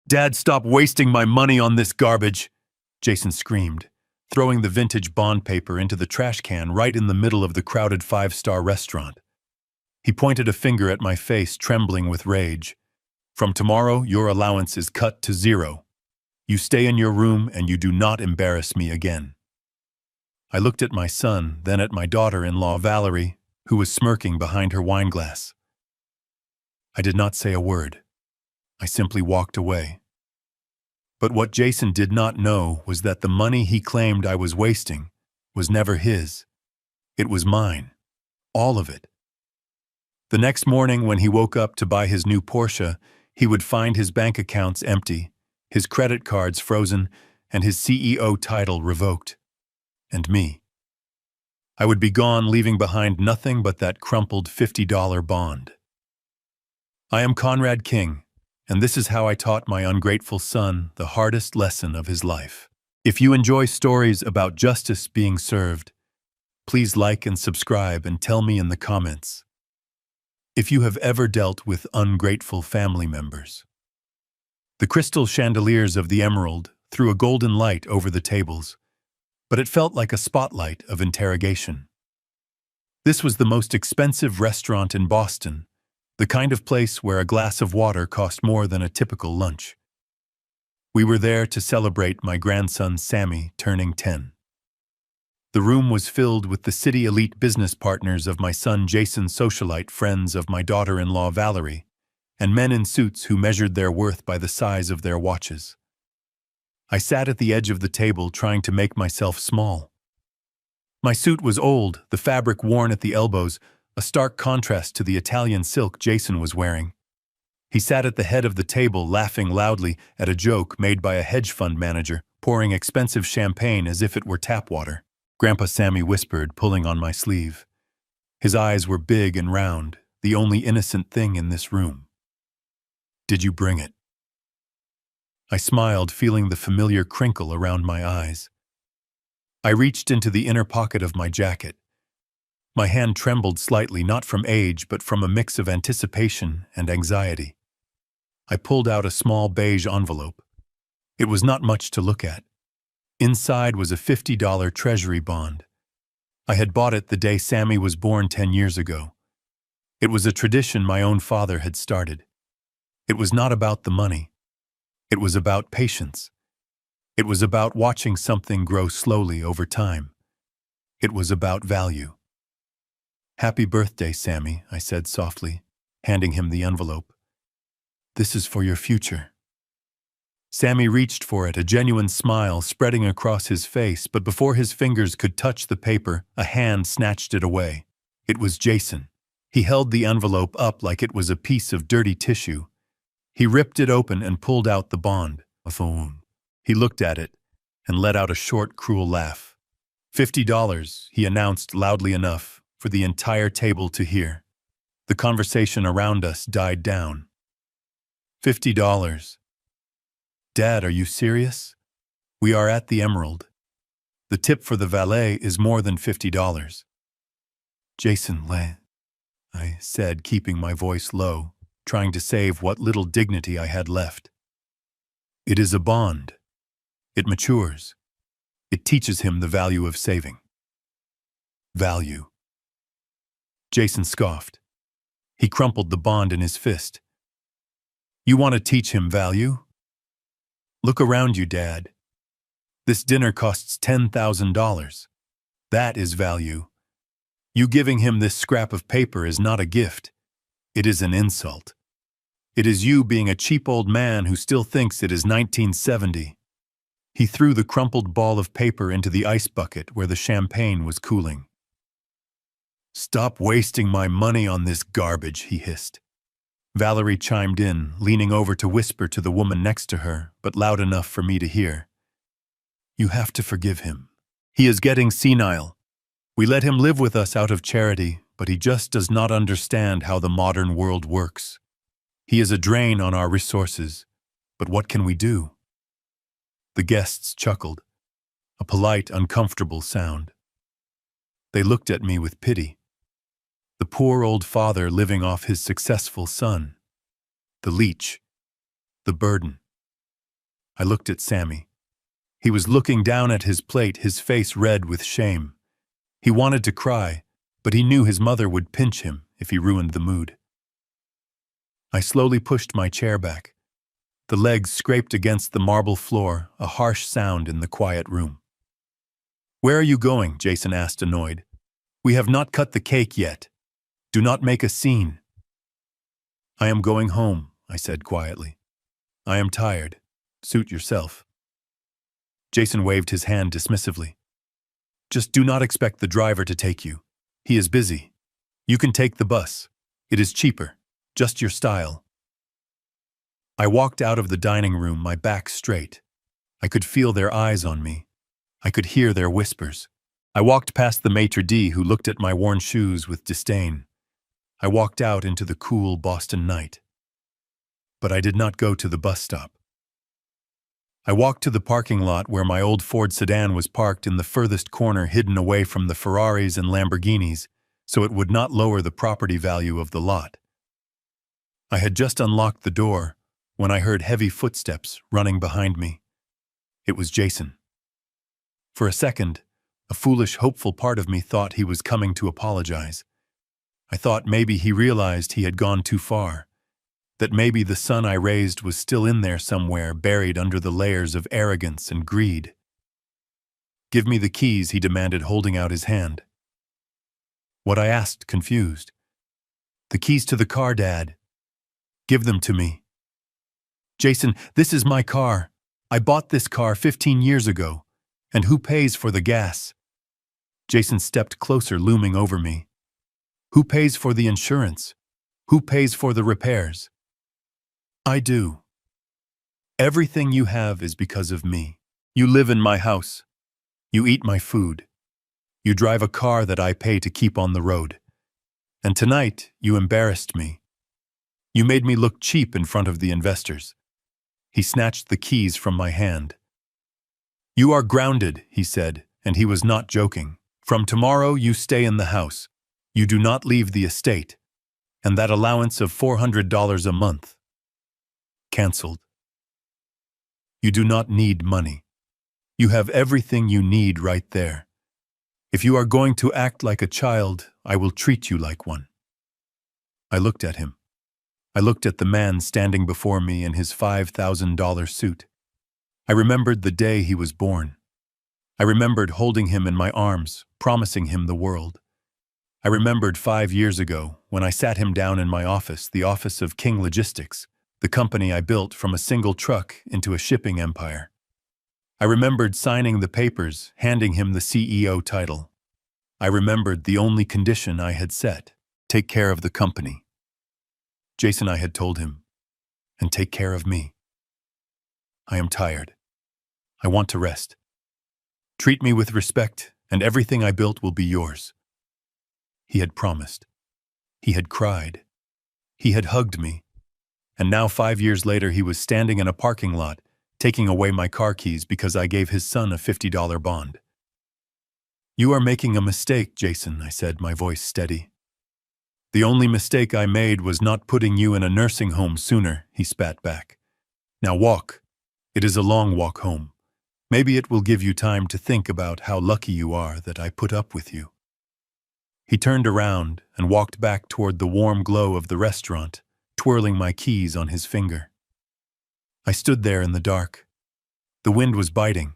Dad, stop wasting my money on this garbage, Jason screamed, throwing the vintage bond paper into the trash can right in the middle of the crowded five-star restaurant. He pointed a finger at my face, trembling with rage. From tomorrow, your allowance is cut to 0. You stay in your room and you do not embarrass me again. I looked at my son, then at my daughter-in-law, Valerie, who was smirking behind her wine glass. I did not say a word. I simply walked away. But what Jason did not know was that the money he claimed I was wasting was never his. It was mine. All of it. The next morning when he woke up to buy his new Porsche, he would find his bank accounts empty, his credit cards frozen, and his CEO title revoked. And me. I would be gone, leaving behind nothing but that crumpled $50 bond. I am Conrad King, and this is how I taught my ungrateful son the hardest lesson of his life. If you enjoy stories about justice being served, please like and subscribe and tell me in the comments if you have ever dealt with ungrateful family members. The crystal chandeliers of the Emerald threw a golden light over the tables, but it felt like a spotlight of interrogation. This was the most expensive restaurant in Boston, the kind of place where a glass of water cost more than a typical lunch. We were there to celebrate my grandson Sammy turning 10. The room was filled with the city elite business partners of my son Jason's socialite friends of my daughter-in-law Valerie, and men in suits who measured their worth by the size of their watches. I sat at the edge of the table trying to make myself small. My suit was old, the fabric worn at the elbows, a stark contrast to the Italian silk Jason was wearing. He sat at the head of the table laughing loudly at a joke made by a hedge fund manager, pouring expensive champagne as if it were tap water. Grandpa Sammy whispered, pulling on my sleeve. His eyes were big and round, the only innocent thing in this room. Did you bring it? I smiled, feeling the familiar crinkle around my eyes. I reached into the inner pocket of my jacket. My hand trembled slightly, not from age, but from a mix of anticipation and anxiety. I pulled out a small beige envelope. It was not much to look at. Inside was a $50 treasury bond. I had bought it the day Sammy was born 10 years ago. It was a tradition my own father had started. It was not about the money. It was about patience. It was about watching something grow slowly over time. It was about value. Happy birthday, Sammy, I said softly, handing him the envelope. This is for your future. Sammy reached for it, a genuine smile spreading across his face, but before his fingers could touch the paper, a hand snatched it away. It was Jason. He held the envelope up like it was a piece of dirty tissue. He ripped it open and pulled out the bond. A phone. He looked at it and let out a short, cruel laugh. $50, he announced loudly enough for the entire table to hear. The conversation around us died down. $50. Dad, are you serious? We are at the Emerald. The tip for the valet is more than $50. Jason, I said, keeping my voice low, trying to save what little dignity I had left. It is a bond. It matures. It teaches him the value of saving. Value. Jason scoffed. He crumpled the bond in his fist. You want to teach him value? Look around you, Dad. This dinner costs $10,000. That is value. You giving him this scrap of paper is not a gift. It is an insult. It is you being a cheap old man who still thinks it is 1970. He threw the crumpled ball of paper into the ice bucket where the champagne was cooling. Stop wasting my money on this garbage, he hissed. Valerie chimed in, leaning over to whisper to the woman next to her, but loud enough for me to hear. You have to forgive him. He is getting senile. We let him live with us out of charity, but he just does not understand how the modern world works. He is a drain on our resources, but what can we do? The guests chuckled, a polite, uncomfortable sound. They looked at me with pity. The poor old father living off his successful son. The leech. The burden. I looked at Sammy. He was looking down at his plate, his face red with shame. He wanted to cry, but he knew his mother would pinch him if he ruined the mood. I slowly pushed my chair back. The legs scraped against the marble floor, a harsh sound in the quiet room. "Where are you going?" Jason asked, annoyed. "We have not cut the cake yet. Do not make a scene." "I am going home," I said quietly. "I am tired. Suit yourself." Jason waved his hand dismissively. "Just do not expect the driver to take you. He is busy. You can take the bus. It is cheaper. Just your style." I walked out of the dining room, my back straight. I could feel their eyes on me. I could hear their whispers. I walked past the maitre d' who looked at my worn shoes with disdain. I walked out into the cool Boston night. But I did not go to the bus stop. I walked to the parking lot where my old Ford sedan was parked in the furthest corner, hidden away from the Ferraris and Lamborghinis, so it would not lower the property value of the lot. I had just unlocked the door when I heard heavy footsteps running behind me. It was Jason. For a second, a foolish, hopeful part of me thought he was coming to apologize. I thought maybe he realized he had gone too far, that maybe the son I raised was still in there somewhere, buried under the layers of arrogance and greed. "Give me the keys," he demanded, holding out his hand. What, I asked, confused. "The keys to the car, Dad." "Give them to me." "Jason, this is my car. I bought this car 15 years ago. And who pays for the gas?" Jason stepped closer, looming over me. "Who pays for the insurance? Who pays for the repairs?" "I do. Everything you have is because of me. You live in my house. You eat my food. You drive a car that I pay to keep on the road. And tonight, you embarrassed me. You made me look cheap in front of the investors." He snatched the keys from my hand. "You are grounded," he said, and he was not joking. "From tomorrow, you stay in the house. You do not leave the estate. And that allowance of $400 a month. Cancelled. You do not need money. You have everything you need right there. If you are going to act like a child, I will treat you like one." I looked at him. I looked at the man standing before me in his $5,000 suit. I remembered the day he was born. I remembered holding him in my arms, promising him the world. I remembered 5 years ago when I sat him down in my office, the office of King Logistics, the company I built from a single truck into a shipping empire. I remembered signing the papers, handing him the CEO title. I remembered the only condition I had set: take care of the company. Jason, I had told him, and take care of me. I am tired. I want to rest. Treat me with respect, and everything I built will be yours. He had promised. He had cried. He had hugged me. And now 5 years later, he was standing in a parking lot, taking away my car keys because I gave his son a $50 bond. "You are making a mistake, Jason," I said, my voice steady. "The only mistake I made was not putting you in a nursing home sooner," he spat back. "Now walk. It is a long walk home. Maybe it will give you time to think about how lucky you are that I put up with you." He turned around and walked back toward the warm glow of the restaurant, twirling my keys on his finger. I stood there in the dark. The wind was biting.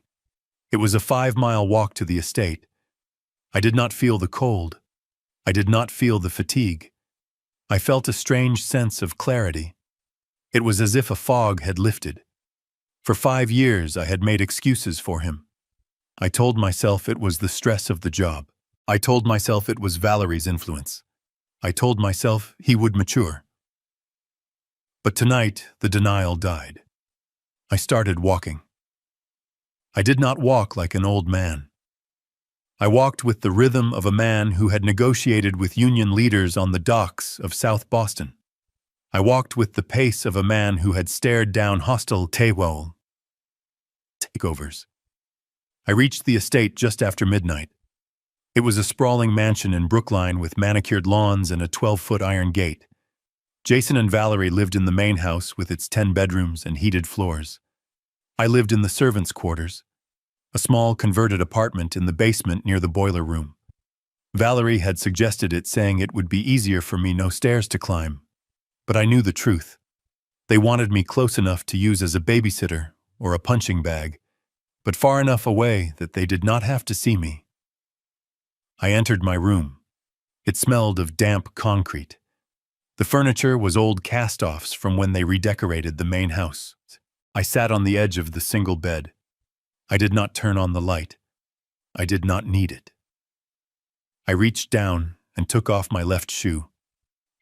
It was a 5-mile walk to the estate. I did not feel the cold. I did not feel the fatigue. I felt a strange sense of clarity. It was as if a fog had lifted. For 5 years, I had made excuses for him. I told myself it was the stress of the job. I told myself it was Valerie's influence. I told myself he would mature. But tonight, the denial died. I started walking. I did not walk like an old man. I walked with the rhythm of a man who had negotiated with union leaders on the docks of South Boston. I walked with the pace of a man who had stared down hostile takeovers. I reached the estate just after midnight. It was a sprawling mansion in Brookline with manicured lawns and a 12-foot iron gate. Jason and Valerie lived in the main house with its 10 bedrooms and heated floors. I lived in the servants' quarters, a small converted apartment in the basement near the boiler room. Valerie had suggested it, saying it would be easier for me, no stairs to climb. But I knew the truth. They wanted me close enough to use as a babysitter or a punching bag, but far enough away that they did not have to see me. I entered my room. It smelled of damp concrete. The furniture was old cast-offs from when they redecorated the main house. I sat on the edge of the single bed. I did not turn on the light. I did not need it. I reached down and took off my left shoe.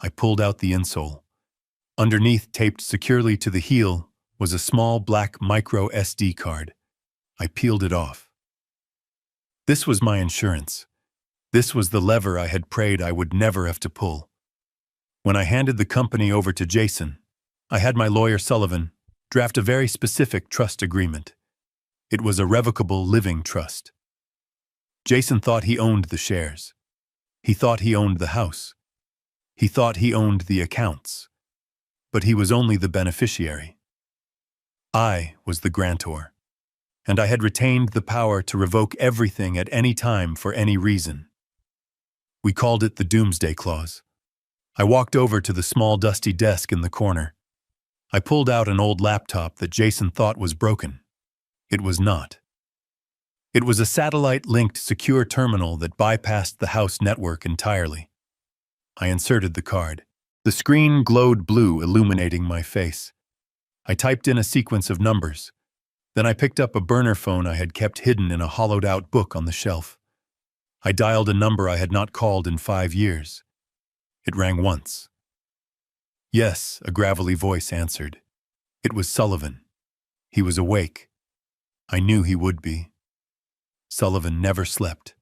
I pulled out the insole. Underneath, taped securely to the heel, was a small black micro SD card. I peeled it off. This was my insurance. This was the lever I had prayed I would never have to pull. When I handed the company over to Jason, I had my lawyer Sullivan draft a very specific trust agreement. It was a revocable living trust. Jason thought he owned the shares. He thought he owned the house. He thought he owned the accounts. But he was only the beneficiary. I was the grantor, and I had retained the power to revoke everything at any time for any reason. We called it the Doomsday Clause. I walked over to the small dusty desk in the corner. I pulled out an old laptop that Jason thought was broken. It was not. It was a satellite-linked secure terminal that bypassed the house network entirely. I inserted the card. The screen glowed blue, illuminating my face. I typed in a sequence of numbers. Then I picked up a burner phone I had kept hidden in a hollowed-out book on the shelf. I dialed a number I had not called in 5 years. It rang once. Yes, a gravelly voice answered. It was Sullivan. He was awake. I knew he would be. Sullivan never slept.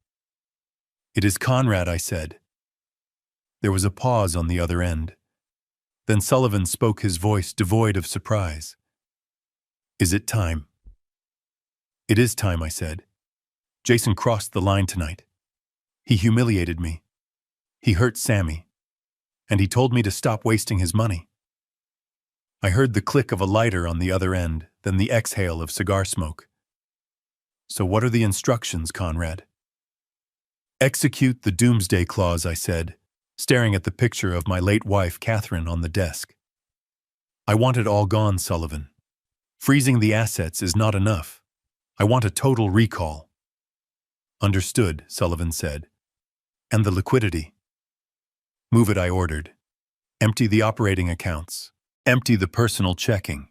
"It is Conrad," I said. There was a pause on the other end. Then Sullivan spoke, his voice devoid of surprise. "Is it time?" "It is time," I said. "Jason crossed the line tonight. He humiliated me. He hurt Sammy. And he told me to stop wasting his money." I heard the click of a lighter on the other end, then the exhale of cigar smoke. "So what are the instructions, Conrad?" "Execute the Doomsday Clause," I said, staring at the picture of my late wife, Catherine, on the desk. "I want it all gone, Sullivan. Freezing the assets is not enough. I want a total recall." "Understood," Sullivan said. "And the liquidity?" "Move it," I ordered. "Empty the operating accounts. Empty the personal checking.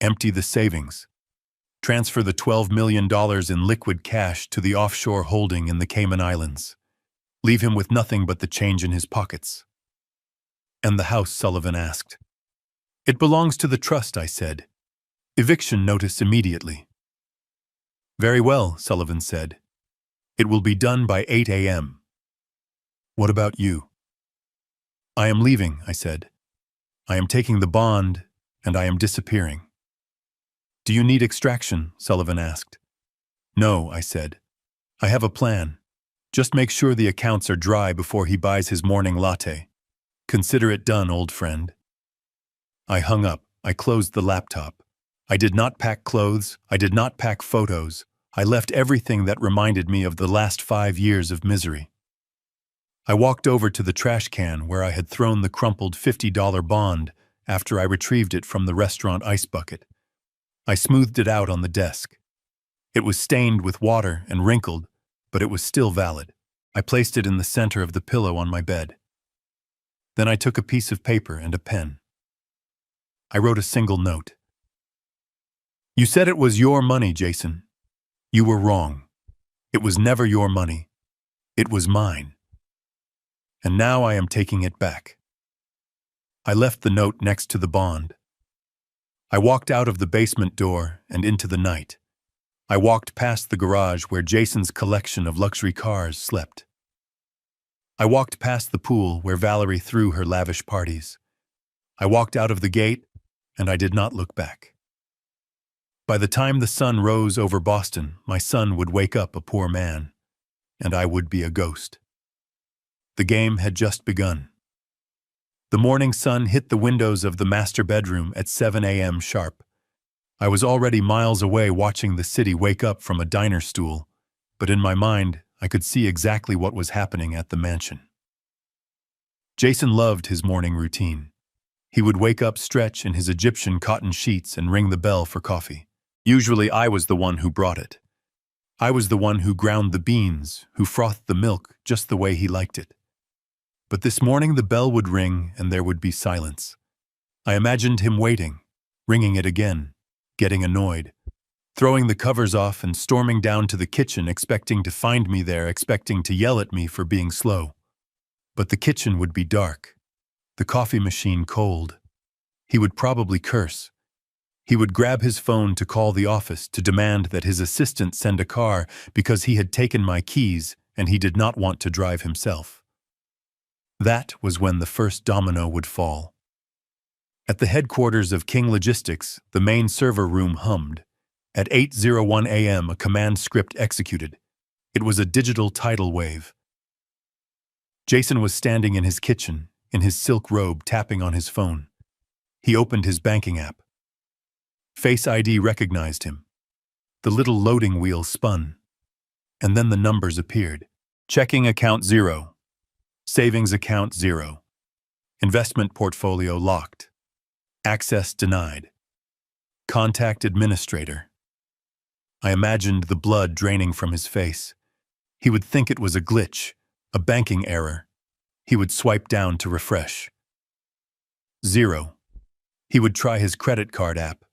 Empty the savings. Transfer the $12 million in liquid cash to the offshore holding in the Cayman Islands. Leave him with nothing but the change in his pockets." "And the house?" Sullivan asked. "It belongs to the trust," I said. "Eviction notice immediately." "Very well," Sullivan said. "It will be done by 8 a.m. "What about you?" "I am leaving," I said. "I am taking the bond, and I am disappearing." "Do you need extraction?" Sullivan asked. "No," I said. "I have a plan. Just make sure the accounts are dry before he buys his morning latte. Consider it done, old friend." I hung up. I closed the laptop. I did not pack clothes. I did not pack photos. I left everything that reminded me of the last 5 years of misery. I walked over to the trash can where I had thrown the crumpled $50 bond after I retrieved it from the restaurant ice bucket. I smoothed it out on the desk. It was stained with water and wrinkled, but it was still valid. I placed it in the center of the pillow on my bed. Then I took a piece of paper and a pen. I wrote a single note. "You said it was your money, Jason. You were wrong. It was never your money. It was mine. And now I am taking it back." I left the note next to the bond. I walked out of the basement door and into the night. I walked past the garage where Jason's collection of luxury cars slept. I walked past the pool where Valerie threw her lavish parties. I walked out of the gate, and I did not look back. By the time the sun rose over Boston, my son would wake up a poor man, and I would be a ghost. The game had just begun. The morning sun hit the windows of the master bedroom at 7 a.m. sharp. I was already miles away watching the city wake up from a diner stool, but in my mind, I could see exactly what was happening at the mansion. Jason loved his morning routine. He would wake up, stretch in his Egyptian cotton sheets, and ring the bell for coffee. Usually I was the one who brought it. I was the one who ground the beans, who frothed the milk just the way he liked it. But this morning the bell would ring and there would be silence. I imagined him waiting, ringing it again, getting annoyed, throwing the covers off and storming down to the kitchen, expecting to find me there, expecting to yell at me for being slow. But the kitchen would be dark, the coffee machine cold. He would probably curse. He would grab his phone to call the office to demand that his assistant send a car because he had taken my keys and he did not want to drive himself. That was when the first domino would fall. At the headquarters of King Logistics, the main server room hummed. At 8:01 a.m., a command script executed. It was a digital tidal wave. Jason was standing in his kitchen, in his silk robe, tapping on his phone. He opened his banking app. Face ID recognized him. The little loading wheel spun. And then the numbers appeared. Checking account 0. Savings account 0. Investment portfolio locked. Access denied. Contact administrator. I imagined the blood draining from his face. He would think it was a glitch, a banking error. He would swipe down to refresh. 0. He would try his credit card app.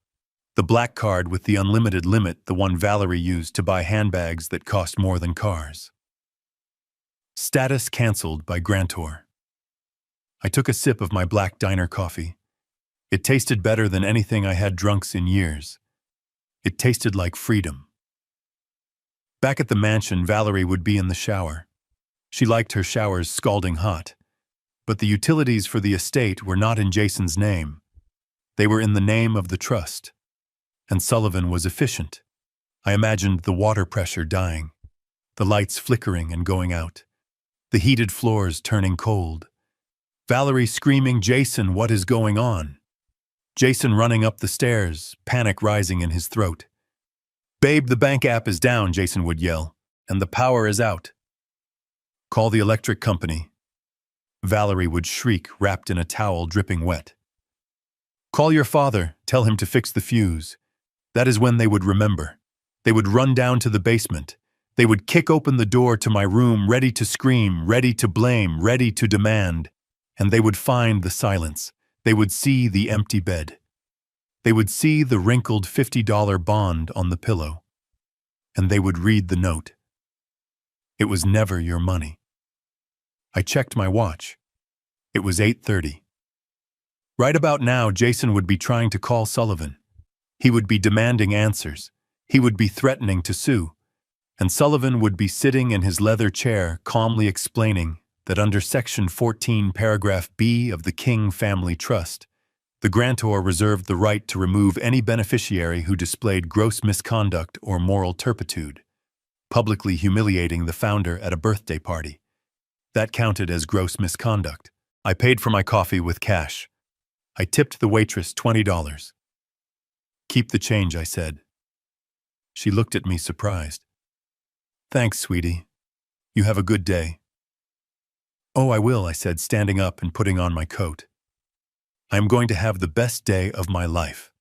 The black card with the unlimited limit, the one Valerie used to buy handbags that cost more than cars. Status canceled by grantor. I took a sip of my black diner coffee. It tasted better than anything I had drunk in years. It tasted like freedom. Back at the mansion, Valerie would be in the shower. She liked her showers scalding hot. But the utilities for the estate were not in Jason's name. They were in the name of the trust. And Sullivan was efficient. I imagined the water pressure dying, the lights flickering and going out, the heated floors turning cold. Valerie screaming, "Jason, what is going on?" Jason running up the stairs, panic rising in his throat. "Babe, the bank app is down," Jason would yell, "and the power is out." "Call the electric company." Valerie would shriek, wrapped in a towel dripping wet. "Call your father, tell him to fix the fuse." That is when they would remember. They would run down to the basement. They would kick open the door to my room, ready to scream, ready to blame, ready to demand. And they would find the silence. They would see the empty bed. They would see the wrinkled $50 bond on the pillow. And they would read the note. It was never your money. I checked my watch. It was 8:30. Right about now, Jason would be trying to call Sullivan. He would be demanding answers. He would be threatening to sue. And Sullivan would be sitting in his leather chair, calmly explaining that under Section 14, Paragraph B of the King Family Trust, the grantor reserved the right to remove any beneficiary who displayed gross misconduct or moral turpitude, publicly humiliating the founder at a birthday party. That counted as gross misconduct. I paid for my coffee with cash. I tipped the waitress $20. "Keep the change," I said. She looked at me surprised. "Thanks, sweetie. You have a good day." "Oh, I will," I said, standing up and putting on my coat. "I am going to have the best day of my life."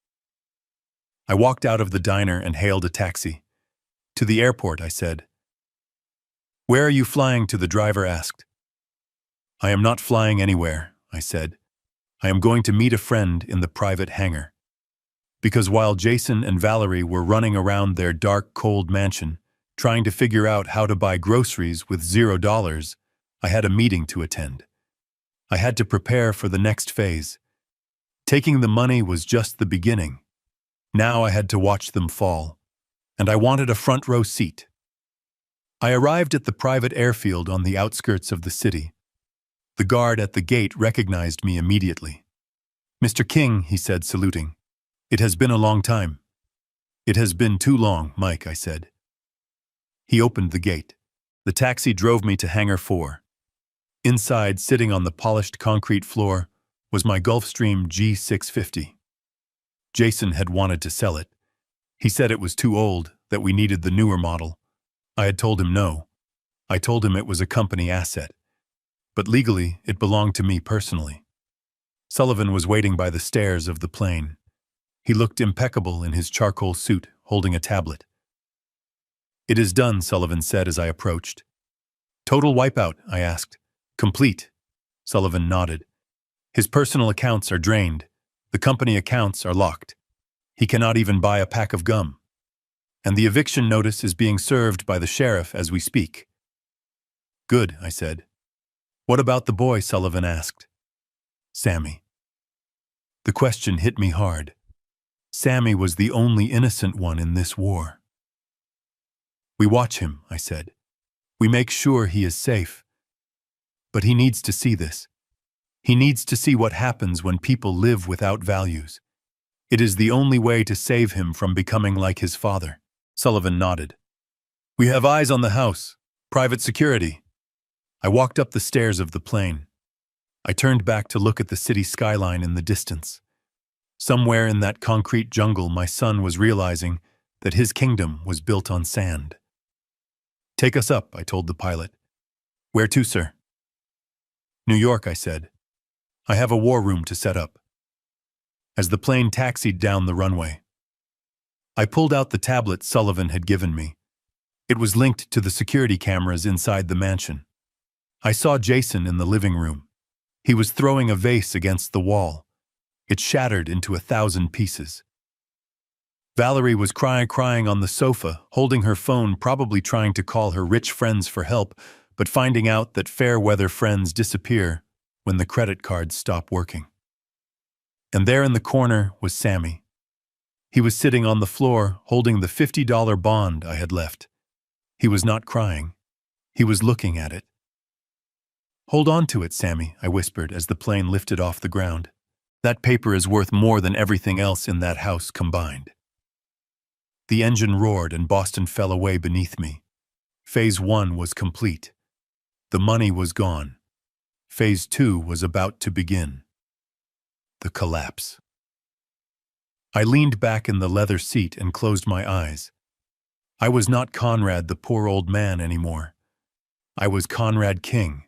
I walked out of the diner and hailed a taxi. "To the airport," I said. "Where are you flying to?" the driver asked. "I am not flying anywhere," I said. "I am going to meet a friend in the private hangar." Because while Jason and Valerie were running around their dark, cold mansion, trying to figure out how to buy groceries with $0, I had a meeting to attend. I had to prepare for the next phase. Taking the money was just the beginning. Now I had to watch them fall. And I wanted a front row seat. I arrived at the private airfield on the outskirts of the city. The guard at the gate recognized me immediately. "Mr. King," he said, saluting. "It has been a long time." "It has been too long, Mike," I said. He opened the gate. The taxi drove me to Hangar 4. Inside, sitting on the polished concrete floor, was my Gulfstream G650. Jason had wanted to sell it, He said it was too old, that we needed the newer model. I had told him no. I told him it was a company asset. But legally, it belonged to me personally. Sullivan was waiting by the stairs of the plane. He looked impeccable in his charcoal suit, holding a tablet. "It is done," Sullivan said as I approached. "Total wipeout?" I asked. "Complete." Sullivan nodded. "His personal accounts are drained. The company accounts are locked. He cannot even buy a pack of gum. And the eviction notice is being served by the sheriff as we speak." "Good," I said. "What about the boy?" Sullivan asked. "Sammy." The question hit me hard. Sammy was the only innocent one in this war. "We watch him," I said. "We make sure he is safe. But he needs to see this. He needs to see what happens when people live without values. It is the only way to save him from becoming like his father." Sullivan nodded. "We have eyes on the house. Private security." I walked up the stairs of the plane. I turned back to look at the city skyline in the distance. Somewhere in that concrete jungle, my son was realizing that his kingdom was built on sand. "Take us up," I told the pilot. "Where to, sir?" "New York," I said. "I have a war room to set up." As the plane taxied down the runway, I pulled out the tablet Sullivan had given me. It was linked to the security cameras inside the mansion. I saw Jason in the living room. He was throwing a vase against the wall. It shattered into 1,000 pieces. Valerie was crying on the sofa, holding her phone, probably trying to call her rich friends for help, but finding out that fair-weather friends disappear when the credit cards stop working. And there in the corner was Sammy. He was sitting on the floor, holding the $50 bond I had left. He was not crying. He was looking at it. "Hold on to it, Sammy," I whispered as the plane lifted off the ground. "That paper is worth more than everything else in that house combined." The engine roared and Boston fell away beneath me. Phase 1 was complete. The money was gone. Phase 2 was about to begin. The collapse. I leaned back in the leather seat and closed my eyes. I was not Conrad the poor old man anymore. I was Conrad King,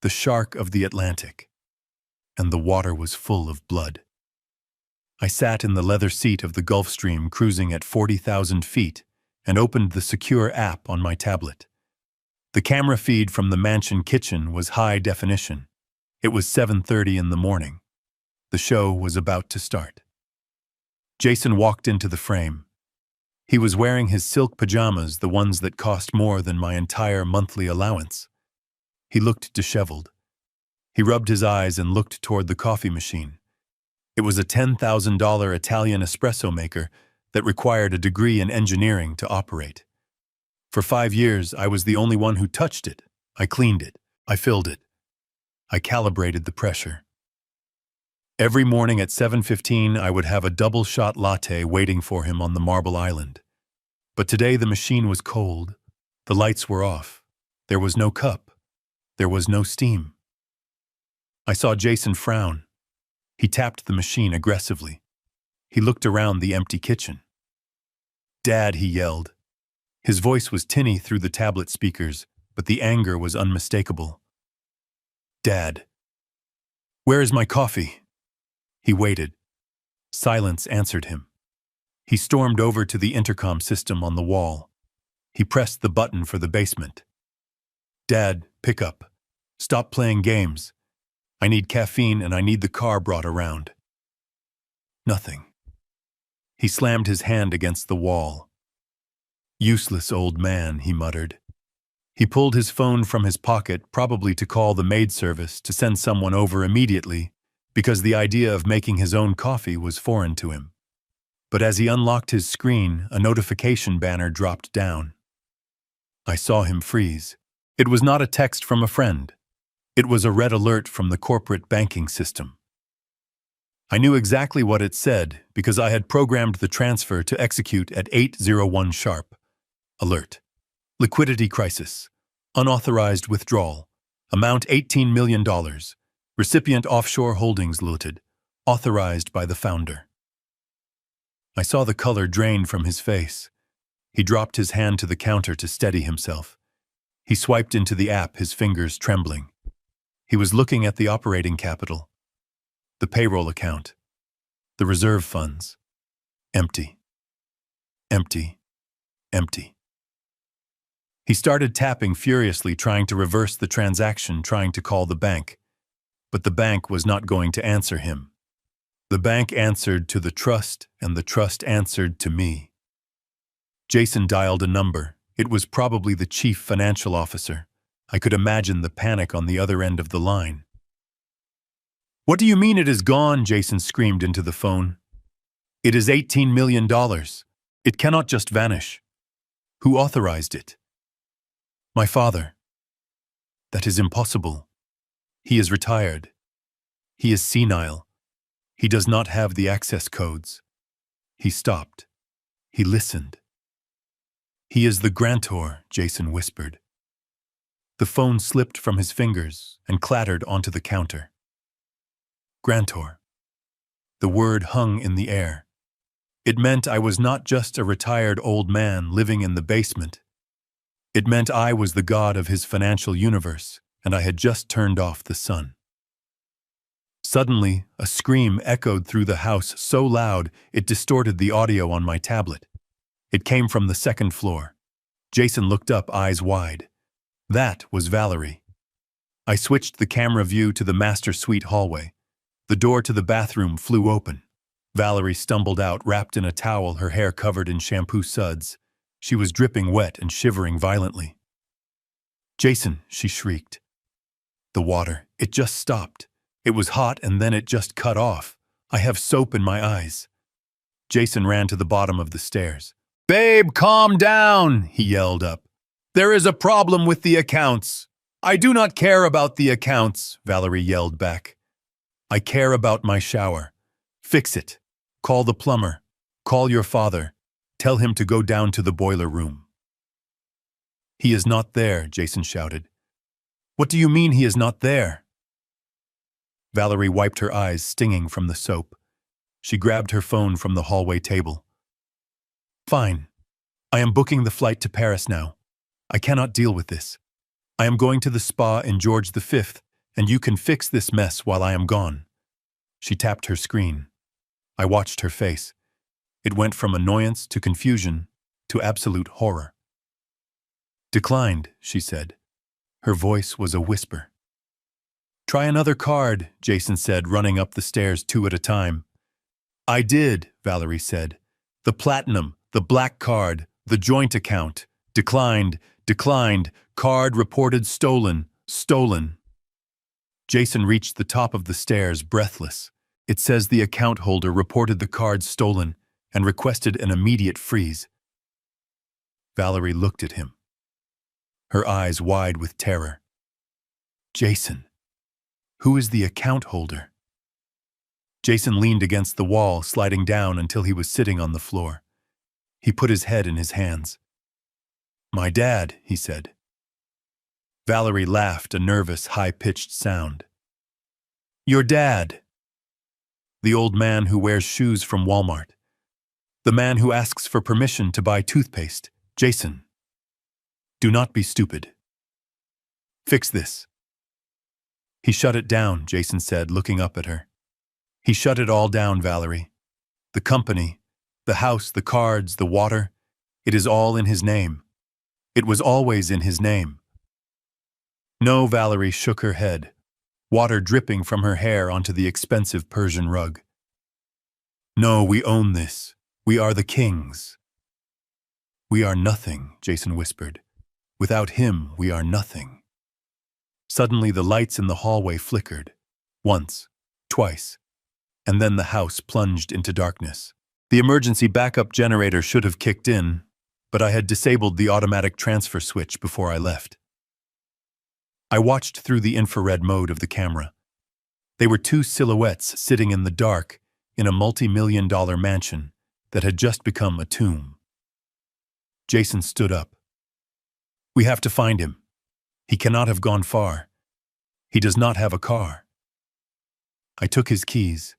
the shark of the Atlantic. And the water was full of blood. I sat in the leather seat of the Gulfstream cruising at 40,000 feet and opened the secure app on my tablet. The camera feed from the mansion kitchen was high definition. It was 7:30 in the morning. The show was about to start. Jason walked into the frame. He was wearing his silk pajamas, the ones that cost more than my entire monthly allowance. He looked disheveled. He rubbed his eyes and looked toward the coffee machine. It was a $10,000 Italian espresso maker that required a degree in engineering to operate. For 5 years, I was the only one who touched it. I cleaned it. I filled it. I calibrated the pressure. Every morning at 7:15, I would have a double-shot latte waiting for him on the marble island. But today the machine was cold. The lights were off. There was no cup. There was no steam. I saw Jason frown. He tapped the machine aggressively. He looked around the empty kitchen. "Dad," he yelled. His voice was tinny through the tablet speakers, but the anger was unmistakable. "Dad, where is my coffee?" He waited. Silence answered him. He stormed over to the intercom system on the wall. He pressed the button for the basement. "Dad, pick up. Stop playing games. I need caffeine and I need the car brought around." Nothing. He slammed his hand against the wall. "Useless old man," he muttered. He pulled his phone from his pocket, probably to call the maid service to send someone over immediately, because the idea of making his own coffee was foreign to him. But as he unlocked his screen, a notification banner dropped down. I saw him freeze. It was not a text from a friend. It was a red alert from the corporate banking system. I knew exactly what it said because I had programmed the transfer to execute at 8:01 sharp. Alert. Liquidity crisis. Unauthorized withdrawal. Amount $18 million. Recipient offshore holdings looted. Authorized by the founder. I saw the color drain from his face. He dropped his hand to the counter to steady himself. He swiped into the app, his fingers trembling. He was looking at the operating capital, the payroll account, the reserve funds. Empty. Empty. Empty. He started tapping furiously, trying to reverse the transaction, trying to call the bank. But the bank was not going to answer him. The bank answered to the trust, and the trust answered to me. Jason dialed a number. It was probably the chief financial officer. I could imagine the panic on the other end of the line. "What do you mean it is gone?" Jason screamed into the phone. "It is $18 million. It cannot just vanish. Who authorized it?" "My father." "That is impossible. He is retired. He is senile. He does not have the access codes." He stopped. He listened. "He is the grantor," Jason whispered. The phone slipped from his fingers and clattered onto the counter. Grantor. The word hung in the air. It meant I was not just a retired old man living in the basement. It meant I was the god of his financial universe, and I had just turned off the sun. Suddenly, a scream echoed through the house so loud it distorted the audio on my tablet. It came from the second floor. Jason looked up, eyes wide. That was Valerie. I switched the camera view to the master suite hallway. The door to the bathroom flew open. Valerie stumbled out, wrapped in a towel, her hair covered in shampoo suds. She was dripping wet and shivering violently. "Jason," she shrieked. "The water, it just stopped. It was hot and then it just cut off. I have soap in my eyes." Jason ran to the bottom of the stairs. "Babe, calm down," he yelled up. "There is a problem with the accounts." "I do not care about the accounts," Valerie yelled back. "I care about my shower. Fix it. Call the plumber. Call your father. Tell him to go down to the boiler room." "He is not there," Jason shouted. "What do you mean he is not there?" Valerie wiped her eyes, stinging from the soap. She grabbed her phone from the hallway table. "Fine. I am booking the flight to Paris now. I cannot deal with this. I am going to the spa in George V, and you can fix this mess while I am gone." She tapped her screen. I watched her face. It went from annoyance to confusion to absolute horror. "Declined," she said. Her voice was a whisper. "Try another card," Jason said, running up the stairs 2 at a time. "I did," Valerie said. "The platinum, the black card, the joint account. Declined, declined, card reported stolen, stolen." Jason reached the top of the stairs, breathless. "It says the account holder reported the card stolen and requested an immediate freeze." Valerie looked at him, her eyes wide with terror. "Jason, who is the account holder?" Jason leaned against the wall, sliding down until he was sitting on the floor. He put his head in his hands. "My dad," he said. Valerie laughed, a nervous, high-pitched sound. "Your dad. The old man who wears shoes from Walmart. The man who asks for permission to buy toothpaste. Jason. Do not be stupid. Fix this." "He shut it down," Jason said, looking up at her. "He shut it all down, Valerie. The company, the house, the cards, the water, it is all in his name. It was always in his name." "No," Valerie shook her head, water dripping from her hair onto the expensive Persian rug. "No, we own this. We are the kings." "We are nothing," Jason whispered. "Without him, we are nothing." Suddenly, the lights in the hallway flickered. Once, twice, and then the house plunged into darkness. The emergency backup generator should have kicked in, but I had disabled the automatic transfer switch before I left. I watched through the infrared mode of the camera. They were 2 silhouettes sitting in the dark in a multi-million-dollar mansion that had just become a tomb. Jason stood up. "We have to find him. He cannot have gone far. He does not have a car." I took his keys.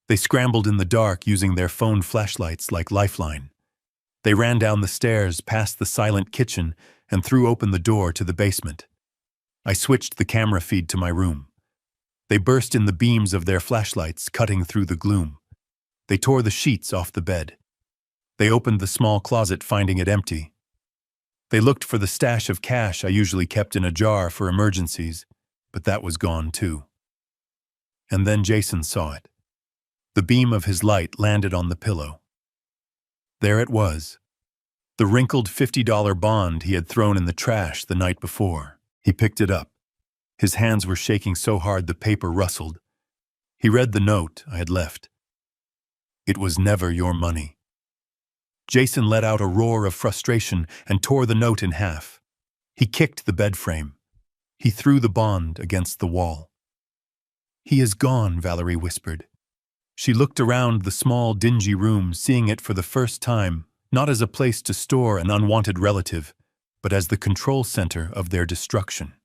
They scrambled in the dark using their phone flashlights like lifeline. They ran down the stairs, past the silent kitchen, and threw open the door to the basement. I switched the camera feed to my room. They burst in the beams of their flashlights, cutting through the gloom. They tore the sheets off the bed. They opened the small closet, finding it empty. They looked for the stash of cash I usually kept in a jar for emergencies, but that was gone too. And then Jason saw it. The beam of his light landed on the pillow. There it was. The wrinkled $50 bond he had thrown in the trash the night before. He picked it up. His hands were shaking so hard the paper rustled. He read the note I had left. It was never your money. Jason let out a roar of frustration and tore the note in half. He kicked the bed frame. He threw the bond against the wall. "He is gone," Valerie whispered. She looked around the small, dingy room, seeing it for the first time, not as a place to store an unwanted relative, but as the control center of their destruction.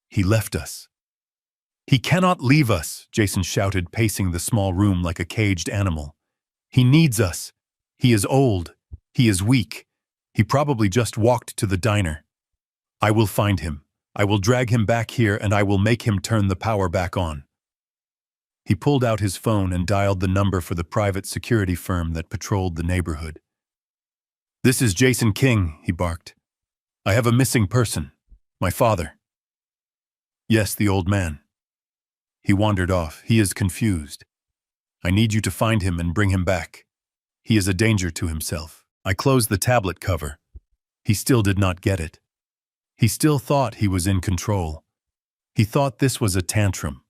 "He left us." "He cannot leave us," Jason shouted, pacing the small room like a caged animal. "He needs us. He is old. He is weak. He probably just walked to the diner. I will find him. I will drag him back here and I will make him turn the power back on." He pulled out his phone and dialed the number for the private security firm that patrolled the neighborhood. "This is Jason King," he barked. "I have a missing person. My father." "Yes, the old man." He wandered off. "He is confused. I need you to find him and bring him back. He is a danger to himself." I closed the tablet cover. He still did not get it. He still thought he was in control. He thought this was a tantrum.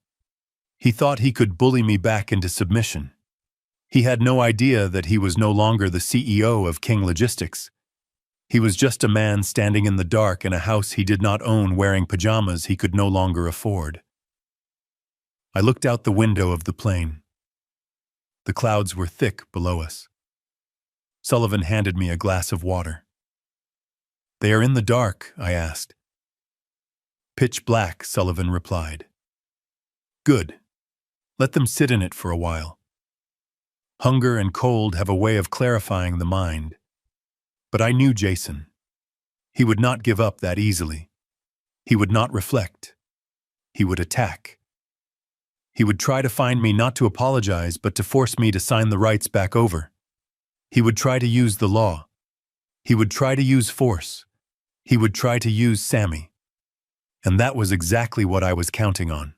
He thought he could bully me back into submission. He had no idea that he was no longer the CEO of King Logistics. He was just a man standing in the dark in a house he did not own, wearing pajamas he could no longer afford. I looked out the window of the plane. The clouds were thick below us. Sullivan handed me a glass of water. "They are in the dark?" I asked. "Pitch black," Sullivan replied. "Good. Let them sit in it for a while. Hunger and cold have a way of clarifying the mind. But I knew Jason. He would not give up that easily. He would not reflect. He would attack. He would try to find me, not to apologize, but to force me to sign the rights back over. He would try to use the law. He would try to use force. He would try to use Sammy. And that was exactly what I was counting on.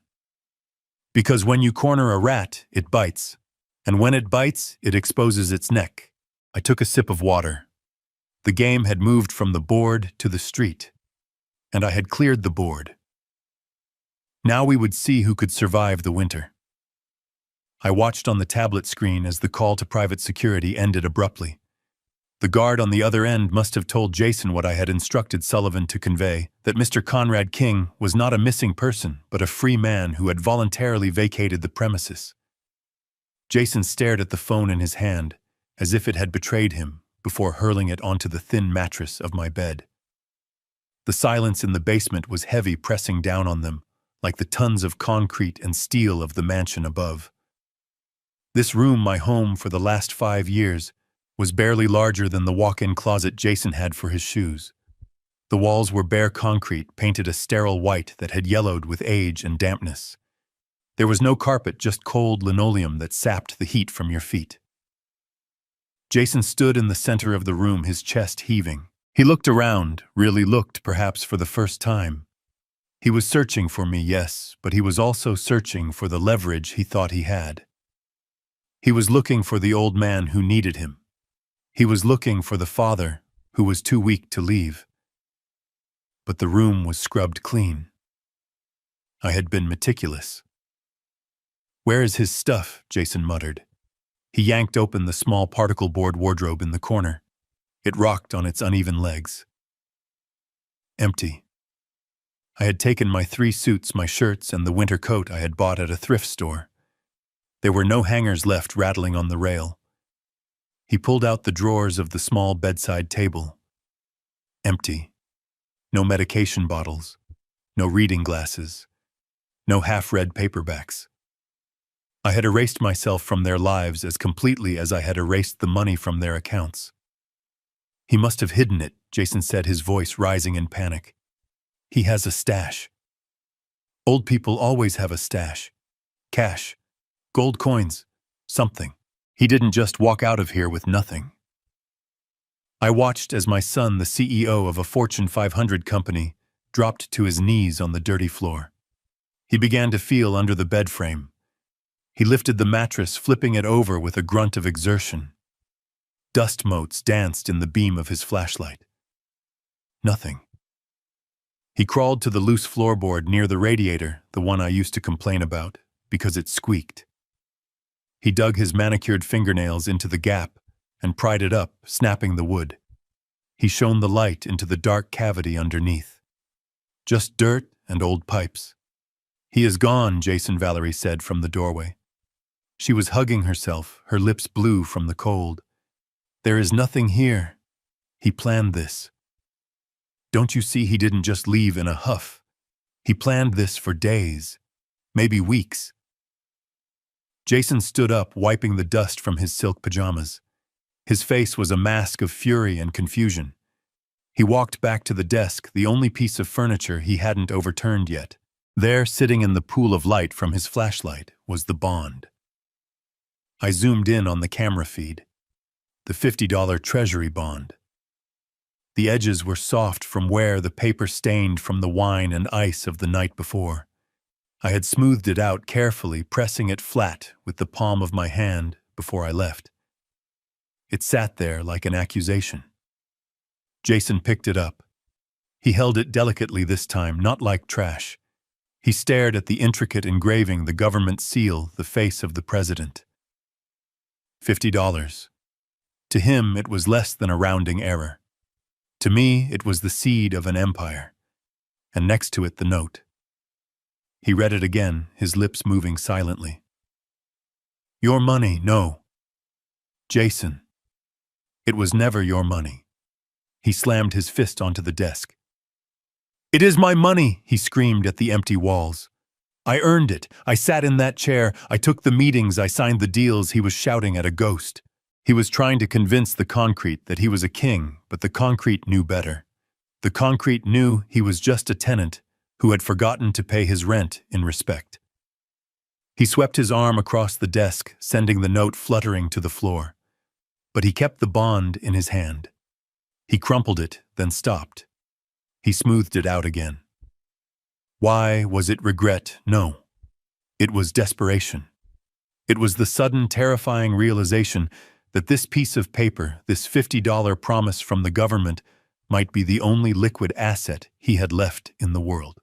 Because when you corner a rat, it bites. And when it bites, it exposes its neck. I took a sip of water. The game had moved from the board to the street. And I had cleared the board. Now we would see who could survive the winter. I watched on the tablet screen as the call to private security ended abruptly. The guard on the other end must have told Jason what I had instructed Sullivan to convey, that Mr. Conrad King was not a missing person, but a free man who had voluntarily vacated the premises. Jason stared at the phone in his hand, as if it had betrayed him, before hurling it onto the thin mattress of my bed. The silence in the basement was heavy, pressing down on them, like the tons of concrete and steel of the mansion above. This room, my home for the last 5 years, was barely larger than the walk-in closet Jason had for his shoes. The walls were bare concrete, painted a sterile white that had yellowed with age and dampness. There was no carpet, just cold linoleum that sapped the heat from your feet. Jason stood in the center of the room, his chest heaving. He looked around, really looked, perhaps for the first time. He was searching for me, yes, but he was also searching for the leverage he thought he had. He was looking for the old man who needed him. He was looking for the father who was too weak to leave. But the room was scrubbed clean. I had been meticulous. "Where is his stuff?" Jason muttered. He yanked open the small particle board wardrobe in the corner. It rocked on its uneven legs. Empty. I had taken my 3 suits, my shirts, and the winter coat I had bought at a thrift store. There were no hangers left rattling on the rail. He pulled out the drawers of the small bedside table. Empty. No medication bottles. No reading glasses. No half-read paperbacks. I had erased myself from their lives as completely as I had erased the money from their accounts. He must have hidden it, Jason said, his voice rising in panic. He has a stash. Old people always have a stash. Cash. Gold coins. Something. He didn't just walk out of here with nothing. I watched as my son, the CEO of a Fortune 500 company, dropped to his knees on the dirty floor. He began to feel under the bed frame. He lifted the mattress, flipping it over with a grunt of exertion. Dust motes danced in the beam of his flashlight. Nothing. He crawled to the loose floorboard near the radiator, the one I used to complain about, because it squeaked. He dug his manicured fingernails into the gap and pried it up, snapping the wood. He shone the light into the dark cavity underneath. Just dirt and old pipes. He is gone, Jason, Valerie said from the doorway. She was hugging herself, her lips blue from the cold. There is nothing here. He planned this. Don't you see, he didn't just leave in a huff. He planned this for days, maybe weeks. Jason stood up, wiping the dust from his silk pajamas. His face was a mask of fury and confusion. He walked back to the desk, the only piece of furniture he hadn't overturned yet. There, sitting in the pool of light from his flashlight, was the bond. I zoomed in on the camera feed. The $50 Treasury bond. The edges were soft from wear, the paper stained from the wine and ice of the night before. I had smoothed it out carefully, pressing it flat with the palm of my hand before I left. It sat there like an accusation. Jason picked it up. He held it delicately this time, not like trash. He stared at the intricate engraving, the government seal, the face of the president. $50. To him, it was less than a rounding error. To me, it was the seed of an empire. And next to it, the note. He read it again, his lips moving silently. Your money, no. Jason. It was never your money. He slammed his fist onto the desk. It is my money, he screamed at the empty walls. I earned it. I sat in that chair. I took the meetings. I signed the deals. He was shouting at a ghost. He was trying to convince the concrete that he was a king, but the concrete knew better. The concrete knew he was just a tenant who had forgotten to pay his rent in respect. He swept his arm across the desk, sending the note fluttering to the floor. But he kept the bond in his hand. He crumpled it, then stopped. He smoothed it out again. Why was it regret? No. It was desperation. It was the sudden, terrifying realization that this piece of paper, this $50 promise from the government, might be the only liquid asset he had left in the world.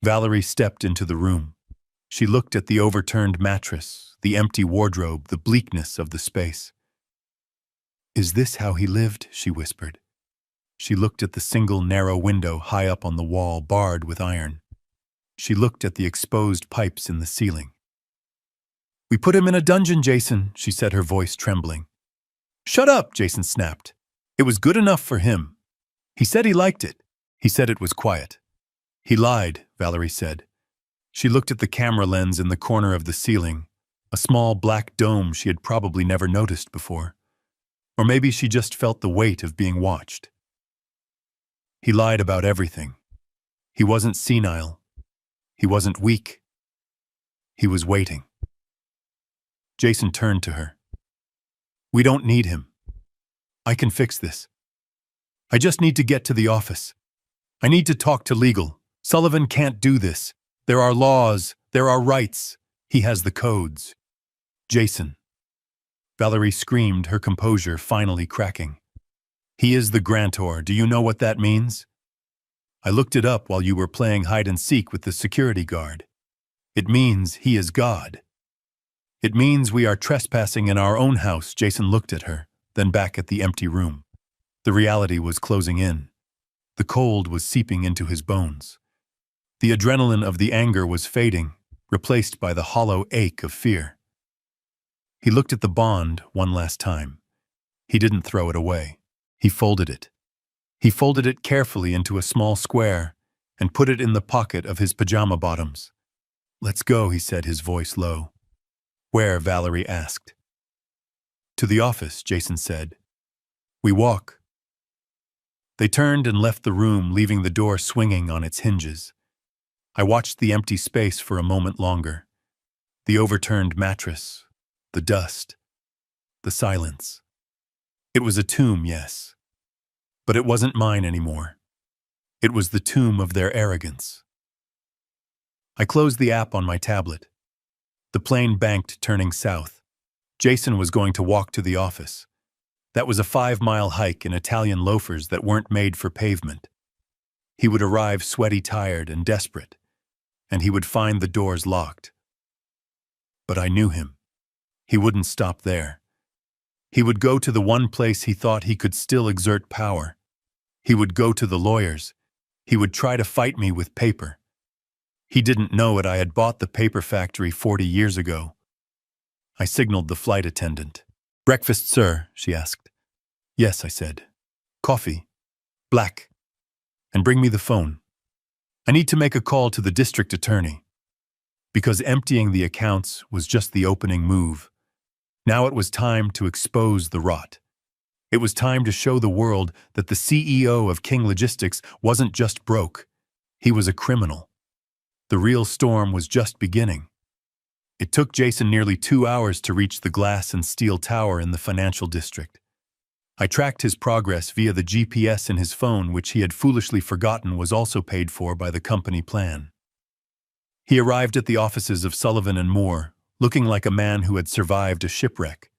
Valerie stepped into the room. She looked at the overturned mattress, the empty wardrobe, the bleakness of the space. Is this how he lived? She whispered. She looked at the single narrow window high up on the wall, barred with iron. She looked at the exposed pipes in the ceiling. We put him in a dungeon, Jason, she said, her voice trembling. Shut up, Jason snapped. It was good enough for him. He said he liked it. He said it was quiet. He lied, Valerie said. She looked at the camera lens in the corner of the ceiling, a small black dome she had probably never noticed before. Or maybe she just felt the weight of being watched. He lied about everything. He wasn't senile. He wasn't weak. He was waiting. Jason turned to her. We don't need him. I can fix this. I just need to get to the office. I need to talk to legal. Sullivan can't do this. There are laws. There are rights. He has the codes. Jason. Valerie screamed, her composure finally cracking. He is the grantor. Do you know what that means? I looked it up while you were playing hide and seek with the security guard. It means he is God. It means we are trespassing in our own house. Jason looked at her, then back at the empty room. The reality was closing in. The cold was seeping into his bones. The adrenaline of the anger was fading, replaced by the hollow ache of fear. He looked at the bond one last time. He didn't throw it away. He folded it. He folded it carefully into a small square and put it in the pocket of his pajama bottoms. Let's go, he said, his voice low. Where? Valerie asked. To the office, Jason said. We walk. They turned and left the room, leaving the door swinging on its hinges. I watched the empty space for a moment longer. The overturned mattress, the dust, the silence. It was a tomb, yes. But it wasn't mine anymore. It was the tomb of their arrogance. I closed the app on my tablet. The plane banked, turning south. Jason was going to walk to the office. That was a 5-mile hike in Italian loafers that weren't made for pavement. He would arrive sweaty, tired, and desperate, and he would find the doors locked. But I knew him. He wouldn't stop there. He would go to the one place he thought he could still exert power. He would go to the lawyers. He would try to fight me with paper. He didn't know it. I had bought the paper factory 40 years ago. I signaled the flight attendant. Breakfast, sir, she asked. Yes, I said. Coffee. Black. And bring me the phone. I need to make a call to the district attorney. Because emptying the accounts was just the opening move. Now it was time to expose the rot. It was time to show the world that the CEO of King Logistics wasn't just broke. He was a criminal. The real storm was just beginning. It took Jason nearly 2 hours to reach the glass and steel tower in the financial district. I tracked his progress via the GPS in his phone, which he had foolishly forgotten was also paid for by the company plan. He arrived at the offices of Sullivan and Moore, looking like a man who had survived a shipwreck.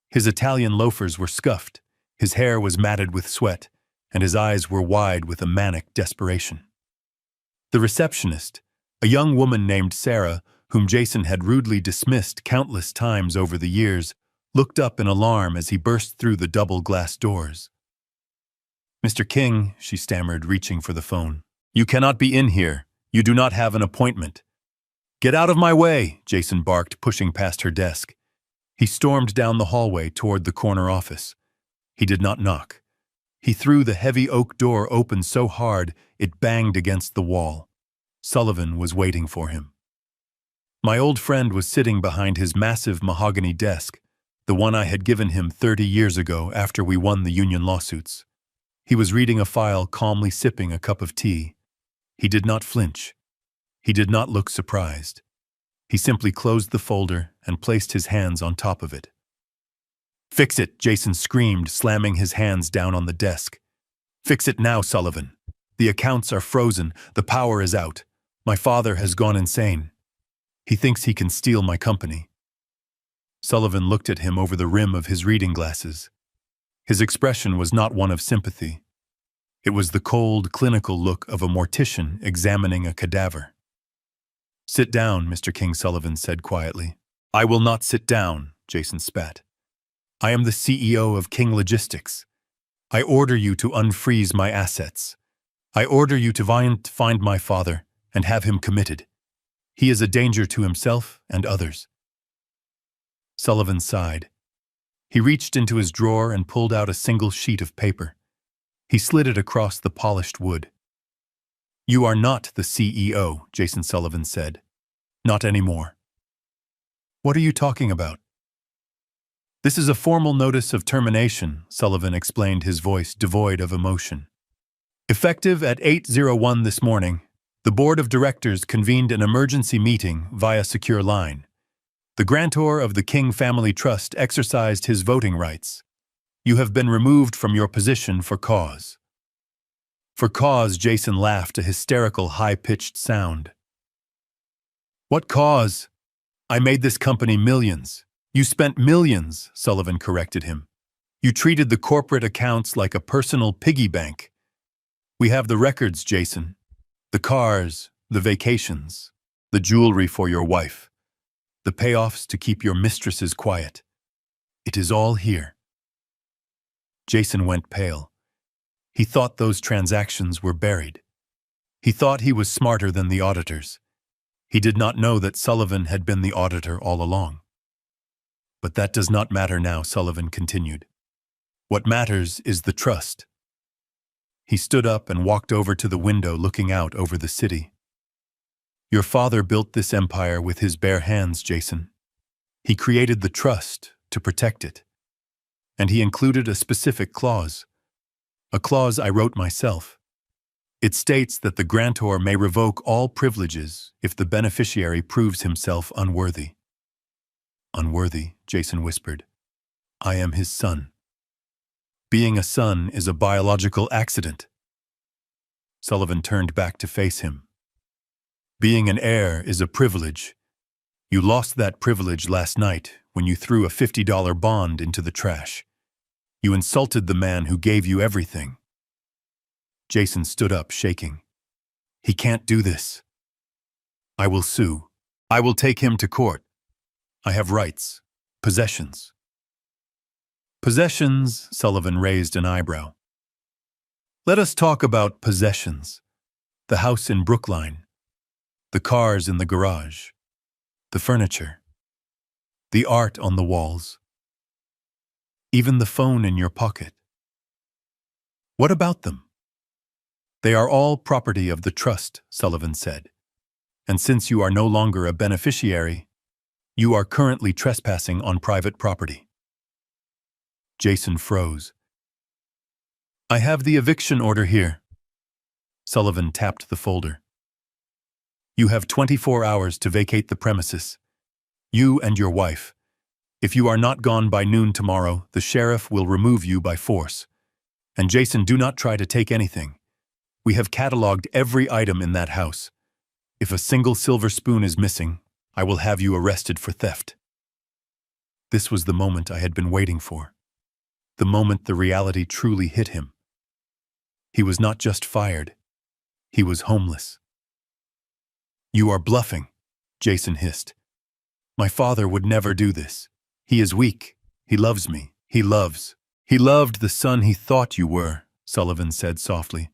His Italian loafers were scuffed, his hair was matted with sweat, and his eyes were wide with a manic desperation. The receptionist, a young woman named Sarah, whom Jason had rudely dismissed countless times over the years, looked up in alarm as he burst through the double glass doors. Mr. King, she stammered, reaching for the phone. You cannot be in here. You do not have an appointment. Get out of my way, Jason barked, pushing past her desk. He stormed down the hallway toward the corner office. He did not knock. He threw the heavy oak door open so hard it banged against the wall. Sullivan was waiting for him. My old friend was sitting behind his massive mahogany desk, the one I had given him 30 years ago after we won the union lawsuits. He was reading a file, calmly sipping a cup of tea. He did not flinch. He did not look surprised. He simply closed the folder and placed his hands on top of it. Fix it, Jason screamed, slamming his hands down on the desk. Fix it now, Sullivan. The accounts are frozen. The power is out. My father has gone insane. He thinks he can steal my company. Sullivan looked at him over the rim of his reading glasses. His expression was not one of sympathy. It was the cold, clinical look of a mortician examining a cadaver. Sit down, Mr. King, Sullivan said quietly. I will not sit down, Jason spat. I am the CEO of King Logistics. I order you to unfreeze my assets. I order you to find my father and have him committed. He is a danger to himself and others. Sullivan sighed. He reached into his drawer and pulled out a single sheet of paper. He slid it across the polished wood. You are not the CEO, Jason Sullivan said. Not anymore. What are you talking about? This is a formal notice of termination, Sullivan explained, his voice devoid of emotion. Effective at 8:01 this morning, the board of directors convened an emergency meeting via secure line. The grantor of the King Family Trust exercised his voting rights. You have been removed from your position for cause. For cause, Jason laughed, a hysterical, high-pitched sound. What cause? I made this company millions. You spent millions, Sullivan corrected him. You treated the corporate accounts like a personal piggy bank. We have the records, Jason. The cars, the vacations, the jewelry for your wife, the payoffs to keep your mistresses quiet. It is all here. Jason went pale. He thought those transactions were buried. He thought he was smarter than the auditors. He did not know that Sullivan had been the auditor all along. But that does not matter now, Sullivan continued. What matters is the trust. He stood up and walked over to the window looking out over the city. Your father built this empire with his bare hands, Jason. He created the trust to protect it. And he included a specific clause, a clause I wrote myself. It states that the grantor may revoke all privileges if the beneficiary proves himself unworthy. Unworthy, Jason whispered. I am his son. Being a son is a biological accident. Sullivan turned back to face him. Being an heir is a privilege. You lost that privilege last night when you threw a $50 bond into the trash. You insulted the man who gave you everything. Jason stood up, shaking. He can't do this. I will sue. I will take him to court. I have rights, possessions. Possessions, Sullivan raised an eyebrow. Let us talk about possessions. The house in Brookline, the cars in the garage, the furniture, the art on the walls, even the phone in your pocket. What about them? They are all property of the trust, Sullivan said. And since you are no longer a beneficiary, you are currently trespassing on private property. Jason froze. I have the eviction order here. Sullivan tapped the folder. You have 24 hours to vacate the premises. You and your wife. If you are not gone by noon tomorrow, the sheriff will remove you by force. And Jason, do not try to take anything. We have cataloged every item in that house. If a single silver spoon is missing, I will have you arrested for theft. This was the moment I had been waiting for. The moment the reality truly hit him. He was not just fired. He was homeless. You are bluffing, Jason hissed. My father would never do this. He is weak. He loves me. He loved the son he thought you were, Sullivan said softly.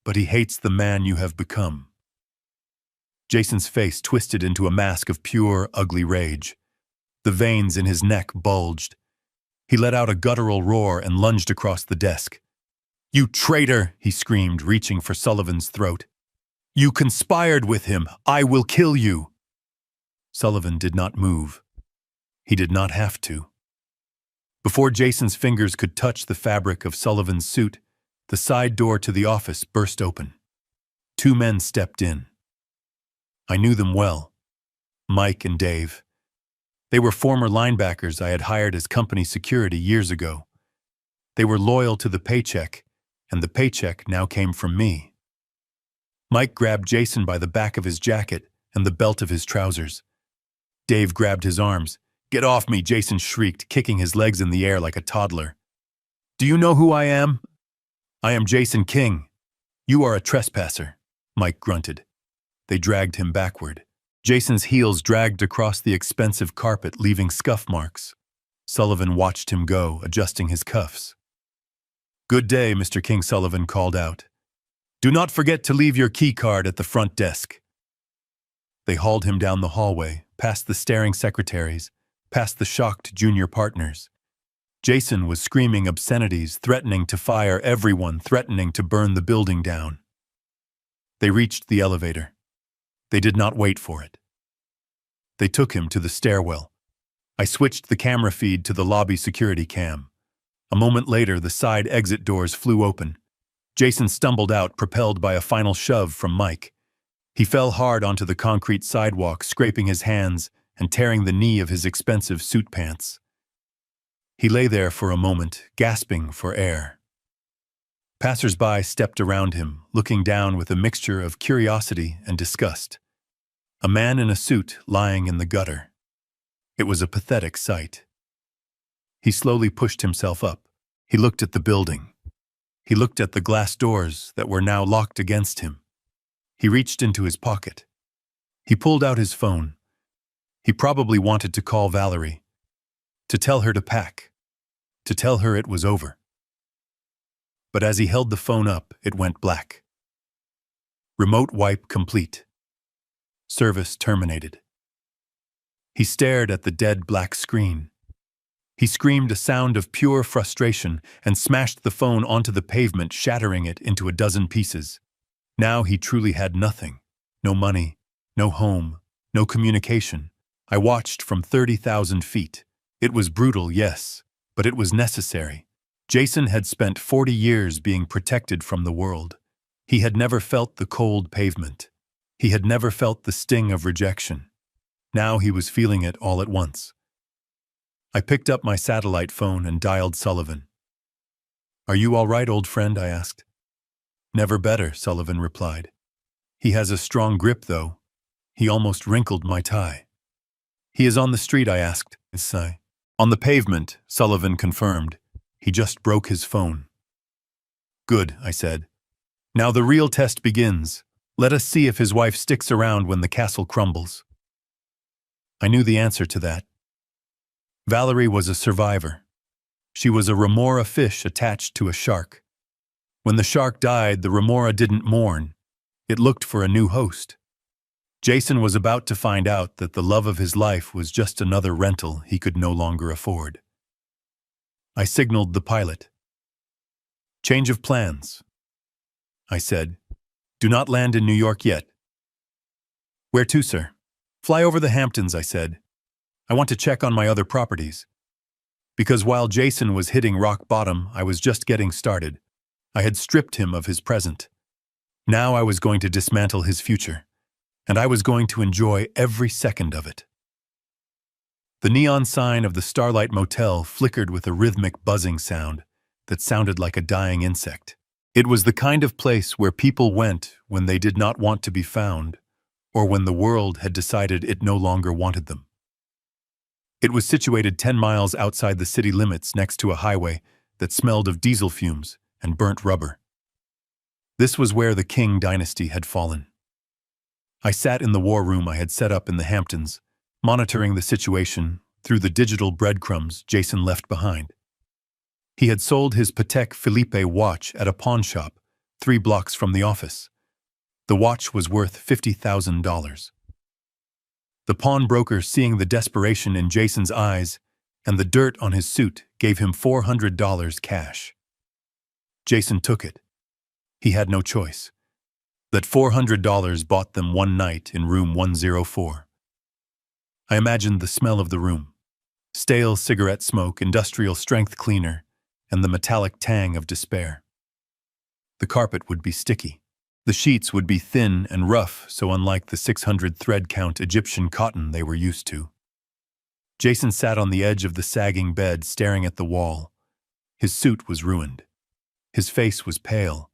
But he hates the man you have become. Jason's face twisted into a mask of pure, ugly rage. The veins in his neck bulged. He let out a guttural roar and lunged across the desk. You traitor, he screamed, reaching for Sullivan's throat. You conspired with him. I will kill you. Sullivan did not move. He did not have to. Before Jason's fingers could touch the fabric of Sullivan's suit, the side door to the office burst open. 2 men stepped in. I knew them well. Mike and Dave. They were former linebackers I had hired as company security years ago. They were loyal to the paycheck, and the paycheck now came from me. Mike grabbed Jason by the back of his jacket and the belt of his trousers. Dave grabbed his arms. Get off me, Jason shrieked, kicking his legs in the air like a toddler. Do you know who I am? I am Jason King. You are a trespasser, Mike grunted. They dragged him backward. Jason's heels dragged across the expensive carpet, leaving scuff marks. Sullivan watched him go, adjusting his cuffs. Good day, Mr. King, Sullivan called out. Do not forget to leave your key card at the front desk. They hauled him down the hallway, past the staring secretaries, past the shocked junior partners. Jason was screaming obscenities, threatening to fire everyone, threatening to burn the building down. They reached the elevator. They did not wait for it. They took him to the stairwell. I switched the camera feed to the lobby security cam. A moment later, the side exit doors flew open. Jason stumbled out, propelled by a final shove from Mike. He fell hard onto the concrete sidewalk, scraping his hands and tearing the knee of his expensive suit pants. He lay there for a moment, gasping for air. Passers-by stepped around him, looking down with a mixture of curiosity and disgust. A man in a suit lying in the gutter. It was a pathetic sight. He slowly pushed himself up. He looked at the building. He looked at the glass doors that were now locked against him. He reached into his pocket. He pulled out his phone. He probably wanted to call Valerie, to tell her to pack, to tell her it was over. But as he held the phone up, it went black. Remote wipe complete. Service terminated. He stared at the dead black screen. He screamed a sound of pure frustration and smashed the phone onto the pavement, shattering it into a dozen pieces. Now he truly had nothing. No money, no home, no communication. I watched from 30,000 feet. It was brutal, yes, but it was necessary. Jason had spent 40 years being protected from the world. He had never felt the cold pavement. He had never felt the sting of rejection. Now he was feeling it all at once. I picked up my satellite phone and dialed Sullivan. "Are you all right, old friend?" I asked. "Never better," Sullivan replied. "He has a strong grip, though." He almost wrinkled my tie. "He is on the street," I asked. "On the pavement," Sullivan confirmed. "He just broke his phone." "Good," I said. "Now the real test begins. Let us see if his wife sticks around when the castle crumbles." I knew the answer to that. Valerie was a survivor. She was a remora fish attached to a shark. When the shark died, the remora didn't mourn. It looked for a new host. Jason was about to find out that the love of his life was just another rental he could no longer afford. I signaled the pilot. "Change of plans," I said. "Do not land in New York yet." "Where to, sir?" "Fly over the Hamptons," I said. "I want to check on my other properties." Because while Jason was hitting rock bottom, I was just getting started. I had stripped him of his present. Now I was going to dismantle his future, and I was going to enjoy every second of it. The neon sign of the Starlight Motel flickered with a rhythmic buzzing sound that sounded like a dying insect. It was the kind of place where people went when they did not want to be found, or when the world had decided it no longer wanted them. It was situated 10 miles outside the city limits next to a highway that smelled of diesel fumes and burnt rubber. This was where the King dynasty had fallen. I sat in the war room I had set up in the Hamptons, monitoring the situation through the digital breadcrumbs Jason left behind. He had sold his Patek Philippe watch at a pawn shop 3 blocks from the office. The watch was worth $50,000. The pawnbroker, seeing the desperation in Jason's eyes and the dirt on his suit, gave him $400 cash. Jason took it. He had no choice. That $400 bought them one night in room 104. I imagined the smell of the room. Stale cigarette smoke, industrial strength cleaner, and the metallic tang of despair. The carpet would be sticky. The sheets would be thin and rough, so unlike the 600 thread count Egyptian cotton they were used to. Jason sat on the edge of the sagging bed, staring at the wall. His suit was ruined. His face was pale.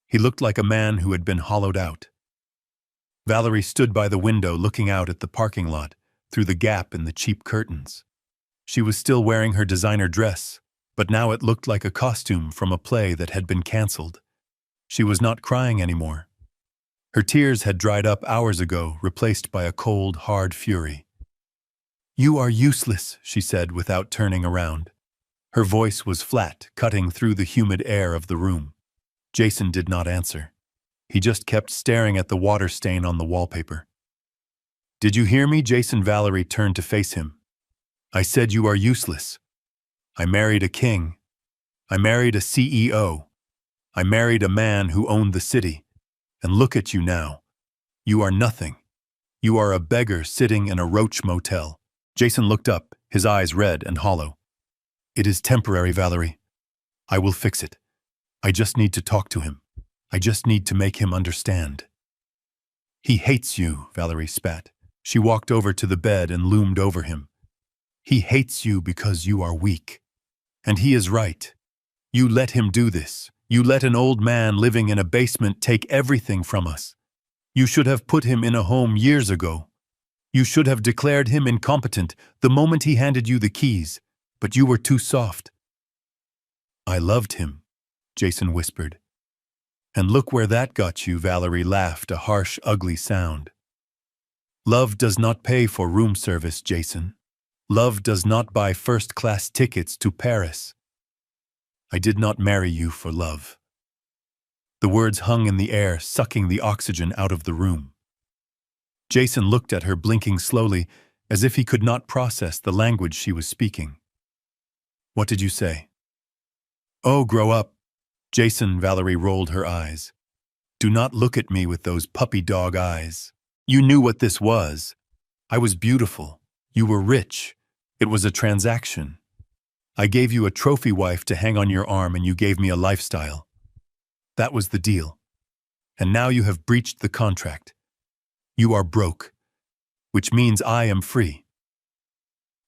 He looked like a man who had been hollowed out. Valerie stood by the window looking out at the parking lot through the gap in the cheap curtains. She was still wearing her designer dress, but now it looked like a costume from a play that had been canceled. She was not crying anymore. Her tears had dried up hours ago, replaced by a cold, hard fury. "You are useless," she said without turning around. Her voice was flat, cutting through the humid air of the room. Jason did not answer. He just kept staring at the water stain on the wallpaper. "Did you hear me?" Valerie turned to face him. "I said you are useless. I married a king. I married a CEO. I married a man who owned the city. And look at you now. You are nothing. You are a beggar sitting in a roach motel." Jason looked up, his eyes red and hollow. "It is temporary, Valerie. I will fix it. I just need to talk to him. I just need to make him understand." "He hates you," Valerie spat. She walked over to the bed and loomed over him. "He hates you because you are weak. And he is right. You let him do this. You let an old man living in a basement take everything from us. You should have put him in a home years ago. You should have declared him incompetent the moment he handed you the keys, but you were too soft." "I loved him," Jason whispered. "And look where that got you," Valerie laughed, a harsh, ugly sound. "Love does not pay for room service, Jason. Love does not buy first-class tickets to Paris. I did not marry you for love." The words hung in the air, sucking the oxygen out of the room. Jason looked at her, blinking slowly, as if he could not process the language she was speaking. "What did you say?" "Oh, grow up." "Jason," Valerie rolled her eyes. "Do not look at me with those puppy dog eyes. You knew what this was. I was beautiful. You were rich. It was a transaction. I gave you a trophy wife to hang on your arm and you gave me a lifestyle. That was the deal. And now you have breached the contract. You are broke, which means I am free.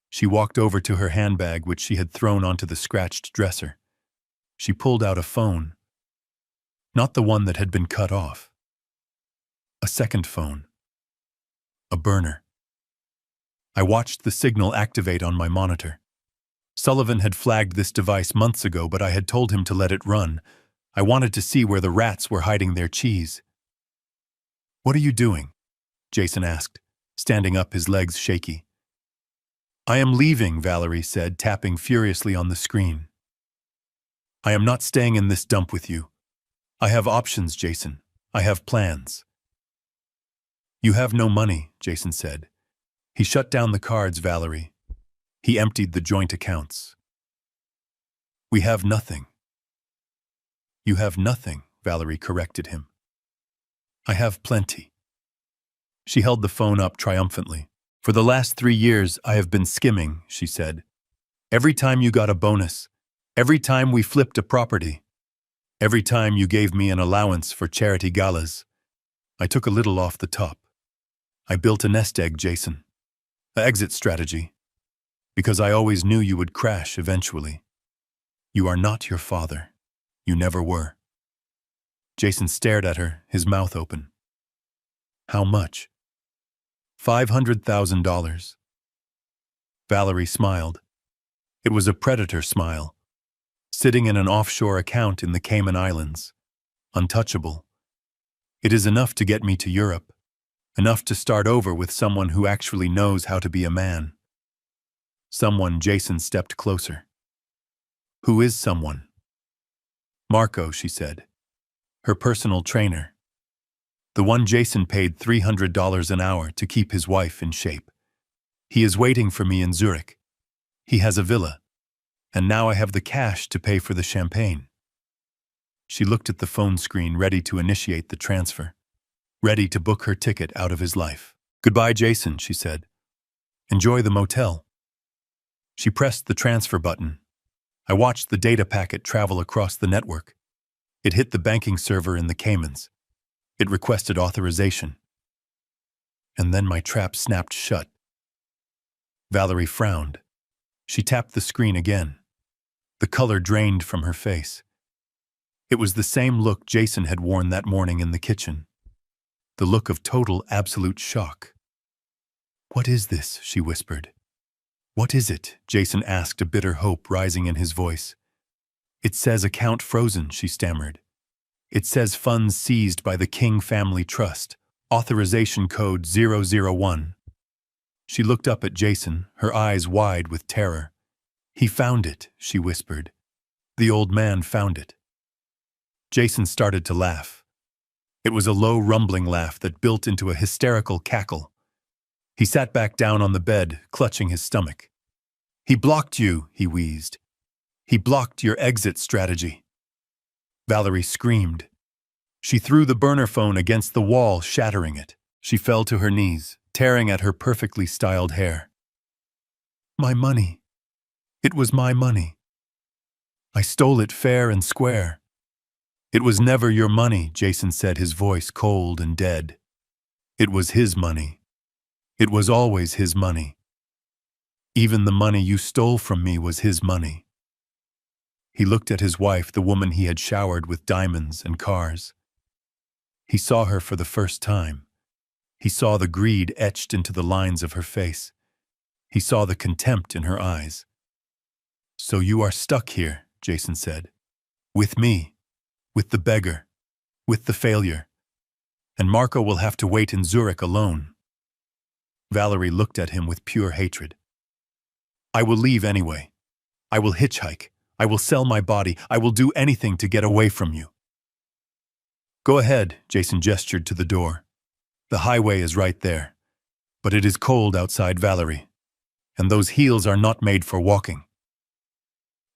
She walked over to her handbag, which she had thrown onto the scratched dresser. She pulled out a phone. Not the one that had been cut off. A second phone. A burner. I watched the signal activate on my monitor. Sullivan had flagged this device months ago, but I had told him to let it run. I wanted to see where the rats were hiding their cheese. "What are you doing?" Jason asked, standing up, his legs shaky. "I am leaving," Valerie said, tapping furiously on the screen. "I am not staying in this dump with you. I have options, Jason. I have plans." "You have no money," Jason said. He shut down the cards, Valerie. He emptied the joint accounts. "We have nothing." "You have nothing," Valerie corrected him. "I have plenty." She held the phone up triumphantly. "For the last 3 years, I have been skimming," she said. "Every time you got a bonus, every time we flipped a property, every time you gave me an allowance for charity galas, I took a little off the top. I built a nest egg, Jason. An exit strategy. Because I always knew you would crash eventually. You are not your father. You never were." Jason stared at her, his mouth open. "How much?" $500,000. Valerie smiled. It was a predator smile. Sitting in an offshore account in the Cayman Islands. Untouchable. "It is enough to get me to Europe. Enough to start over with someone who actually knows how to be a man." Someone. Jason stepped closer. "Who is someone?" "Marco," she said. "Her personal trainer. The one Jason paid $300 an hour to keep his wife in shape. He is waiting for me in Zurich. He has a villa. And now I have the cash to pay for the champagne." She looked at the phone screen, ready to initiate the transfer. Ready to book her ticket out of his life. "Goodbye, Jason," she said. "Enjoy the motel." She pressed the transfer button. I watched the data packet travel across the network. It hit the banking server in the Caymans. It requested authorization. And then my trap snapped shut. Valerie frowned. She tapped the screen again. The color drained from her face. It was the same look Jason had worn that morning in the kitchen. The look of total, absolute shock. "What is this?" she whispered. "What is it?" Jason asked, a bitter hope rising in his voice. "It says account frozen," she stammered. "It says funds seized by the King Family Trust. Authorization code 001. She looked up at Jason, her eyes wide with terror. "He found it," she whispered. "The old man found it." Jason started to laugh. It was a low, rumbling laugh that built into a hysterical cackle. He sat back down on the bed, clutching his stomach. "He blocked you," he wheezed. "He blocked your exit strategy." Valerie screamed. She threw the burner phone against the wall, shattering it. She fell to her knees, tearing at her perfectly styled hair. "My money. It was my money. I stole it fair and square." "It was never your money," Jason said, his voice cold and dead. "It was his money. It was always his money. Even the money you stole from me was his money." He looked at his wife, the woman he had showered with diamonds and cars. He saw her for the first time. He saw the greed etched into the lines of her face. He saw the contempt in her eyes. "So you are stuck here," Jason said. "With me. With the beggar. With the failure. And Marco will have to wait in Zurich alone." Valerie looked at him with pure hatred. "I will leave anyway. I will hitchhike. I will sell my body. I will do anything to get away from you." "Go ahead," Jason gestured to the door. "The highway is right there. But it is cold outside, Valerie. And those heels are not made for walking."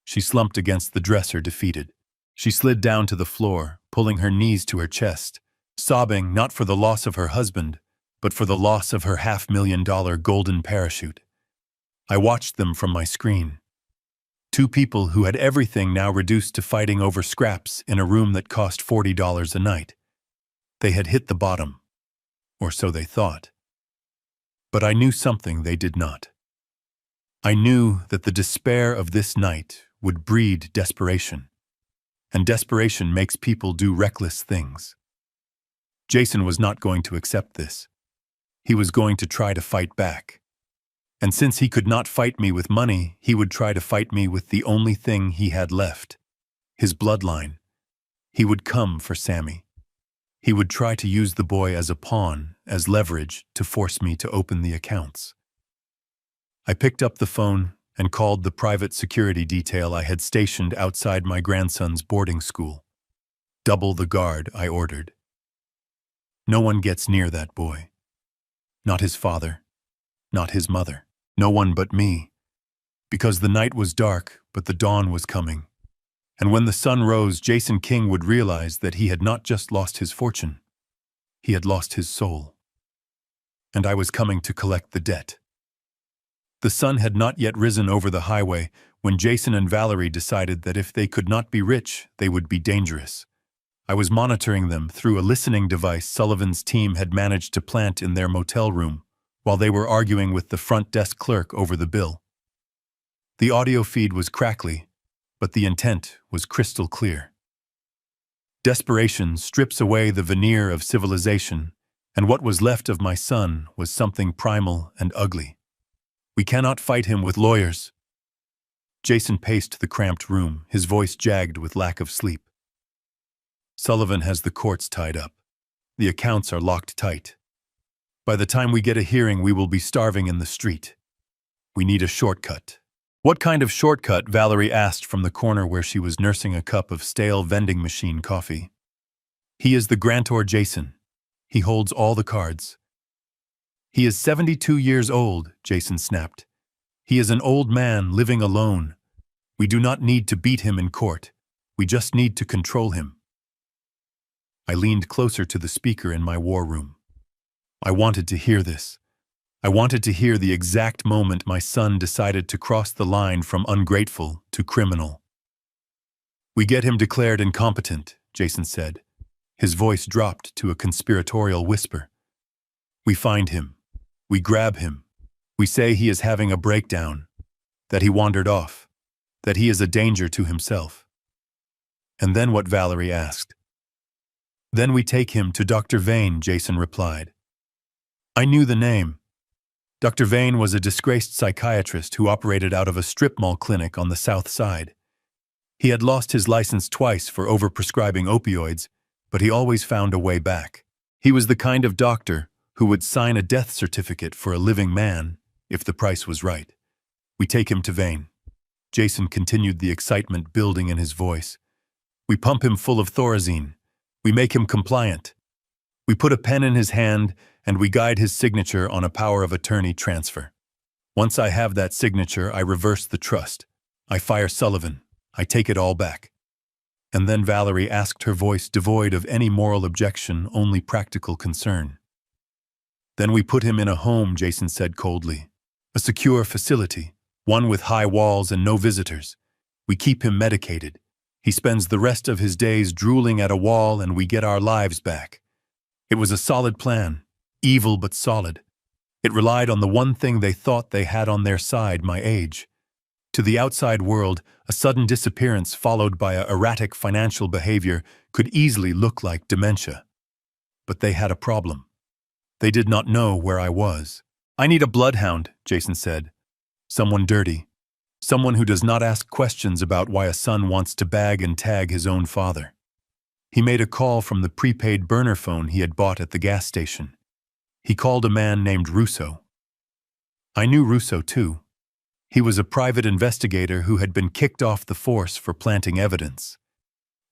She slumped against the dresser, defeated. She slid down to the floor, pulling her knees to her chest, sobbing not for the loss of her husband, but for the loss of her $500,000 golden parachute. I watched them from my screen. Two people who had everything now reduced to fighting over scraps in a room that cost $40 a night. They had hit the bottom, or so they thought. But I knew something they did not. I knew that the despair of this night would breed desperation, and desperation makes people do reckless things. Jason was not going to accept this. He was going to try to fight back. And since he could not fight me with money, he would try to fight me with the only thing he had left, his bloodline. He would come for Sammy. He would try to use the boy as a pawn, as leverage, to force me to open the accounts. I picked up the phone and called the private security detail I had stationed outside my grandson's boarding school. Double the guard, I ordered. No one gets near that boy. Not his father, not his mother. No one but me, because the night was dark, but the dawn was coming. And when the sun rose, Jason King would realize that he had not just lost his fortune, he had lost his soul. And I was coming to collect the debt. The sun had not yet risen over the highway when Jason and Valerie decided that if they could not be rich, they would be dangerous. I was monitoring them through a listening device Sullivan's team had managed to plant in their motel room, while they were arguing with the front desk clerk over the bill. The audio feed was crackly, but the intent was crystal clear. Desperation strips away the veneer of civilization, and what was left of my son was something primal and ugly. We cannot fight him with lawyers. Jason paced the cramped room, his voice jagged with lack of sleep. Sullivan has the courts tied up. The accounts are locked tight. By the time we get a hearing, we will be starving in the street. We need a shortcut. What kind of shortcut? Valerie asked from the corner where she was nursing a cup of stale vending machine coffee. He is the grantor Jason. He holds all the cards. He is 72 years old, Jason snapped. He is an old man living alone. We do not need to beat him in court. We just need to control him. I leaned closer to the speaker in my war room. I wanted to hear this. I wanted to hear the exact moment my son decided to cross the line from ungrateful to criminal. We get him declared incompetent, Jason said. His voice dropped to a conspiratorial whisper. We find him. We grab him. We say he is having a breakdown, that he wandered off, that he is a danger to himself. And then what? Valerie asked. Then we take him to Dr. Vane, Jason replied. I knew the name. Dr. Vane was a disgraced psychiatrist who operated out of a strip mall clinic on the South Side. He had lost his license twice for overprescribing opioids, but he always found a way back. He was the kind of doctor who would sign a death certificate for a living man if the price was right. We take him to Vane. Jason continued, the excitement building in his voice. We pump him full of Thorazine. We make him compliant. We put a pen in his hand and we guide his signature on a power of attorney transfer. Once I have that signature, I reverse the trust. I fire Sullivan. I take it all back. And then Valerie asked, her voice devoid of any moral objection, only practical concern. Then we put him in a home, Jason said coldly. A secure facility, one with high walls and no visitors. We keep him medicated. He spends the rest of his days drooling at a wall and we get our lives back. It was a solid plan, evil but solid. It relied on the one thing they thought they had on their side, my age. To the outside world, a sudden disappearance followed by erratic financial behavior could easily look like dementia. But they had a problem. They did not know where I was. I need a bloodhound, Jason said. Someone dirty. Someone who does not ask questions about why a son wants to bag and tag his own father. He made a call from the prepaid burner phone he had bought at the gas station. He called a man named Russo. I knew Russo too. He was a private investigator who had been kicked off the force for planting evidence.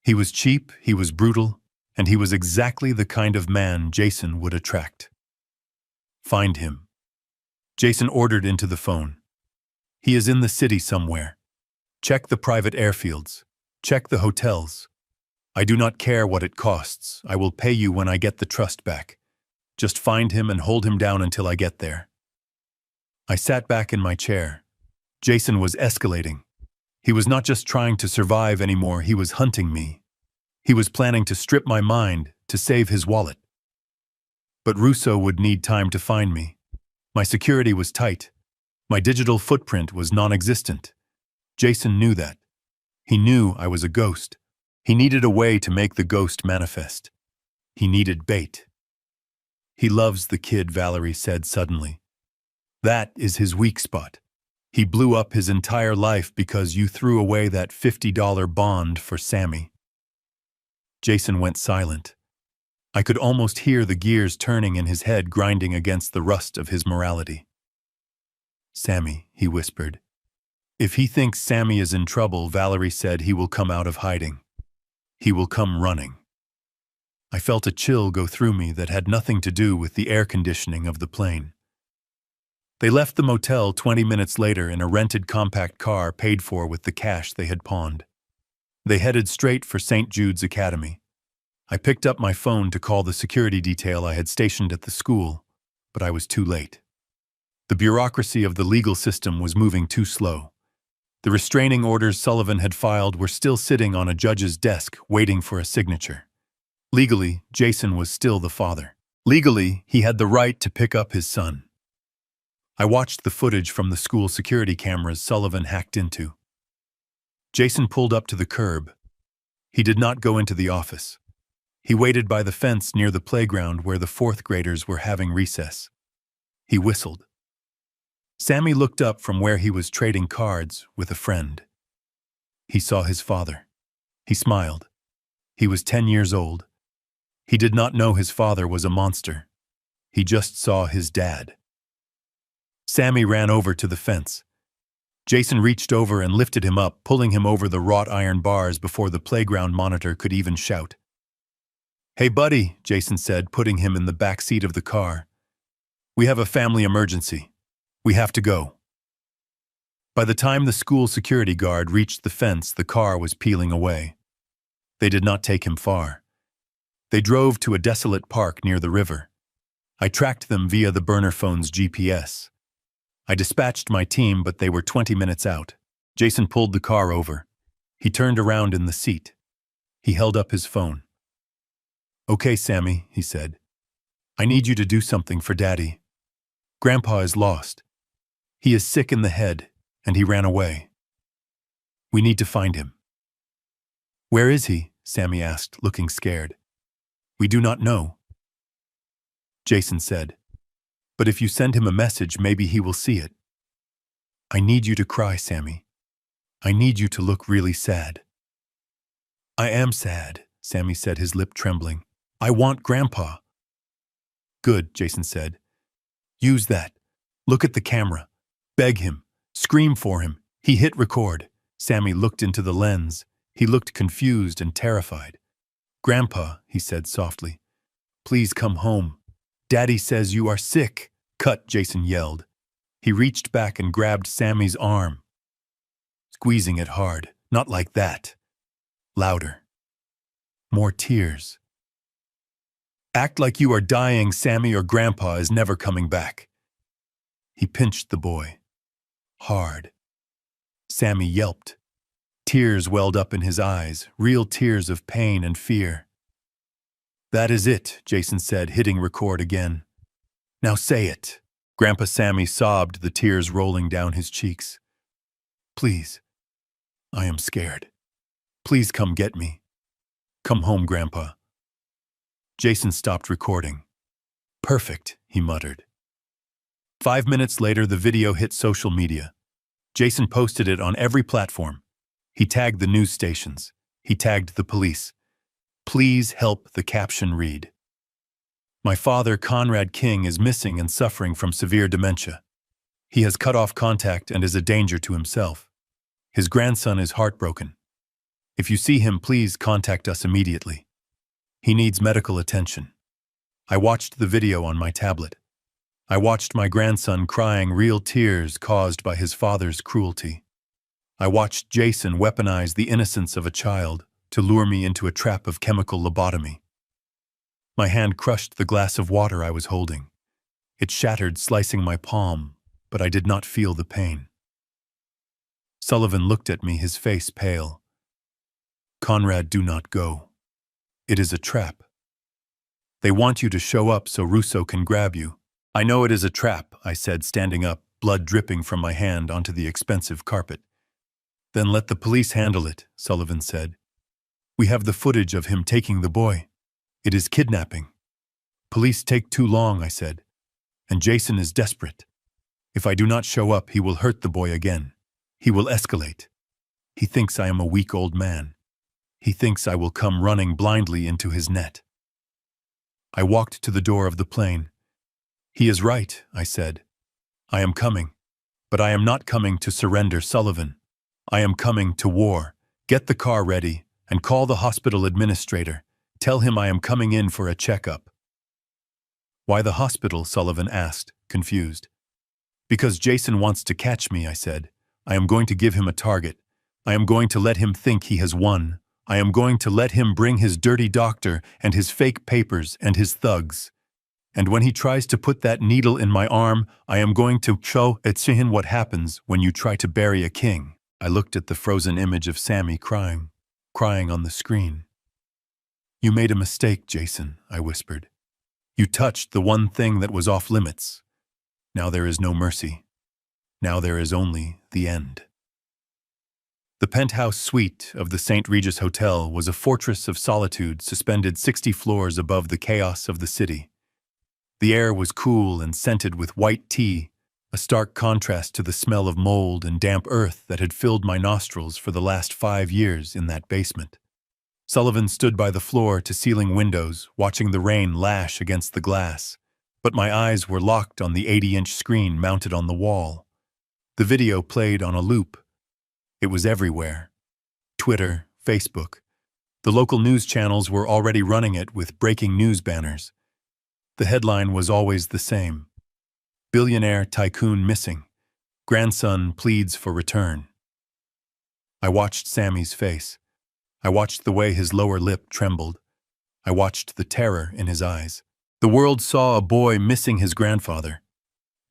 He was cheap, he was brutal, and he was exactly the kind of man Jason would attract. Find him. Jason ordered into the phone. He is in the city somewhere. Check the private airfields. Check the hotels. I do not care what it costs. I will pay you when I get the trust back. Just find him and hold him down until I get there. I sat back in my chair. Jason was escalating. He was not just trying to survive anymore, he was hunting me. He was planning to strip my mind to save his wallet. But Russo would need time to find me. My security was tight. My digital footprint was non-existent. Jason knew that. He knew I was a ghost. He needed a way to make the ghost manifest. He needed bait. He loves the kid, Valerie said suddenly. That is his weak spot. He blew up his entire life because you threw away that $50 bond for Sammy. Jason went silent. I could almost hear the gears turning in his head, grinding against the rust of his morality. Sammy, he whispered. If he thinks Sammy is in trouble, Valerie said, he will come out of hiding. He will come running. I felt a chill go through me that had nothing to do with the air conditioning of the plane. They left the motel 20 minutes later in a rented compact car paid for with the cash they had pawned. They headed straight for St. Jude's Academy. I picked up my phone to call the security detail I had stationed at the school, but I was too late. The bureaucracy of the legal system was moving too slow. The restraining orders Sullivan had filed were still sitting on a judge's desk waiting for a signature. Legally, Jason was still the father. Legally, he had the right to pick up his son. I watched the footage from the school security cameras Sullivan hacked into. Jason pulled up to the curb. He did not go into the office. He waited by the fence near the playground where the fourth graders were having recess. He whistled. Sammy looked up from where he was trading cards with a friend. He saw his father. He smiled. He was 10 years old. He did not know his father was a monster. He just saw his dad. Sammy ran over to the fence. Jason reached over and lifted him up, pulling him over the wrought iron bars before the playground monitor could even shout. "Hey, buddy," Jason said, putting him in the back seat of the car. "We have a family emergency. We have to go." By the time the school security guard reached the fence, the car was peeling away. They did not take him far. They drove to a desolate park near the river. I tracked them via the burner phone's GPS. I dispatched my team, but they were 20 minutes out. Jason pulled the car over. He turned around in the seat. He held up his phone. "Okay, Sammy," he said. "I need you to do something for Daddy. Grandpa is lost. He is sick in the head, and he ran away. We need to find him." "Where is he?" Sammy asked, looking scared. "We do not know." Jason said, "But if you send him a message, maybe he will see it." "I need you to cry, Sammy. I need you to look really sad." "I am sad," Sammy said, his lip trembling. "I want Grandpa." "Good," Jason said. "Use that. Look at the camera. Beg him. Scream for him." He hit record. Sammy looked into the lens. He looked confused and terrified. "Grandpa," he said softly, "please come home. Daddy says you are sick." "Cut," Jason yelled. He reached back and grabbed Sammy's arm, squeezing it hard. "Not like that." Louder. More tears. "Act like you are dying, Sammy, or Grandpa is never coming back." He pinched the boy. Hard. Sammy yelped. Tears welled up in his eyes, real tears of pain and fear. "That is it," Jason said, hitting record again. "Now say it." Grandpa Sammy sobbed, the tears rolling down his cheeks. "Please, I am scared. Please come get me. Come home, Grandpa." Jason stopped recording. "Perfect," he muttered. 5 minutes later, the video hit social media. Jason posted it on every platform. He tagged the news stations. He tagged the police. "Please help," the caption read. "My father, Conrad King, is missing and suffering from severe dementia. He has cut off contact and is a danger to himself. His grandson is heartbroken. If you see him, please contact us immediately. He needs medical attention." I watched the video on my tablet. I watched my grandson crying real tears caused by his father's cruelty. I watched Jason weaponize the innocence of a child to lure me into a trap of chemical lobotomy. My hand crushed the glass of water I was holding. It shattered, slicing my palm, but I did not feel the pain. Sullivan looked at me, his face pale. "Conrad, do not go. It is a trap. They want you to show up so Russo can grab you." "I know it is a trap," I said, standing up, blood dripping from my hand onto the expensive carpet. "Then let the police handle it," Sullivan said. "We have the footage of him taking the boy. It is kidnapping." "Police take too long," I said, "and Jason is desperate. If I do not show up, he will hurt the boy again. He will escalate. He thinks I am a weak old man. He thinks I will come running blindly into his net." I walked to the door of the plane. "He is right," I said. "I am coming. But I am not coming to surrender Sullivan. I am coming to war. Get the car ready and call the hospital administrator. Tell him I am coming in for a checkup." "Why the hospital?" Sullivan asked, confused. "Because Jason wants to catch me," I said. "I am going to give him a target. I am going to let him think he has won. I am going to let him bring his dirty doctor and his fake papers and his thugs. And when he tries to put that needle in my arm, I am going to show him what happens when you try to bury a king." I looked at the frozen image of Sammy crying on the screen. "You made a mistake, Jason," I whispered. "You touched the one thing that was off limits. Now there is no mercy. Now there is only the end." The penthouse suite of the St. Regis Hotel was a fortress of solitude suspended 60 floors above the chaos of the city. The air was cool and scented with white tea, a stark contrast to the smell of mold and damp earth that had filled my nostrils for the last 5 years in that basement. Sullivan stood by the floor-to-ceiling windows, watching the rain lash against the glass, but my eyes were locked on the 80-inch screen mounted on the wall. The video played on a loop. It was everywhere. Twitter, Facebook. The local news channels were already running it with breaking news banners. The headline was always the same. "Billionaire tycoon missing. Grandson pleads for return." I watched Sammy's face. I watched the way his lower lip trembled. I watched the terror in his eyes. The world saw a boy missing his grandfather.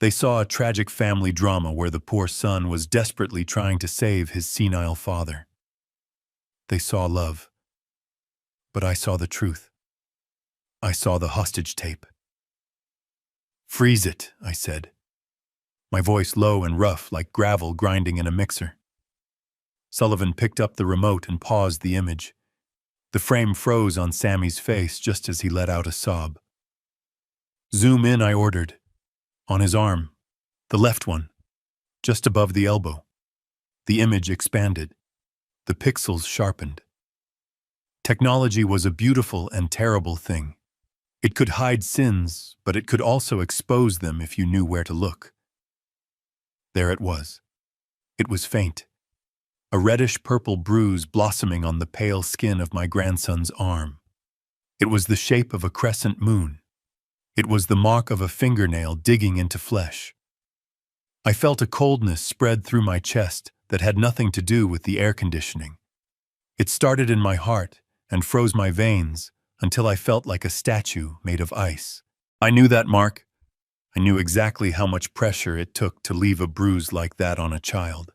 They saw a tragic family drama where the poor son was desperately trying to save his senile father. They saw love. But I saw the truth. I saw the hostage tape. "Freeze it," I said, my voice low and rough like gravel grinding in a mixer. Sullivan picked up the remote and paused the image. The frame froze on Sammy's face just as he let out a sob. "Zoom in," I ordered. On his arm, the left one, just above the elbow. The image expanded. The pixels sharpened. Technology was a beautiful and terrible thing. It could hide sins, but it could also expose them if you knew where to look. There it was. It was faint. A reddish-purple bruise blossoming on the pale skin of my grandson's arm. It was the shape of a crescent moon. It was the mark of a fingernail digging into flesh. I felt a coldness spread through my chest that had nothing to do with the air conditioning. It started in my heart and froze my veins until I felt like a statue made of ice. I knew that mark. I knew exactly how much pressure it took to leave a bruise like that on a child.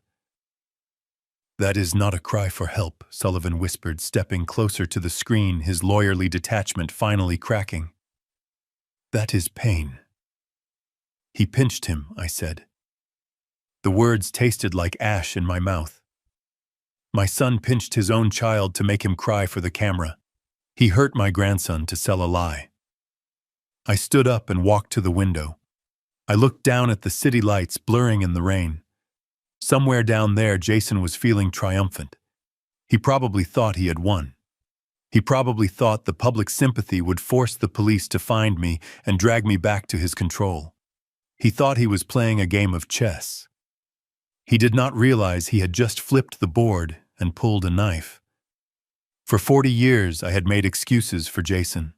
"That is not a cry for help," Sullivan whispered, stepping closer to the screen, his lawyerly detachment finally cracking. "That is pain." "He pinched him," I said. The words tasted like ash in my mouth. My son pinched his own child to make him cry for the camera. He hurt my grandson to sell a lie. I stood up and walked to the window. I looked down at the city lights blurring in the rain. Somewhere down there, Jason was feeling triumphant. He probably thought he had won. He probably thought the public sympathy would force the police to find me and drag me back to his control. He thought he was playing a game of chess. He did not realize he had just flipped the board and pulled a knife. For 40 years, I had made excuses for Jason.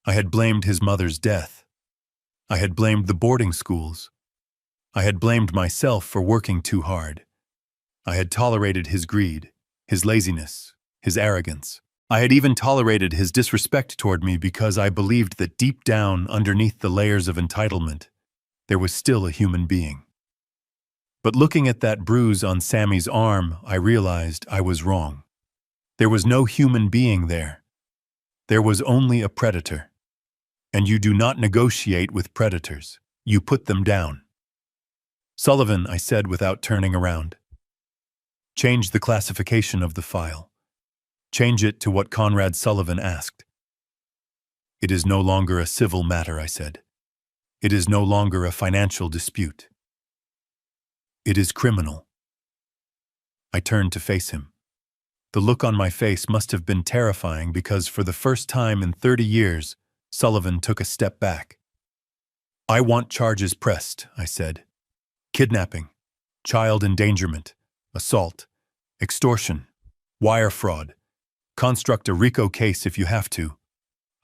I had blamed his mother's death. I had blamed the boarding schools. I had blamed myself for working too hard. I had tolerated his greed, his laziness, his arrogance. I had even tolerated his disrespect toward me because I believed that deep down, underneath the layers of entitlement, there was still a human being. But looking at that bruise on Sammy's arm, I realized I was wrong. There was no human being there. There was only a predator. And you do not negotiate with predators. You put them down. Sullivan, I said without turning around. Change the classification of the file. Change it to what Conrad Sullivan asked. It is no longer a civil matter, I said. It is no longer a financial dispute. It is criminal. I turned to face him. The look on my face must have been terrifying because for the first time in 30 years, Sullivan took a step back. I want charges pressed, I said. Kidnapping, child endangerment, assault, extortion, wire fraud. Construct a RICO case if you have to.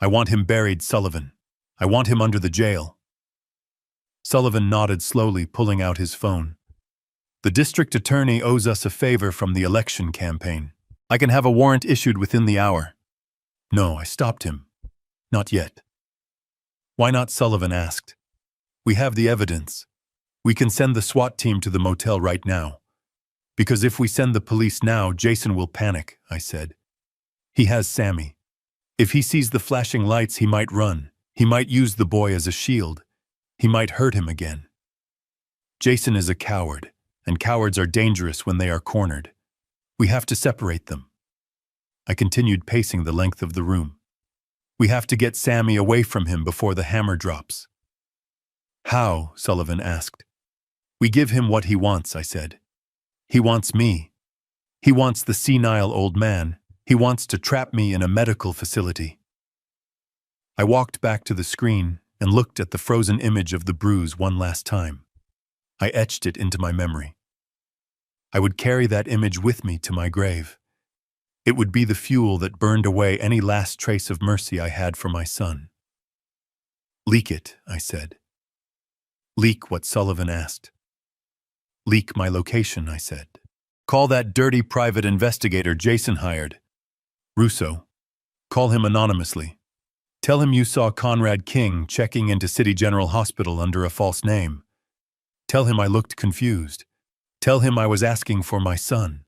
I want him buried, Sullivan. I want him under the jail. Sullivan nodded slowly, pulling out his phone. The district attorney owes us a favor from the election campaign. I can have a warrant issued within the hour. No, I stopped him. Not yet. Why not? Sullivan asked. We have the evidence. We can send the SWAT team to the motel right now. Because if we send the police now, Jason will panic, I said. He has Sammy. If he sees the flashing lights, he might run. He might use the boy as a shield. He might hurt him again. Jason is a coward, and cowards are dangerous when they are cornered. We have to separate them. I continued pacing the length of the room. We have to get Sammy away from him before the hammer drops. How? Sullivan asked. We give him what he wants, I said. He wants me. He wants the senile old man. He wants to trap me in a medical facility. I walked back to the screen and looked at the frozen image of the bruise one last time. I etched it into my memory. I would carry that image with me to my grave. It would be the fuel that burned away any last trace of mercy I had for my son. Leak it, I said. Leak what Sullivan asked. Leak my location, I said. Call that dirty private investigator Jason hired. Russo. Call him anonymously. Tell him you saw Conrad King checking into City General Hospital under a false name. Tell him I looked confused. Tell him I was asking for my son.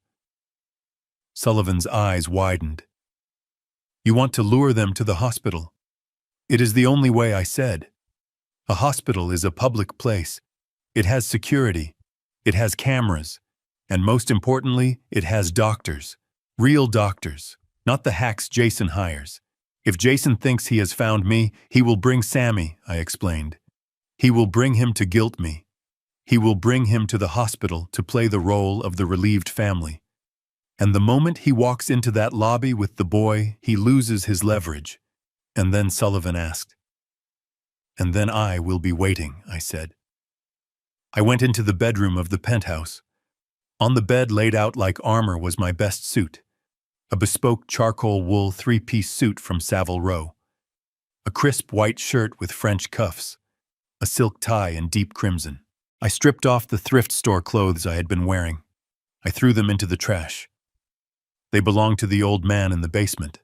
Sullivan's eyes widened. You want to lure them to the hospital? It is the only way, I said. A hospital is a public place. It has security. It has cameras. And most importantly, it has doctors. Real doctors, not the hacks Jason hires. If Jason thinks he has found me, he will bring Sammy, I explained. He will bring him to guilt me. He will bring him to the hospital to play the role of the relieved family. And the moment he walks into that lobby with the boy, he loses his leverage. And then Sullivan asked. And then I will be waiting, I said. I went into the bedroom of the penthouse. On the bed laid out like armor was my best suit. A bespoke charcoal wool three-piece suit from Savile Row. A crisp white shirt with French cuffs. A silk tie in deep crimson. I stripped off the thrift store clothes I had been wearing. I threw them into the trash. They belonged to the old man in the basement.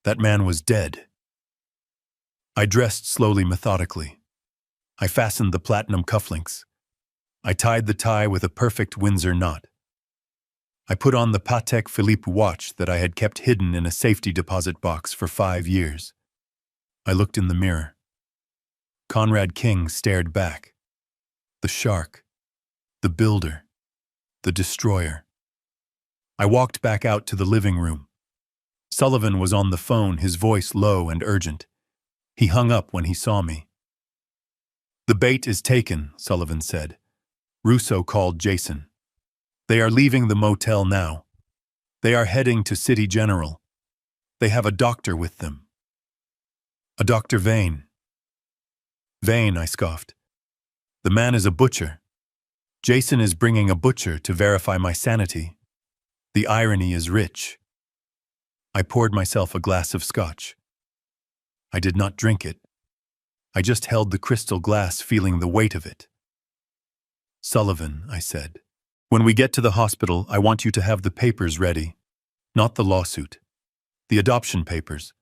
That man was dead. I dressed slowly, methodically. I fastened the platinum cufflinks. I tied the tie with a perfect Windsor knot. I put on the Patek Philippe watch that I had kept hidden in a safety deposit box for 5 years. I looked in the mirror. Conrad King stared back. The shark, the builder, the destroyer. I walked back out to the living room. Sullivan was on the phone, his voice low and urgent. He hung up when he saw me. The bait is taken, Sullivan said. Russo called Jason. They are leaving the motel now. They are heading to City General. They have a doctor with them. A Dr. Vane. Vane, I scoffed. The man is a butcher. Jason is bringing a butcher to verify my sanity. The irony is rich. I poured myself a glass of scotch. I did not drink it. I just held the crystal glass, feeling the weight of it. Sullivan, I said, when we get to the hospital, I want you to have the papers ready, not the lawsuit. The adoption papers.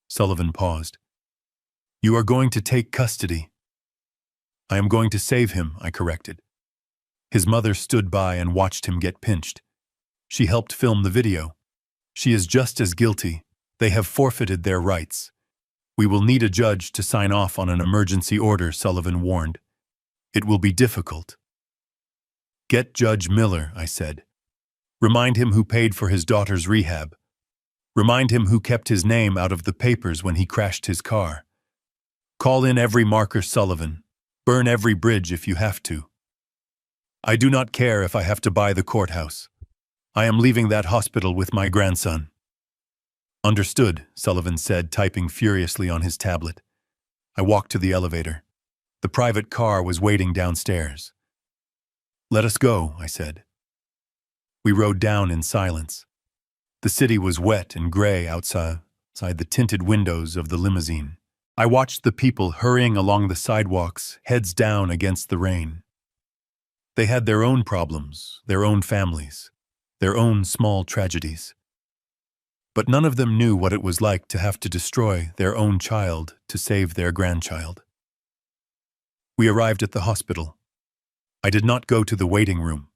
Sullivan paused. You are going to take custody. I am going to save him, I corrected. His mother stood by and watched him get pinched. She helped film the video. She is just as guilty. They have forfeited their rights. We will need a judge to sign off on an emergency order, Sullivan warned. It will be difficult. Get Judge Miller, I said. Remind him who paid for his daughter's rehab. Remind him who kept his name out of the papers when he crashed his car. Call in every marker, Sullivan. Burn every bridge if you have to. I do not care if I have to buy the courthouse. I am leaving that hospital with my grandson. Understood, Sullivan said, typing furiously on his tablet. I walked to the elevator. The private car was waiting downstairs. Let us go, I said. We rode down in silence. The city was wet and gray outside the tinted windows of the limousine. I watched the people hurrying along the sidewalks, heads down against the rain. They had their own problems, their own families, their own small tragedies. But none of them knew what it was like to have to destroy their own child to save their grandchild. We arrived at the hospital. I did not go to the waiting room.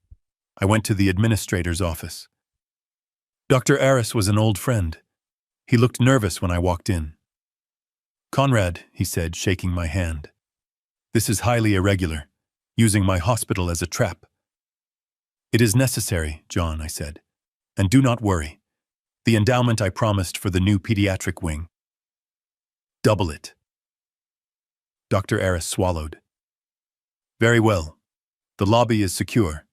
I went to the administrator's office. Dr. Aris was an old friend. He looked nervous when I walked in. Conrad, he said, shaking my hand. This is highly irregular, using my hospital as a trap. It is necessary, John, I said. And do not worry. The endowment I promised for the new pediatric wing. Double it. Dr. Aris swallowed. Very well. The lobby is secure.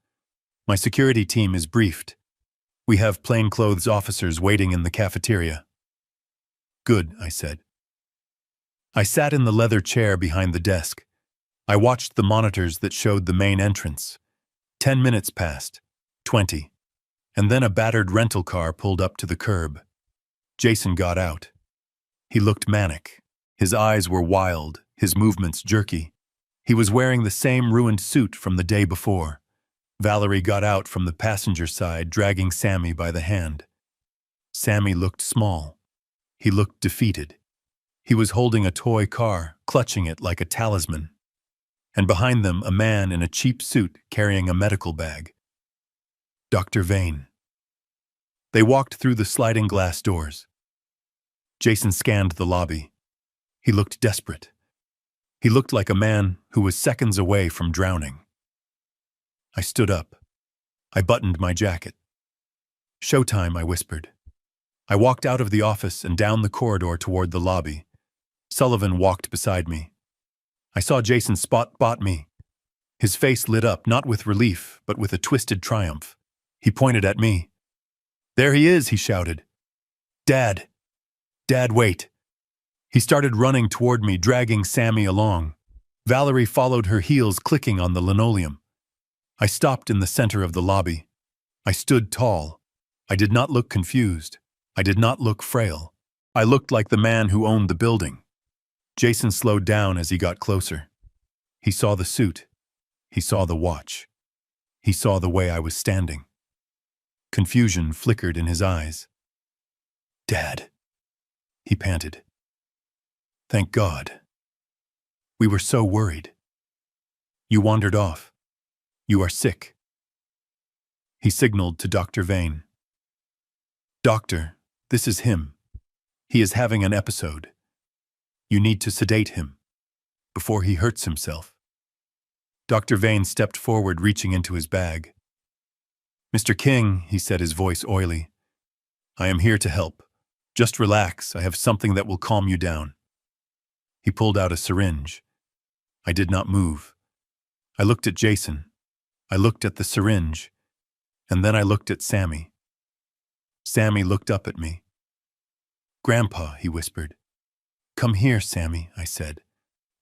My security team is briefed. We have plainclothes officers waiting in the cafeteria. Good, I said. I sat in the leather chair behind the desk. I watched the monitors that showed the main entrance. 10 minutes passed, 20, and then a battered rental car pulled up to the curb. Jason got out. He looked manic. His eyes were wild, his movements jerky. He was wearing the same ruined suit from the day before. Valerie got out from the passenger side, dragging Sammy by the hand. Sammy looked small. He looked defeated. He was holding a toy car, clutching it like a talisman. And behind them, a man in a cheap suit carrying a medical bag. Dr. Vane. They walked through the sliding glass doors. Jason scanned the lobby. He looked desperate. He looked like a man who was seconds away from drowning. I stood up. I buttoned my jacket. Showtime, I whispered. I walked out of the office and down the corridor toward the lobby. Sullivan walked beside me. I saw Jason spot me. His face lit up, not with relief, but with a twisted triumph. He pointed at me. There he is, he shouted. Dad. Dad, wait. He started running toward me, dragging Sammy along. Valerie followed her heels, clicking on the linoleum. I stopped in the center of the lobby. I stood tall. I did not look confused. I did not look frail. I looked like the man who owned the building. Jason slowed down as he got closer. He saw the suit. He saw the watch. He saw the way I was standing. Confusion flickered in his eyes. Dad, he panted. Thank God. We were so worried. You wandered off. You are sick. He signaled to Dr. Vane. Doctor, this is him. He is having an episode. You need to sedate him before he hurts himself. Dr. Vane stepped forward, reaching into his bag. Mr. King, he said, his voice oily. I am here to help. Just relax. I have something that will calm you down. He pulled out a syringe. I did not move. I looked at Jason. I looked at the syringe. And then I looked at Sammy. Sammy looked up at me. Grandpa, he whispered. Come here, Sammy, I said.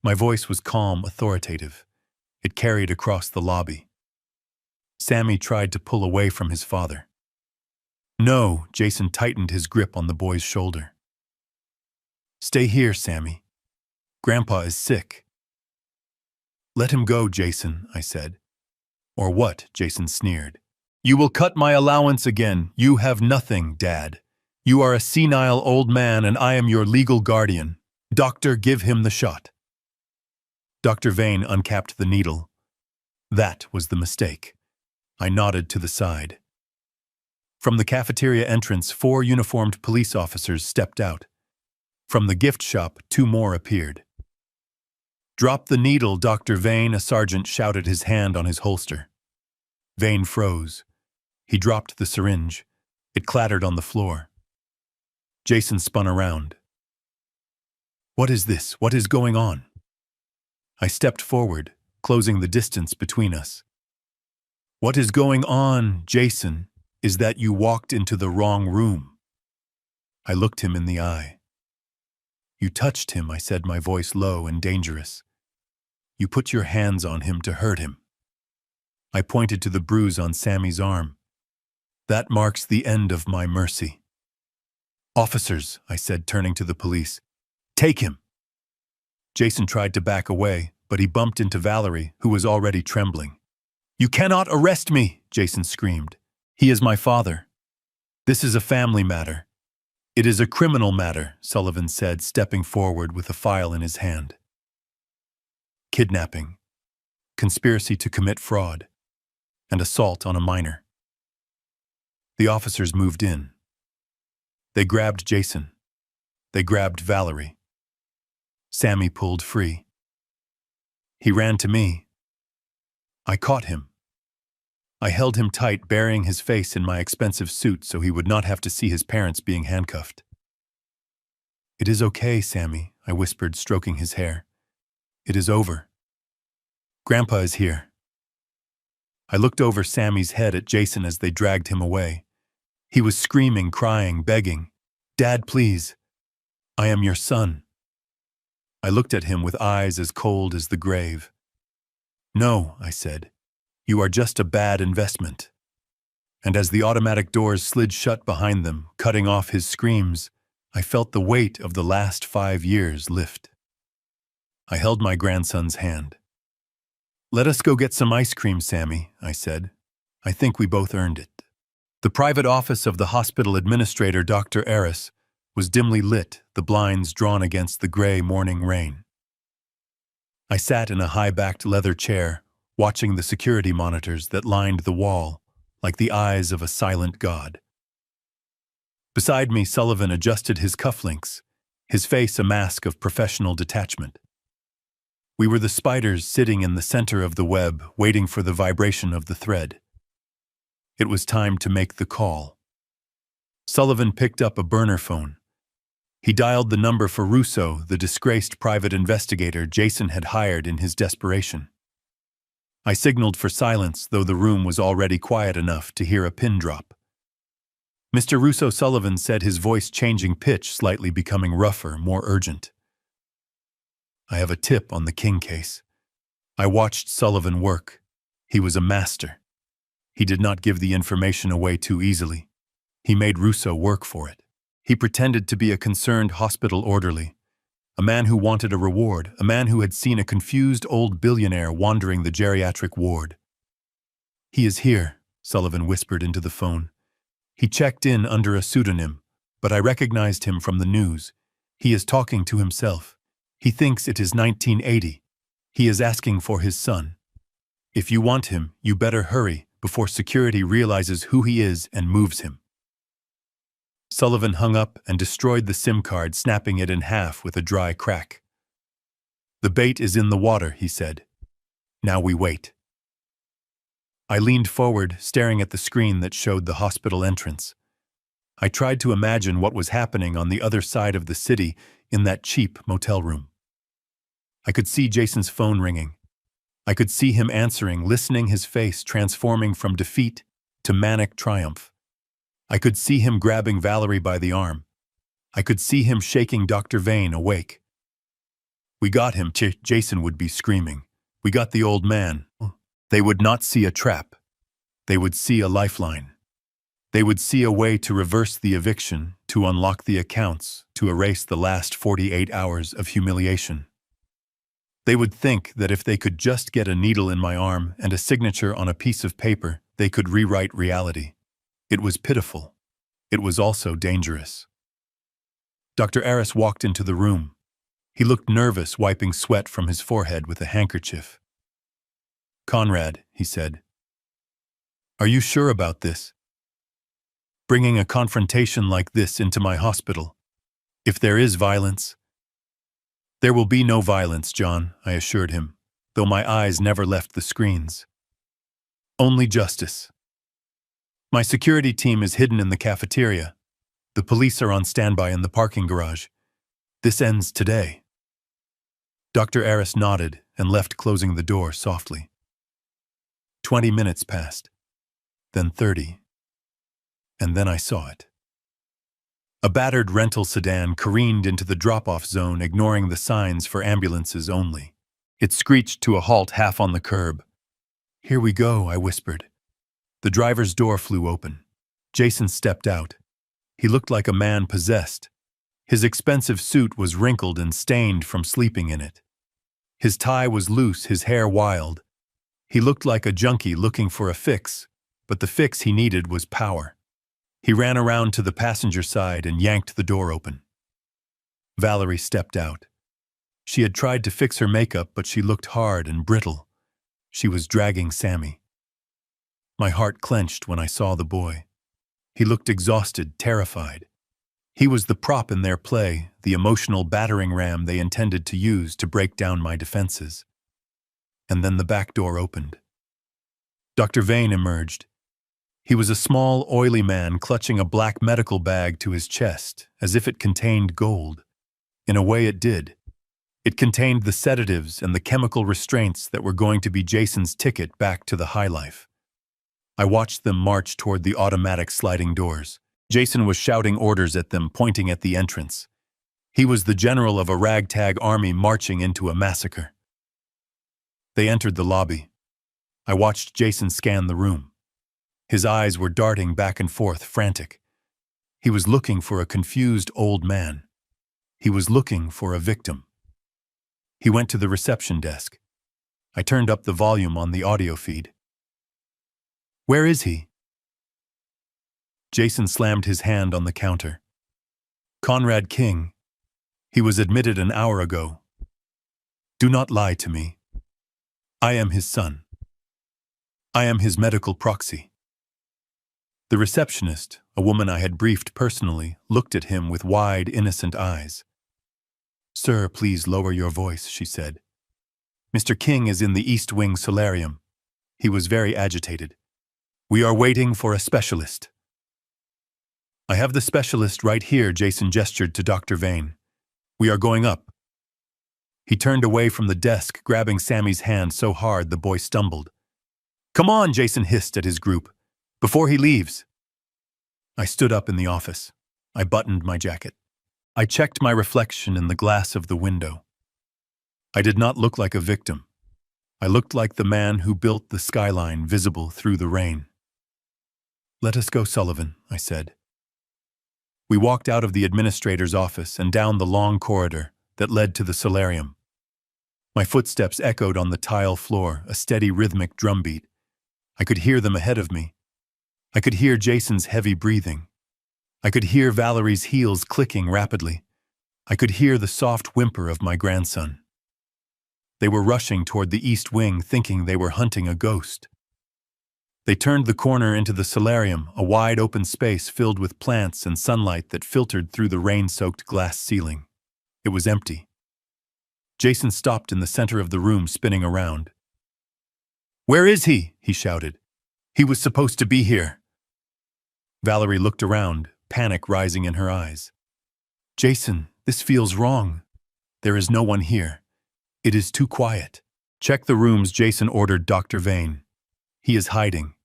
My voice was calm, authoritative. It carried across the lobby. Sammy tried to pull away from his father. No, Jason tightened his grip on the boy's shoulder. Stay here, Sammy. Grandpa is sick. Let him go, Jason, I said. Or what? Jason sneered. You will cut my allowance again. You have nothing, Dad. You are a senile old man and I am your legal guardian. Doctor, give him the shot. Dr. Vane uncapped the needle. That was the mistake. I nodded to the side. From the cafeteria entrance, 4 uniformed police officers stepped out. From the gift shop, 2 more appeared. Drop the needle, Dr. Vane, a sergeant shouted, his hand on his holster. Vane froze. He dropped the syringe. It clattered on the floor. Jason spun around. What is this? What is going on? I stepped forward, closing the distance between us. What is going on, Jason, is that you walked into the wrong room. I looked him in the eye. You touched him, I said, my voice low and dangerous. You put your hands on him to hurt him. I pointed to the bruise on Sammy's arm. That marks the end of my mercy. Officers, I said, turning to the police. Take him. Jason tried to back away, but he bumped into Valerie, who was already trembling. You cannot arrest me, Jason screamed. He is my father. This is a family matter. It is a criminal matter, Sullivan said, stepping forward with a file in his hand. Kidnapping, conspiracy to commit fraud, and assault on a minor. The officers moved in. They grabbed Jason. They grabbed Valerie. Sammy pulled free. He ran to me. I caught him. I held him tight, burying his face in my expensive suit so he would not have to see his parents being handcuffed. It is okay, Sammy, I whispered, stroking his hair. It is over. Grandpa is here. I looked over Sammy's head at Jason as they dragged him away. He was screaming, crying, begging. Dad, please. I am your son. I looked at him with eyes as cold as the grave. No, I said. You are just a bad investment. And as the automatic doors slid shut behind them, cutting off his screams, I felt the weight of the last 5 years lift. I held my grandson's hand. Let us go get some ice cream, Sammy, I said. I think we both earned it. The private office of the hospital administrator, Dr. Eris, was dimly lit, the blinds drawn against the gray morning rain. I sat in a high-backed leather chair, watching the security monitors that lined the wall like the eyes of a silent god. Beside me, Sullivan adjusted his cufflinks, his face a mask of professional detachment. We were the spiders sitting in the center of the web, waiting for the vibration of the thread. It was time to make the call. Sullivan picked up a burner phone. He dialed the number for Russo, the disgraced private investigator Jason had hired in his desperation. I signaled for silence, though the room was already quiet enough to hear a pin drop. Mr. Russo, Sullivan said, his voice changing pitch, slightly becoming rougher, more urgent. I have a tip on the King case. I watched Sullivan work. He was a master. He did not give the information away too easily. He made Russo work for it. He pretended to be a concerned hospital orderly, a man who wanted a reward, a man who had seen a confused old billionaire wandering the geriatric ward. He is here, Sullivan whispered into the phone. He checked in under a pseudonym, but I recognized him from the news. He is talking to himself. He thinks it is 1980. He is asking for his son. If you want him, you better hurry before security realizes who he is and moves him. Sullivan hung up and destroyed the SIM card, snapping it in half with a dry crack. The bait is in the water, he said. Now we wait. I leaned forward, staring at the screen that showed the hospital entrance. I tried to imagine what was happening on the other side of the city in that cheap motel room. I could see Jason's phone ringing. I could see him answering, listening, his face transforming from defeat to manic triumph. I could see him grabbing Valerie by the arm. I could see him shaking Dr. Vane awake. We got him, Jason would be screaming. We got the old man. They would not see a trap. They would see a lifeline. They would see a way to reverse the eviction, to unlock the accounts, to erase the last 48 hours of humiliation. They would think that if they could just get a needle in my arm and a signature on a piece of paper, they could rewrite reality. It was pitiful. It was also dangerous. Dr. Aris walked into the room. He looked nervous, wiping sweat from his forehead with a handkerchief. "Conrad," he said, "are you sure about this? Bringing a confrontation like this into my hospital? If there is violence—" "There will be no violence, John," I assured him, though my eyes never left the screens. "Only justice. My security team is hidden in the cafeteria. The police are on standby in the parking garage. This ends today." Dr. Aris nodded and left, closing the door softly. 20 minutes passed, then 30, and then I saw it. A battered rental sedan careened into the drop-off zone, ignoring the signs for ambulances only. It screeched to a halt half on the curb. "Here we go," I whispered. The driver's door flew open. Jason stepped out. He looked like a man possessed. His expensive suit was wrinkled and stained from sleeping in it. His tie was loose, his hair wild. He looked like a junkie looking for a fix, but the fix he needed was power. He ran around to the passenger side and yanked the door open. Valerie stepped out. She had tried to fix her makeup, but she looked hard and brittle. She was dragging Sammy. My heart clenched when I saw the boy. He looked exhausted, terrified. He was the prop in their play, the emotional battering ram they intended to use to break down my defenses. And then the back door opened. Dr. Vane emerged. He was a small, oily man clutching a black medical bag to his chest, as if it contained gold. In a way it did. It contained the sedatives and the chemical restraints that were going to be Jason's ticket back to the high life. I watched them march toward the automatic sliding doors. Jason was shouting orders at them, pointing at the entrance. He was the general of a ragtag army marching into a massacre. They entered the lobby. I watched Jason scan the room. His eyes were darting back and forth, frantic. He was looking for a confused old man. He was looking for a victim. He went to the reception desk. I turned up the volume on the audio feed. "Where is he?" Jason slammed his hand on the counter. "Conrad King. He was admitted an hour ago. Do not lie to me. I am his son. I am his medical proxy." The receptionist, a woman I had briefed personally, looked at him with wide, innocent eyes. "Sir, please lower your voice," she said. "Mr. King is in the East Wing solarium." He was very agitated. "We are waiting for a specialist." "I have the specialist right here," Jason gestured to Dr. Vane. "We are going up." He turned away from the desk, grabbing Sammy's hand so hard the boy stumbled. "Come on," Jason hissed at his group, "before he leaves." I stood up in the office. I buttoned my jacket. I checked my reflection in the glass of the window. I did not look like a victim. I looked like the man who built the skyline visible through the rain. "Let us go, Sullivan," I said. We walked out of the administrator's office and down the long corridor that led to the solarium. My footsteps echoed on the tile floor, a steady rhythmic drumbeat. I could hear them ahead of me. I could hear Jason's heavy breathing. I could hear Valerie's heels clicking rapidly. I could hear the soft whimper of my grandson. They were rushing toward the East Wing, thinking they were hunting a ghost. They turned the corner into the solarium, a wide open space filled with plants and sunlight that filtered through the rain-soaked glass ceiling. It was empty. Jason stopped in the center of the room, spinning around. "Where is he?" he shouted. "He was supposed to be here." Valerie looked around, panic rising in her eyes. "Jason, this feels wrong. There is no one here. It is too quiet." "Check the rooms," Jason ordered Dr. Vane. "He is hiding.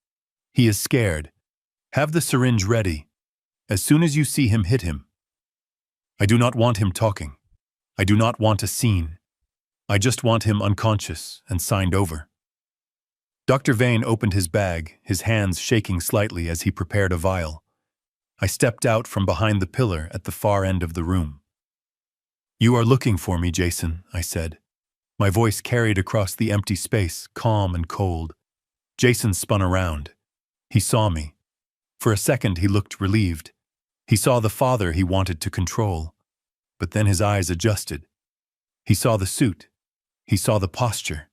He is scared. Have the syringe ready. As soon as you see him, hit him." "I do not want him talking. I do not want a scene. I just want him unconscious and signed over." Dr. Vane opened his bag, his hands shaking slightly as he prepared a vial. I stepped out from behind the pillar at the far end of the room. "You are looking for me, Jason," I said. My voice carried across the empty space, calm and cold. Jason spun around. He saw me. For a second he looked relieved. He saw the father he wanted to control, but then his eyes adjusted. He saw the suit. He saw the posture.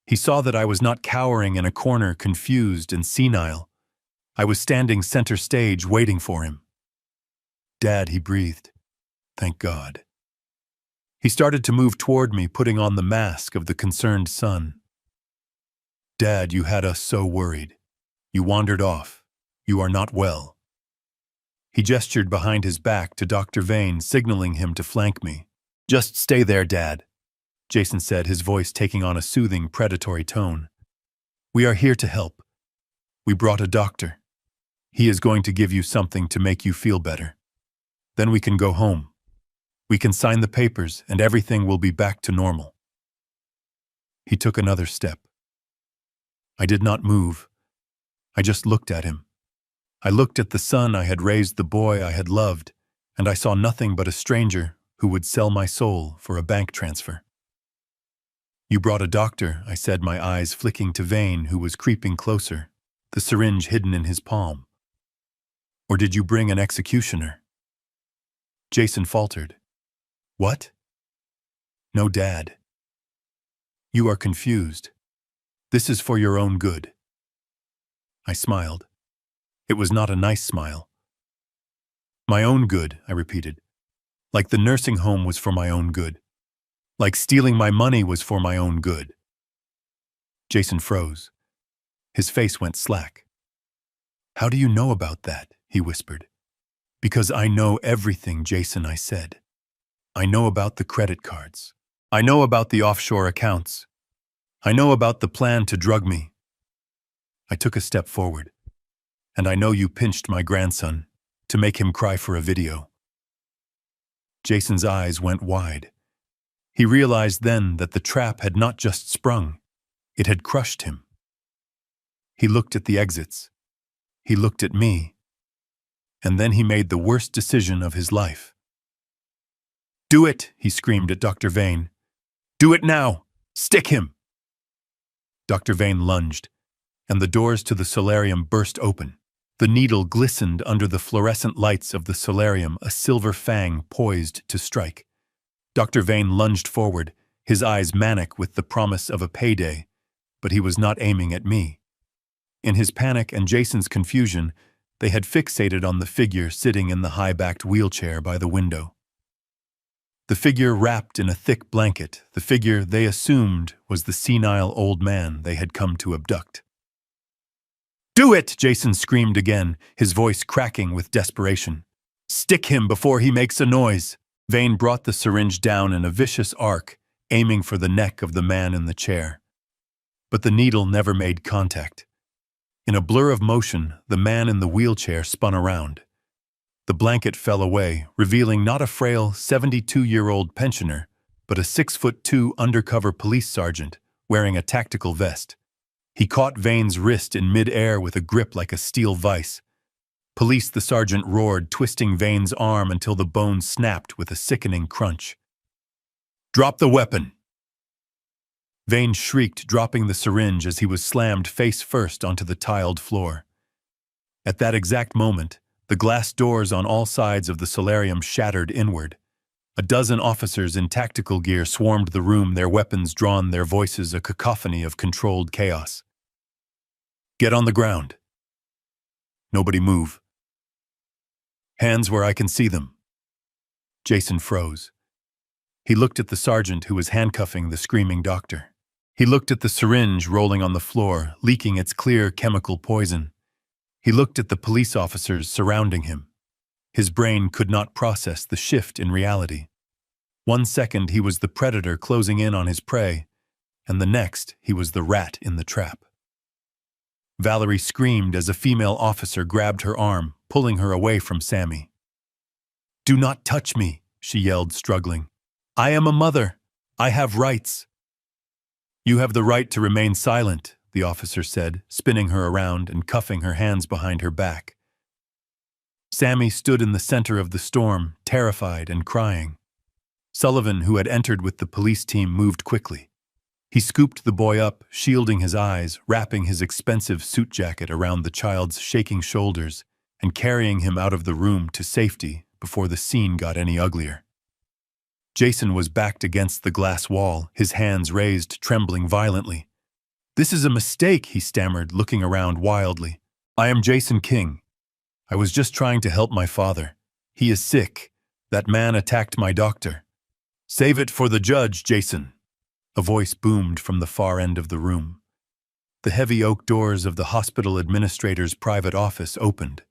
He saw that I was not cowering in a corner, confused and senile. I was standing center stage, waiting for him. "Dad," he breathed. "Thank God." He started to move toward me, putting on the mask of the concerned son. "Dad, you had us so worried. You wandered off. You are not well." He gestured behind his back to Dr. Vane, signaling him to flank me. "Just stay there, Dad," Jason said, his voice taking on a soothing, predatory tone. "We are here to help. We brought a doctor. He is going to give you something to make you feel better. Then we can go home. We can sign the papers, and everything will be back to normal." He took another step. I did not move. I just looked at him. I looked at the son I had raised, the boy I had loved, and I saw nothing but a stranger who would sell my soul for a bank transfer. "You brought a doctor," I said, my eyes flicking to Vane, who was creeping closer, the syringe hidden in his palm. "Or did you bring an executioner?" Jason faltered. "What?" "No, Dad. You are confused. This is for your own good." I smiled. It was not a nice smile. "My own good," I repeated. "Like the nursing home was for my own good. Like stealing my money was for my own good." Jason froze. His face went slack. "How do you know about that?" he whispered. "Because I know everything, Jason," I said. "I know about the credit cards. I know about the offshore accounts. I know about the plan to drug me." I took a step forward. "And I know you pinched my grandson to make him cry for a video." Jason's eyes went wide. He realized then that the trap had not just sprung, it had crushed him. He looked at the exits. He looked at me. And then he made the worst decision of his life. "Do it," he screamed at Dr. Vane. "Do it now! Stick him!" Dr. Vane lunged, and the doors to the solarium burst open. The needle glistened under the fluorescent lights of the solarium, a silver fang poised to strike. Dr. Vane lunged forward, his eyes manic with the promise of a payday, but he was not aiming at me. In his panic and Jason's confusion, they had fixated on the figure sitting in the high-backed wheelchair by the window. The figure wrapped in a thick blanket, the figure they assumed was the senile old man they had come to abduct. "Do it!" Jason screamed again, his voice cracking with desperation. "Stick him before he makes a noise." Vane brought the syringe down in a vicious arc, aiming for the neck of the man in the chair. But the needle never made contact. In a blur of motion, the man in the wheelchair spun around. The blanket fell away, revealing not a frail 72-year-old pensioner, but a 6'2" undercover police sergeant wearing a tactical vest. He caught Vane's wrist in mid-air with a grip like a steel vise. "Police," the sergeant roared, twisting Vane's arm until the bone snapped with a sickening crunch. "Drop the weapon!" Vane shrieked, dropping the syringe as he was slammed face first onto the tiled floor. At that exact moment, the glass doors on all sides of the solarium shattered inward. A dozen officers in tactical gear swarmed the room, their weapons drawn, their voices a cacophony of controlled chaos. "Get on the ground. Nobody move. Hands where I can see them." Jason froze. He looked at the sergeant who was handcuffing the screaming doctor. He looked at the syringe rolling on the floor, leaking its clear chemical poison. He looked at the police officers surrounding him. His brain could not process the shift in reality. 1 second he was the predator closing in on his prey, and the next he was the rat in the trap. Valerie screamed as a female officer grabbed her arm, pulling her away from Sammy. "Do not touch me," she yelled, struggling. "I am a mother. I have rights." "You have the right to remain silent," the officer said, spinning her around and cuffing her hands behind her back. Sammy stood in the center of the storm, terrified and crying. Sullivan, who had entered with the police team, moved quickly. He scooped the boy up, shielding his eyes, wrapping his expensive suit jacket around the child's shaking shoulders, and carrying him out of the room to safety before the scene got any uglier. Jason was backed against the glass wall, his hands raised, trembling violently. "This is a mistake," he stammered, looking around wildly. "I am Jason King. I was just trying to help my father. He is sick. That man attacked my doctor." "Save it for the judge, Jason," a voice boomed from the far end of the room. The heavy oak doors of the hospital administrator's private office opened.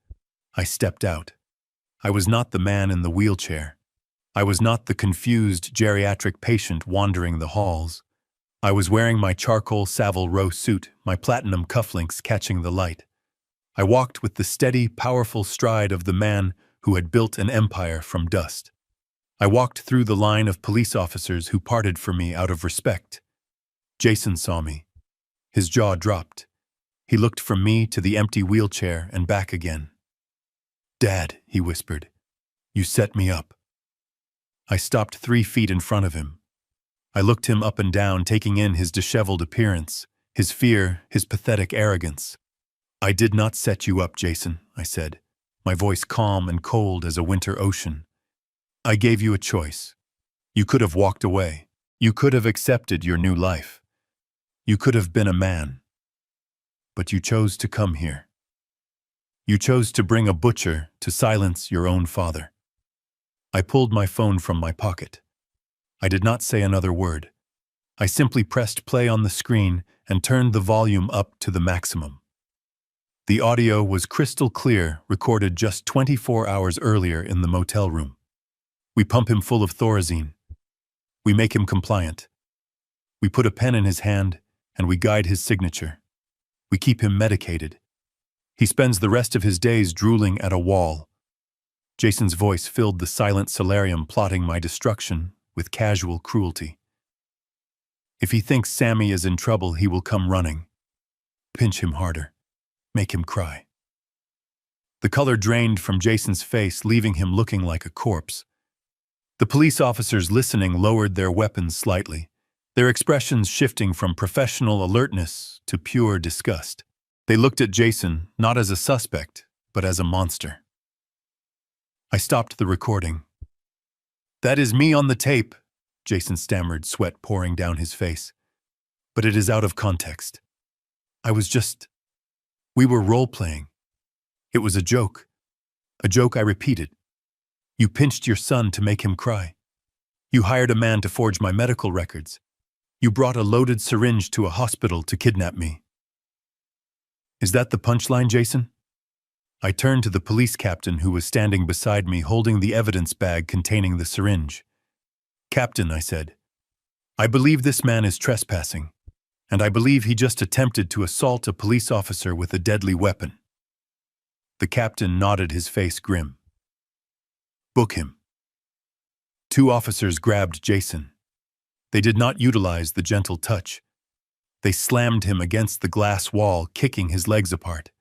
I stepped out. I was not the man in the wheelchair. I was not the confused geriatric patient wandering the halls. I was wearing my charcoal Savile Row suit, my platinum cufflinks catching the light. I walked with the steady, powerful stride of the man who had built an empire from dust. I walked through the line of police officers who parted for me out of respect. Jason saw me. His jaw dropped. He looked from me to the empty wheelchair and back again. "Dad," he whispered, "you set me up." I stopped 3 feet in front of him. I looked him up and down, taking in his disheveled appearance, his fear, his pathetic arrogance. "I did not set you up, Jason," I said, my voice calm and cold as a winter ocean. "I gave you a choice. You could have walked away. You could have accepted your new life. You could have been a man. But you chose to come here. You chose to bring a butcher to silence your own father." I pulled my phone from my pocket. I did not say another word. I simply pressed play on the screen and turned the volume up to the maximum. The audio was crystal clear, recorded just 24 hours earlier in the motel room. We pump him full of Thorazine. We make him compliant. We put a pen in his hand, and we guide his signature. We keep him medicated. He spends the rest of his days drooling at a wall. Jason's voice filled the silent solarium, plotting my destruction with casual cruelty. "If he thinks Sammy is in trouble, he will come running. Pinch him harder. Make him cry." The color drained from Jason's face, leaving him looking like a corpse. The police officers listening lowered their weapons slightly, their expressions shifting from professional alertness to pure disgust. They looked at Jason not as a suspect, but as a monster. I stopped the recording. "That is me on the tape," Jason stammered, sweat pouring down his face. "But it is out of context. We were role-playing. It was a joke. A joke I repeated. You pinched your son to make him cry. You hired a man to forge my medical records. You brought a loaded syringe to a hospital to kidnap me." "Is that the punchline, Jason?" I turned to the police captain who was standing beside me, holding the evidence bag containing the syringe. "Captain," I said, "I believe this man is trespassing, and I believe he just attempted to assault a police officer with a deadly weapon." The captain nodded, his face grim. "Book him." 2 officers grabbed Jason. They did not utilize the gentle touch. They slammed him against the glass wall, kicking his legs apart.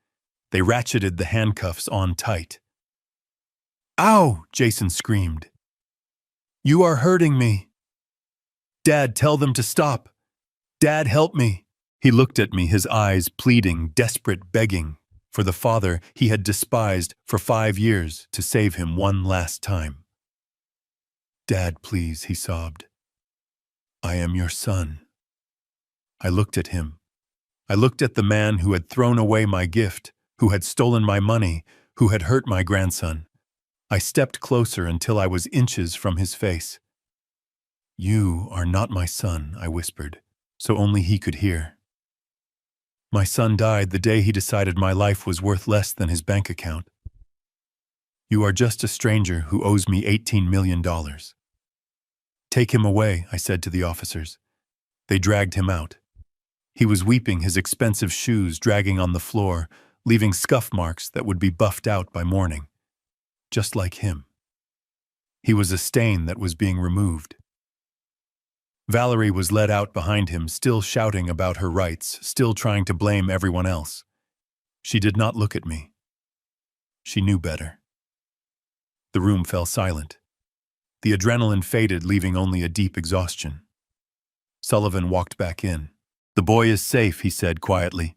They ratcheted the handcuffs on tight. "Ow!" Jason screamed. "You are hurting me. Dad, tell them to stop. Dad, help me." He looked at me, his eyes pleading, desperate, begging for the father he had despised for 5 years to save him one last time. "Dad, please," he sobbed. "I am your son." I looked at him. I looked at the man who had thrown away my gift, who had stolen my money, who had hurt my grandson. I stepped closer until I was inches from his face. "You are not my son," I whispered, so only he could hear. "My son died the day he decided my life was worth less than his bank account. You are just a stranger who owes me $18 million. Take him away," I said to the officers. They dragged him out. He was weeping, his expensive shoes dragging on the floor, leaving scuff marks that would be buffed out by morning. Just like him. He was a stain that was being removed. Valerie was led out behind him, still shouting about her rights, still trying to blame everyone else. She did not look at me. She knew better. The room fell silent. The adrenaline faded, leaving only a deep exhaustion. Sullivan walked back in. "The boy is safe," he said quietly.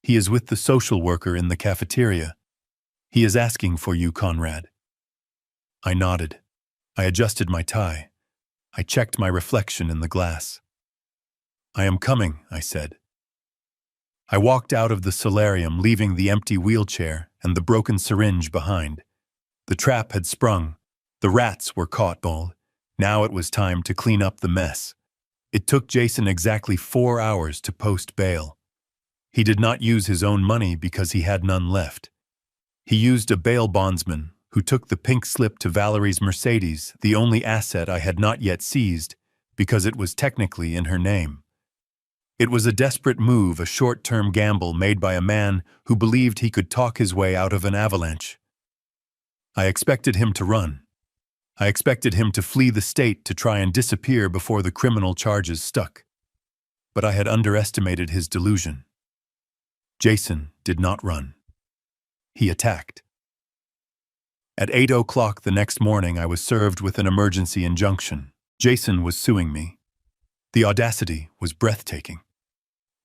"He is with the social worker in the cafeteria. He is asking for you, Conrad. I nodded. I adjusted my tie. I checked my reflection in the glass. I am coming, I said. I walked out of the solarium, leaving the empty wheelchair and the broken syringe behind. The trap had sprung. The rats were caught. Now it was time to clean up the mess. It took Jason exactly 4 hours to post bail. He did not use his own money because he had none left. He used a bail bondsman who took the pink slip to Valerie's Mercedes, the only asset I had not yet seized, because it was technically in her name. It was a desperate move, a short-term gamble made by a man who believed he could talk his way out of an avalanche. I expected him to run. I expected him to flee the state to try and disappear before the criminal charges stuck. But I had underestimated his delusion. Jason did not run. He attacked. At 8 o'clock the next morning, I was served with an emergency injunction. Jason was suing me. The audacity was breathtaking.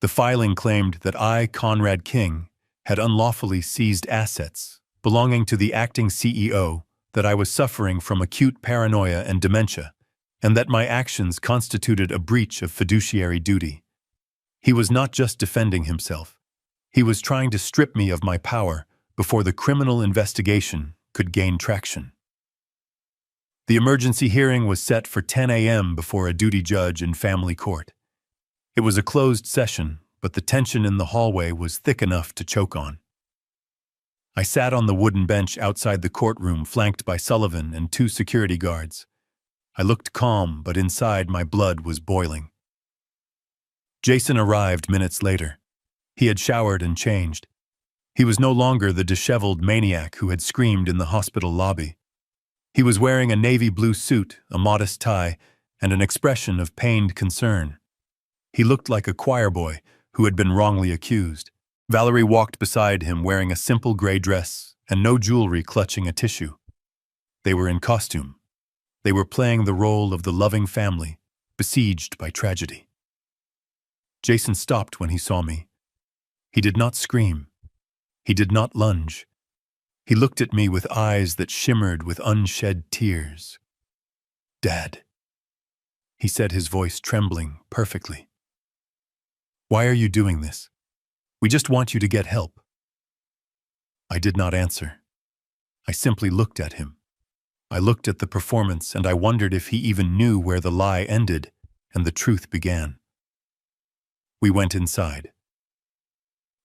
The filing claimed that I, Conrad King, had unlawfully seized assets belonging to the acting CEO, that I was suffering from acute paranoia and dementia, and that my actions constituted a breach of fiduciary duty. He was not just defending himself. He was trying to strip me of my power before the criminal investigation could gain traction. The emergency hearing was set for 10 a.m. before a duty judge in family court. It was a closed session, but the tension in the hallway was thick enough to choke on. I sat on the wooden bench outside the courtroom, flanked by Sullivan and 2 security guards. I looked calm, but inside my blood was boiling. Jason arrived minutes later. He had showered and changed. He was no longer the disheveled maniac who had screamed in the hospital lobby. He was wearing a navy blue suit, a modest tie, and an expression of pained concern. He looked like a choir boy who had been wrongly accused. Valerie walked beside him wearing a simple gray dress and no jewelry, clutching a tissue. They were in costume. They were playing the role of the loving family, besieged by tragedy. Jason stopped when he saw me. He did not scream. He did not lunge. He looked at me with eyes that shimmered with unshed tears. "Dad," he said, his voice trembling perfectly. "Why are you doing this? We just want you to get help." I did not answer. I simply looked at him. I looked at the performance, and I wondered if he even knew where the lie ended and the truth began. We went inside.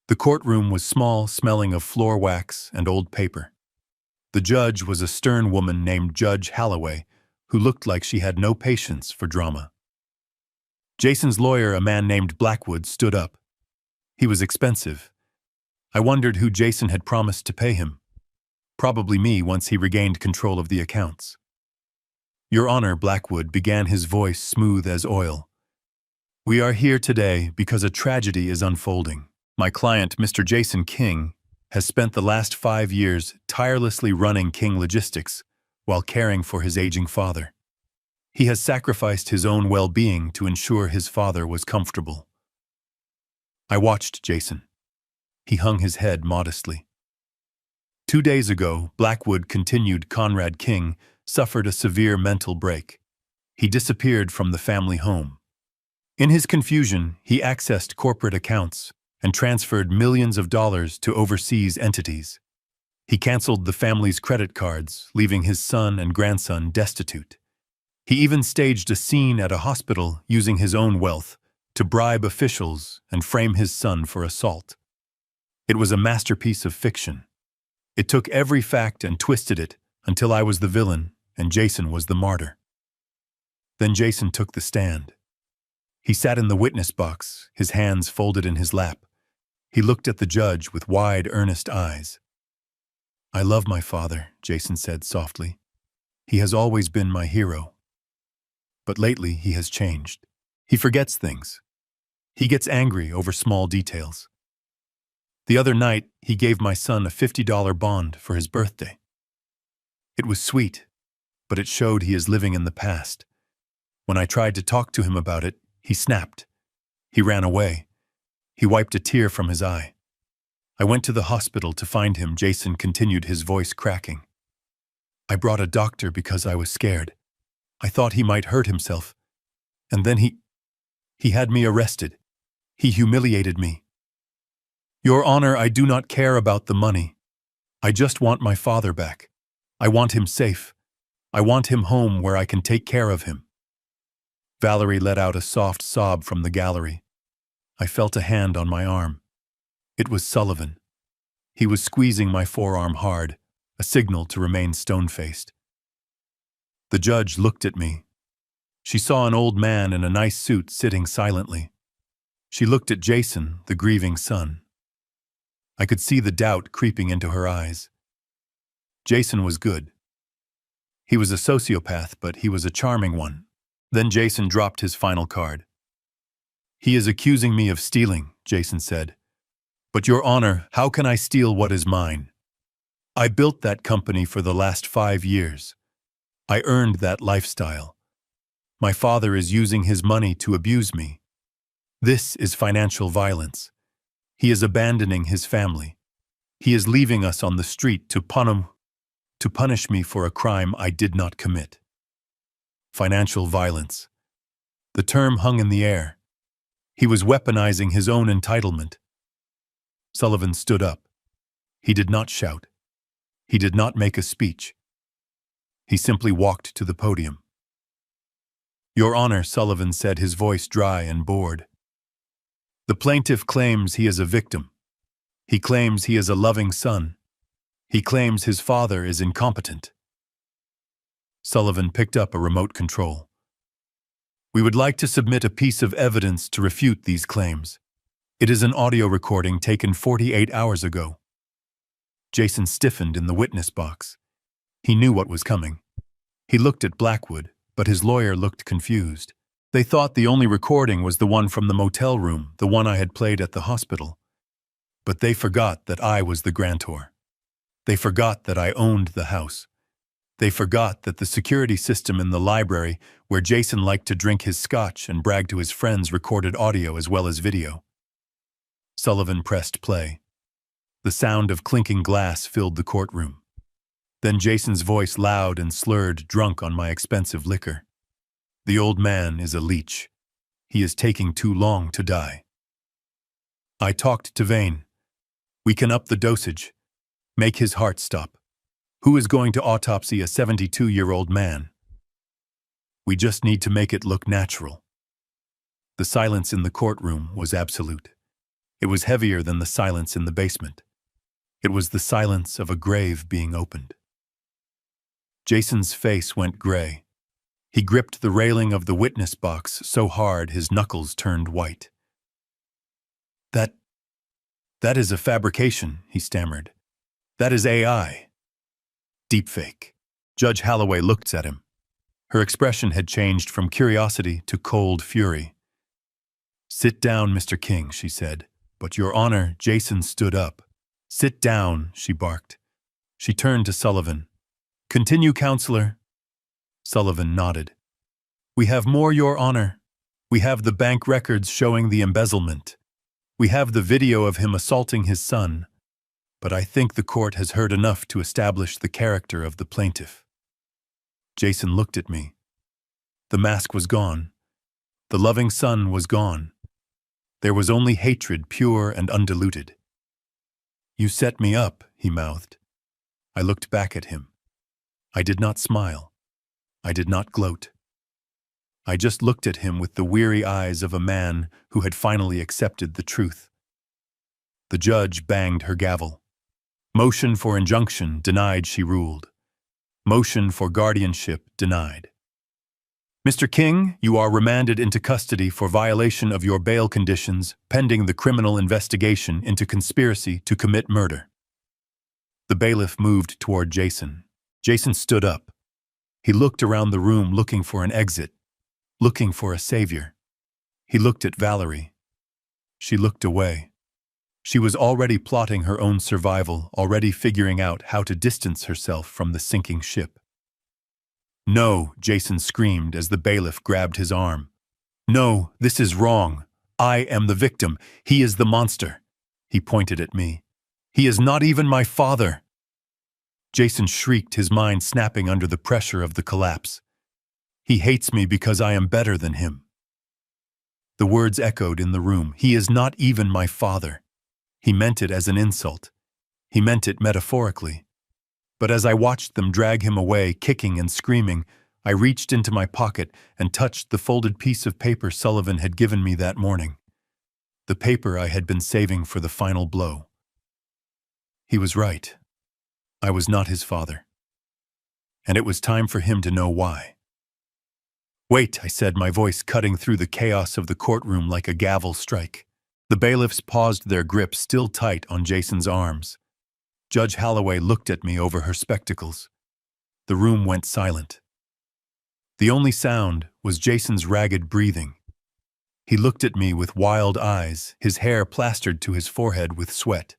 The courtroom was small, smelling of floor wax and old paper. The judge was a stern woman named Judge Halloway, who looked like she had no patience for drama. Jason's lawyer, a man named Blackwood, stood up. He was expensive. I wondered who Jason had promised to pay him. Probably me, once he regained control of the accounts. "Your Honor," Blackwood began, his voice smooth as oil. "We are here today because a tragedy is unfolding. My client, Mr. Jason King, has spent the last 5 years tirelessly running King Logistics while caring for his aging father. He has sacrificed his own well-being to ensure his father was comfortable." I watched Jason. He hung his head modestly. 2 days ago, Blackwood continued, Conrad King suffered a severe mental break. He disappeared from the family home. In his confusion, he accessed corporate accounts and transferred millions of dollars to overseas entities. He canceled the family's credit cards, leaving his son and grandson destitute. He even staged a scene at a hospital using his own wealth to bribe officials and frame his son for assault. It was a masterpiece of fiction. It took every fact and twisted it until I was the villain and Jason was the martyr. Then Jason took the stand. He sat in the witness box, his hands folded in his lap. He looked at the judge with wide, earnest eyes. "I love my father," Jason said softly. "He has always been my hero. But lately he has changed. He forgets things. He gets angry over small details. The other night, he gave my son a $50 bond for his birthday. It was sweet, but it showed he is living in the past. When I tried to talk to him about it, he snapped. He ran away. He wiped a tear from his eye. I went to the hospital to find him. Jason continued, his voice cracking. I brought a doctor because I was scared. I thought he might hurt himself. And then he had me arrested. He humiliated me. Your Honor, I do not care about the money. I just want my father back. I want him safe. I want him home where I can take care of him. Valerie let out a soft sob from the gallery. I felt a hand on my arm. It was Sullivan. He was squeezing my forearm hard, a signal to remain stone-faced. The judge looked at me. She saw an old man in a nice suit sitting silently. She looked at Jason, the grieving son. I could see the doubt creeping into her eyes. Jason was good. He was a sociopath, but he was a charming one. Then Jason dropped his final card. He is accusing me of stealing, Jason said. But Your Honor, how can I steal what is mine? I built that company for the last 5 years. I earned that lifestyle. My father is using his money to abuse me. This is financial violence. He is abandoning his family. He is leaving us on the street to punish me for a crime I did not commit. Financial violence. The term hung in the air. He was weaponizing his own entitlement. Sullivan stood up. He did not shout. He did not make a speech. He simply walked to the podium. Your Honor, Sullivan said, his voice dry and bored. The plaintiff claims he is a victim. He claims he is a loving son. He claims his father is incompetent. Sullivan picked up a remote control. We would like to submit a piece of evidence to refute these claims. It is an audio recording taken 48 hours ago. Jason stiffened in the witness box. He knew what was coming. He looked at Blackwood, but his lawyer looked confused. They thought the only recording was the one from the motel room, the one I had played at the hospital. But they forgot that I was the grantor. They forgot that I owned the house. They forgot that the security system in the library, where Jason liked to drink his scotch and brag to his friends, recorded audio as well as video. Sullivan pressed play. The sound of clinking glass filled the courtroom. Then Jason's voice, loud and slurred, drunk on my expensive liquor. The old man is a leech. He is taking too long to die. I talked to Vane. We can up the dosage. Make his heart stop. Who is going to autopsy a 72-year-old man? We just need to make it look natural. The silence in the courtroom was absolute. It was heavier than the silence in the basement. It was the silence of a grave being opened. Jason's face went gray. He gripped the railing of the witness box so hard his knuckles turned white. That is a fabrication, he stammered. That is AI. Deepfake. Judge Holloway looked at him. Her expression had changed from curiosity to cold fury. Sit down, Mr. King, she said. But Your Honor, Jason stood up. Sit down, she barked. She turned to Sullivan. Continue, counselor. Sullivan nodded. We have more, Your Honor. We have the bank records showing the embezzlement. We have the video of him assaulting his son. But I think the court has heard enough to establish the character of the plaintiff. Jason looked at me. The mask was gone. The loving son was gone. There was only hatred, pure and undiluted. You set me up, he mouthed. I looked back at him. I did not smile. I did not gloat. I just looked at him with the weary eyes of a man who had finally accepted the truth. The judge banged her gavel. Motion for injunction denied, she ruled. Motion for guardianship denied. Mr. King, you are remanded into custody for violation of your bail conditions pending the criminal investigation into conspiracy to commit murder. The bailiff moved toward Jason. Jason stood up. He looked around the room looking for an exit, looking for a savior. He looked at Valerie. She looked away. She was already plotting her own survival, already figuring out how to distance herself from the sinking ship. No, Jason screamed as the bailiff grabbed his arm. No, this is wrong. I am the victim. He is the monster. He pointed at me. He is not even my father. Jason shrieked, his mind snapping under the pressure of the collapse. He hates me because I am better than him. The words echoed in the room. He is not even my father. He meant it as an insult. He meant it metaphorically. But as I watched them drag him away, kicking and screaming, I reached into my pocket and touched the folded piece of paper Sullivan had given me that morning. The paper I had been saving for the final blow. He was right. I was not his father. And it was time for him to know why. "Wait," I said, my voice cutting through the chaos of the courtroom like a gavel strike. The bailiffs paused, their grip still tight on Jason's arms. Judge Holloway looked at me over her spectacles. The room went silent. The only sound was Jason's ragged breathing. He looked at me with wild eyes, his hair plastered to his forehead with sweat.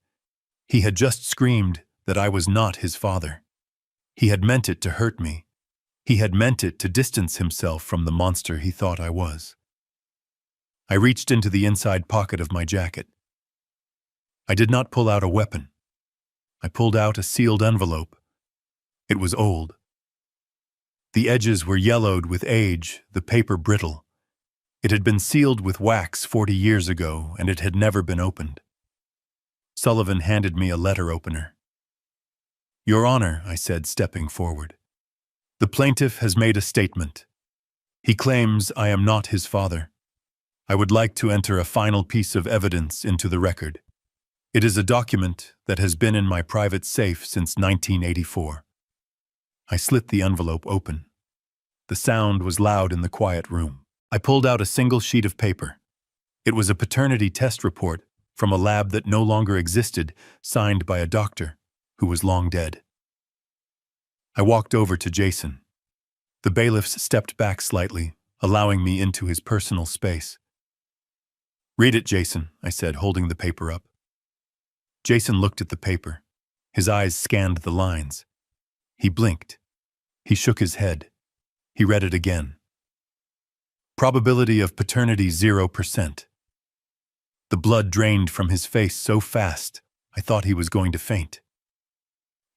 He had just screamed that I was not his father. He had meant it to hurt me. He had meant it to distance himself from the monster he thought I was. I reached into the inside pocket of my jacket. I did not pull out a weapon. I pulled out a sealed envelope. It was old. The edges were yellowed with age, the paper brittle. It had been sealed with wax 40 years ago, and it had never been opened. Sullivan handed me a letter opener. "Your Honor," I said, stepping forward. "The plaintiff has made a statement. He claims I am not his father. I would like to enter a final piece of evidence into the record. It is a document that has been in my private safe since 1984. I slit the envelope open. The sound was loud in the quiet room. I pulled out a single sheet of paper. It was a paternity test report from a lab that no longer existed, signed by a doctor who was long dead. I walked over to Jason. The bailiffs stepped back slightly, allowing me into his personal space. "Read it, Jason," I said, holding the paper up. Jason looked at the paper. His eyes scanned the lines. He blinked. He shook his head. He read it again. "Probability of paternity 0%. The blood drained from his face so fast, I thought he was going to faint.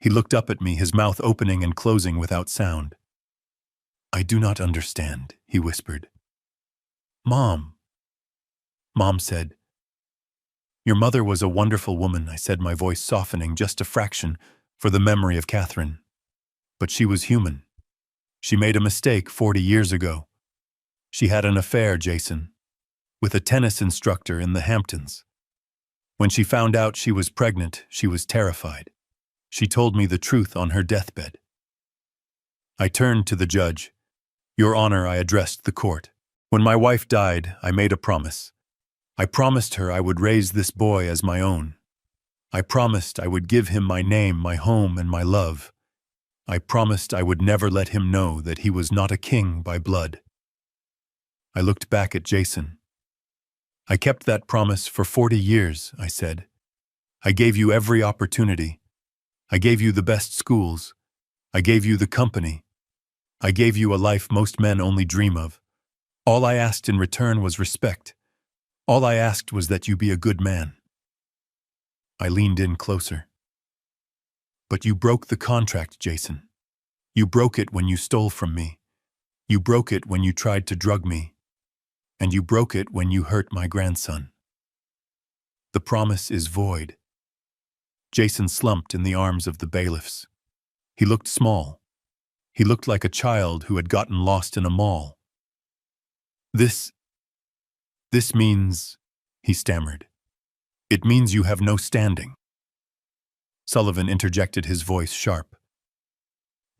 He looked up at me, his mouth opening and closing without sound. "I do not understand," he whispered. "Mom." Mom said. "Your mother was a wonderful woman," I said, my voice softening just a fraction for the memory of Catherine. "But she was human. She made a mistake 40 years ago. She had an affair, Jason, with a tennis instructor in the Hamptons. When she found out she was pregnant, she was terrified. She told me the truth on her deathbed." I turned to the judge. "Your Honor," I addressed the court. "When my wife died, I made a promise. I promised her I would raise this boy as my own. I promised I would give him my name, my home, and my love. I promised I would never let him know that he was not a king by blood." I looked back at Jason. "I kept that promise for 40 years, I said. "I gave you every opportunity. I gave you the best schools. I gave you the company. I gave you a life most men only dream of. All I asked in return was respect. All I asked was that you be a good man." I leaned in closer. "But you broke the contract, Jason. You broke it when you stole from me. You broke it when you tried to drug me. And you broke it when you hurt my grandson. The promise is void." Jason slumped in the arms of the bailiffs. He looked small. He looked like a child who had gotten lost in a mall. This means," he stammered. "It means you have no standing." Sullivan interjected, his voice sharp.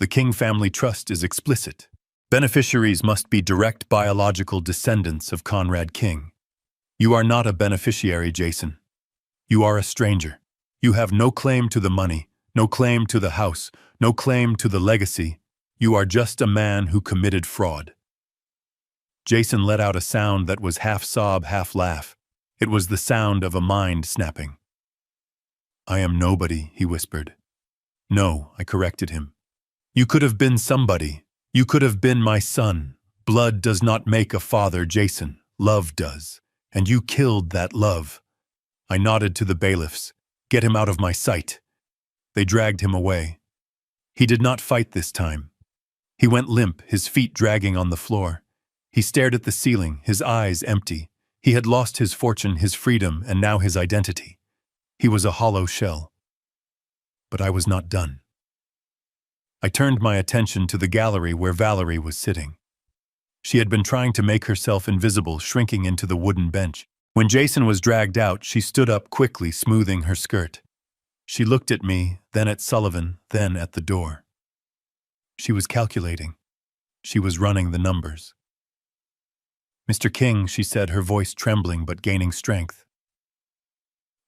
"The King Family Trust is explicit. Beneficiaries must be direct biological descendants of Conrad King. You are not a beneficiary, Jason. You are a stranger. You have no claim to the money, no claim to the house, no claim to the legacy. You are just a man who committed fraud." Jason let out a sound that was half sob, half laugh. It was the sound of a mind snapping. "I am nobody," he whispered. "No," I corrected him. "You could have been somebody. You could have been my son. Blood does not make a father, Jason. Love does. And you killed that love." I nodded to the bailiffs. Get him out of my sight. They dragged him away. He did not fight this time. He went limp, his feet dragging on the floor. He stared at the ceiling, his eyes empty. He had lost his fortune, his freedom, and now his identity. He was a hollow shell. But I was not done. I turned my attention to the gallery where Valerie was sitting. She had been trying to make herself invisible, shrinking into the wooden bench. When Jason was dragged out, she stood up quickly, smoothing her skirt. She looked at me, then at Sullivan, then at the door. She was calculating. She was running the numbers. Mr. King, she said, her voice trembling but gaining strength.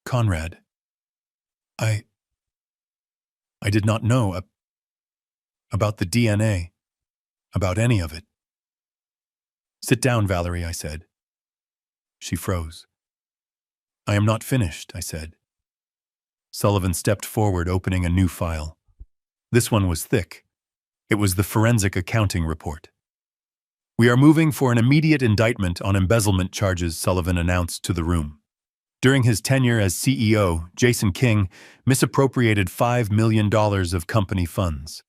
Conrad, I did not know about the DNA, about any of it. Sit down, Valerie, I said. She froze. I am not finished, I said. Sullivan stepped forward, opening a new file. This one was thick. It was the forensic accounting report. We are moving for an immediate indictment on embezzlement charges, Sullivan announced to the room. During his tenure as CEO, Jason King misappropriated $5 million of company funds.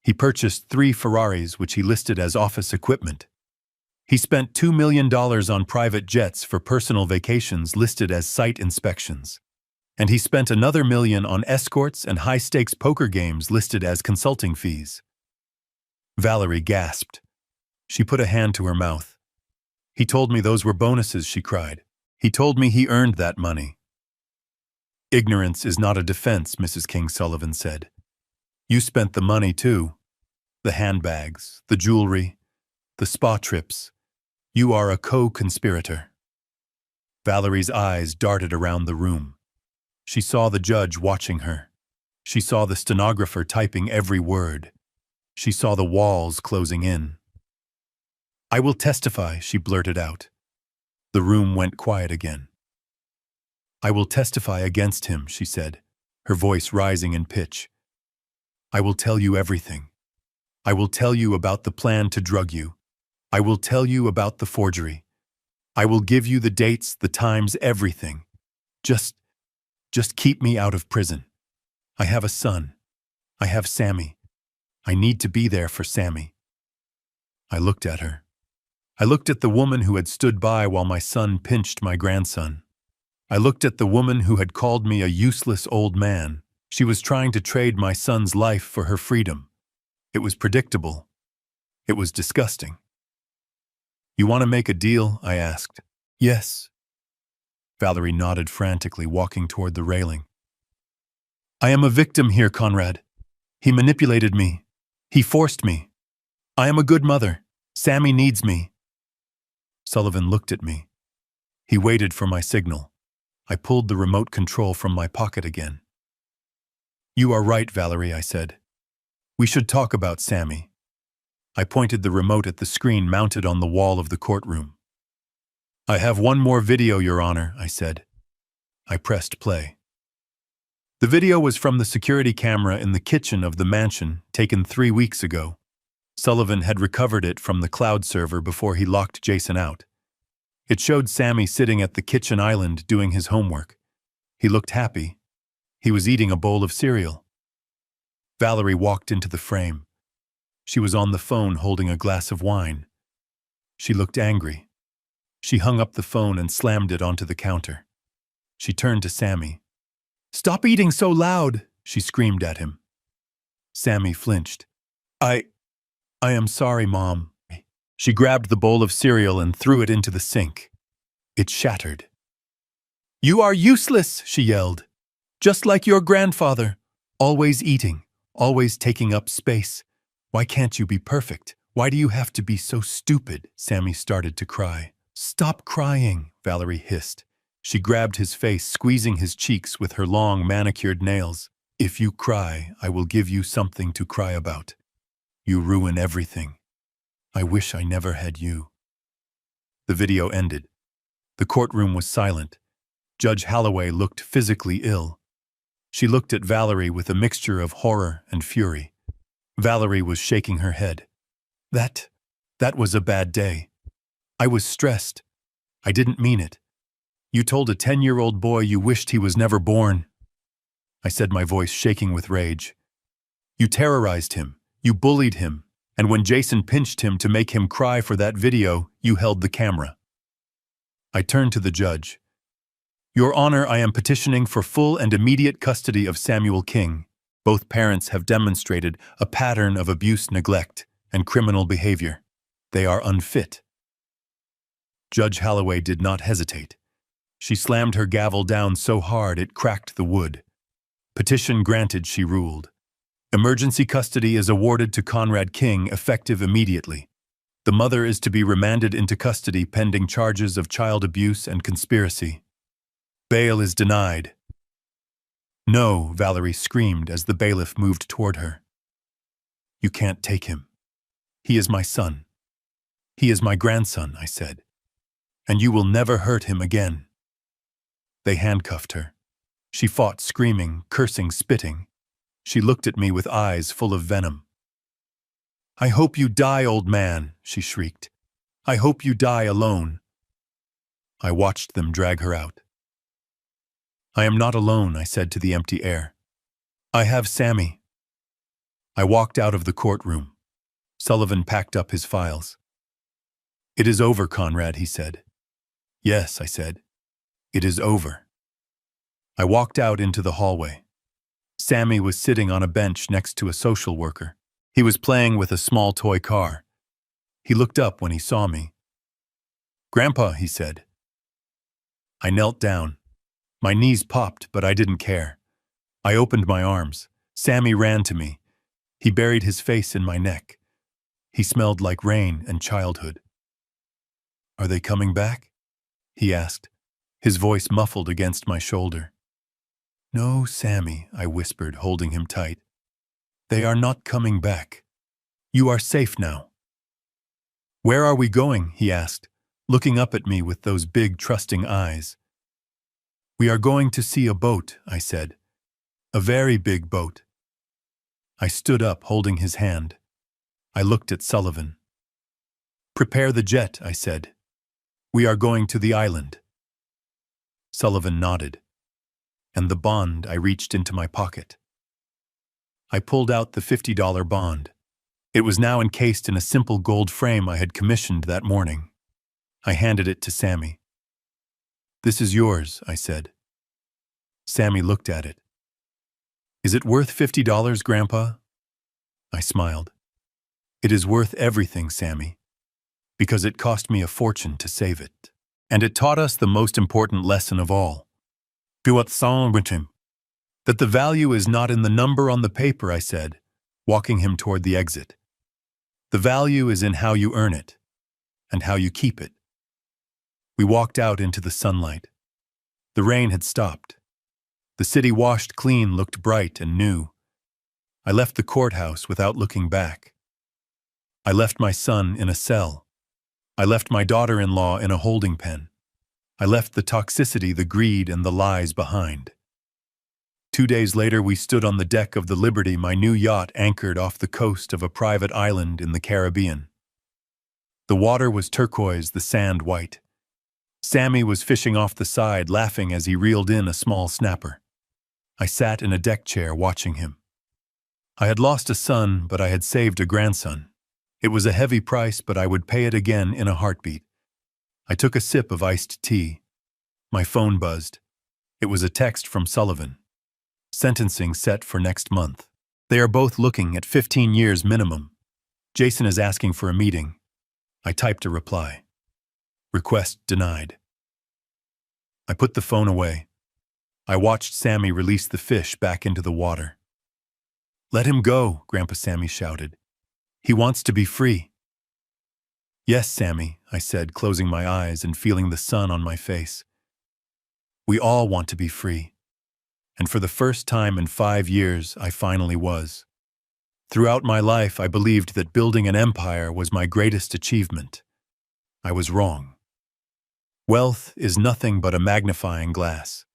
He purchased 3 Ferraris, which he listed as office equipment. He spent $2 million on private jets for personal vacations listed as site inspections. And he spent another $1 million on escorts and high-stakes poker games listed as consulting fees. Valerie gasped. She put a hand to her mouth. He told me those were bonuses, she cried. He told me he earned that money. Ignorance is not a defense, Mrs. King Sullivan said. You spent the money too. The handbags, the jewelry, the spa trips. You are a co-conspirator. Valerie's eyes darted around the room. She saw the judge watching her. She saw the stenographer typing every word. She saw the walls closing in. I will testify, she blurted out. The room went quiet again. I will testify against him, she said, her voice rising in pitch. I will tell you everything. I will tell you about the plan to drug you. I will tell you about the forgery. I will give you the dates, the times, everything. Just keep me out of prison. I have a son. I have Sammy. I need to be there for Sammy. I looked at her. I looked at the woman who had stood by while my son pinched my grandson. I looked at the woman who had called me a useless old man. She was trying to trade my son's life for her freedom. It was predictable. It was disgusting. You want to make a deal? I asked. Yes. Valerie nodded frantically, walking toward the railing. I am a victim here, Conrad. He manipulated me. He forced me. I am a good mother. Sammy needs me. Sullivan looked at me. He waited for my signal. I pulled the remote control from my pocket again. You are right, Valerie, I said. We should talk about Sammy. I pointed the remote at the screen mounted on the wall of the courtroom. I have one more video, Your Honor, I said. I pressed play. The video was from the security camera in the kitchen of the mansion, taken 3 weeks ago. Sullivan had recovered it from the cloud server before he locked Jason out. It showed Sammy sitting at the kitchen island doing his homework. He looked happy. He was eating a bowl of cereal. Valerie walked into the frame. She was on the phone holding a glass of wine. She looked angry. She hung up the phone and slammed it onto the counter. She turned to Sammy. Stop eating so loud, she screamed at him. Sammy flinched. I am sorry, Mom. She grabbed the bowl of cereal and threw it into the sink. It shattered. You are useless, she yelled. Just like your grandfather. Always eating, always taking up space. Why can't you be perfect? Why do you have to be so stupid? Sammy started to cry. Stop crying, Valerie hissed. She grabbed his face, squeezing his cheeks with her long, manicured nails. If you cry, I will give you something to cry about. You ruin everything. I wish I never had you. The video ended. The courtroom was silent. Judge Holloway looked physically ill. She looked at Valerie with a mixture of horror and fury. Valerie was shaking her head. That was a bad day. I was stressed. I didn't mean it. You told a 10-year-old boy you wished he was never born. I said, my voice shaking with rage. You terrorized him, you bullied him, and when Jason pinched him to make him cry for that video, you held the camera. I turned to the judge. Your Honor, I am petitioning for full and immediate custody of Samuel King. Both parents have demonstrated a pattern of abuse, neglect, and criminal behavior. They are unfit. Judge Holloway did not hesitate. She slammed her gavel down so hard it cracked the wood. Petition granted, she ruled. Emergency custody is awarded to Conrad King, effective immediately. The mother is to be remanded into custody pending charges of child abuse and conspiracy. Bail is denied. No, Valerie screamed as the bailiff moved toward her. You can't take him. He is my son. He is my grandson, I said. And you will never hurt him again. They handcuffed her. She fought, screaming, cursing, spitting. She looked at me with eyes full of venom. I hope you die, old man, she shrieked. I hope you die alone. I watched them drag her out. I am not alone, I said to the empty air. I have Sammy. I walked out of the courtroom. Sullivan packed up his files. It is over, Conrad, he said. Yes, I said. It is over. I walked out into the hallway. Sammy was sitting on a bench next to a social worker. He was playing with a small toy car. He looked up when he saw me. Grandpa, he said. I knelt down. My knees popped, but I didn't care. I opened my arms. Sammy ran to me. He buried his face in my neck. He smelled like rain and childhood. Are they coming back? He asked, his voice muffled against my shoulder. No, Sammy, I whispered, holding him tight. They are not coming back. You are safe now. Where are we going? He asked, looking up at me with those big, trusting eyes. We are going to see a boat, I said. A very big boat. I stood up, holding his hand. I looked at Sullivan. Prepare the jet, I said. We are going to the island. Sullivan nodded. And the bond, I reached into my pocket. I pulled out the $50 bond. It was now encased in a simple gold frame I had commissioned that morning. I handed it to Sammy. This is yours, I said. Sammy looked at it. Is it worth $50, Grandpa? I smiled. It is worth everything, Sammy, because it cost me a fortune to save it. And it taught us the most important lesson of all. That the value is not in the number on the paper, I said, walking him toward the exit. The value is in how you earn it, and how you keep it. We walked out into the sunlight. The rain had stopped. The city, washed clean, looked bright and new. I left the courthouse without looking back. I left my son in a cell. I left my daughter-in-law in a holding pen. I left the toxicity, the greed, and the lies behind. 2 days later, we stood on the deck of the Liberty, my new yacht anchored off the coast of a private island in the Caribbean. The water was turquoise, the sand white. Sammy was fishing off the side, laughing as he reeled in a small snapper. I sat in a deck chair watching him. I had lost a son, but I had saved a grandson. It was a heavy price, but I would pay it again in a heartbeat. I took a sip of iced tea. My phone buzzed. It was a text from Sullivan. Sentencing set for next month. They are both looking at 15 years minimum. Jason is asking for a meeting. I typed a reply. Request denied. I put the phone away. I watched Sammy release the fish back into the water. Let him go, Grandpa Sammy shouted. He wants to be free. Yes, Sammy, I said, closing my eyes and feeling the sun on my face. We all want to be free. And for the first time in 5 years, I finally was. Throughout my life, I believed that building an empire was my greatest achievement. I was wrong. Wealth is nothing but a magnifying glass.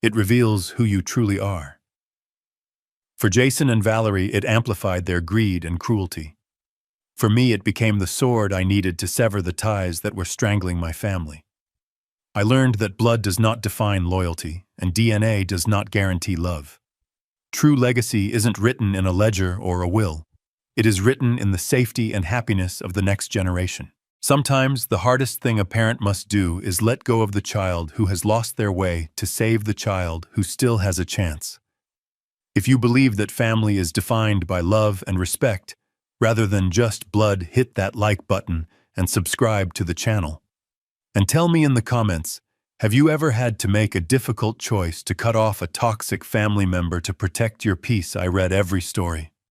It reveals who you truly are. For Jason and Valerie, it amplified their greed and cruelty. For me, it became the sword I needed to sever the ties that were strangling my family. I learned that blood does not define loyalty, and DNA does not guarantee love. True legacy isn't written in a ledger or a will. It is written in the safety and happiness of the next generation. Sometimes the hardest thing a parent must do is let go of the child who has lost their way to save the child who still has a chance. If you believe that family is defined by love and respect, rather than just blood, hit that like button and subscribe to the channel. And tell me in the comments, have you ever had to make a difficult choice to cut off a toxic family member to protect your peace? I read every story.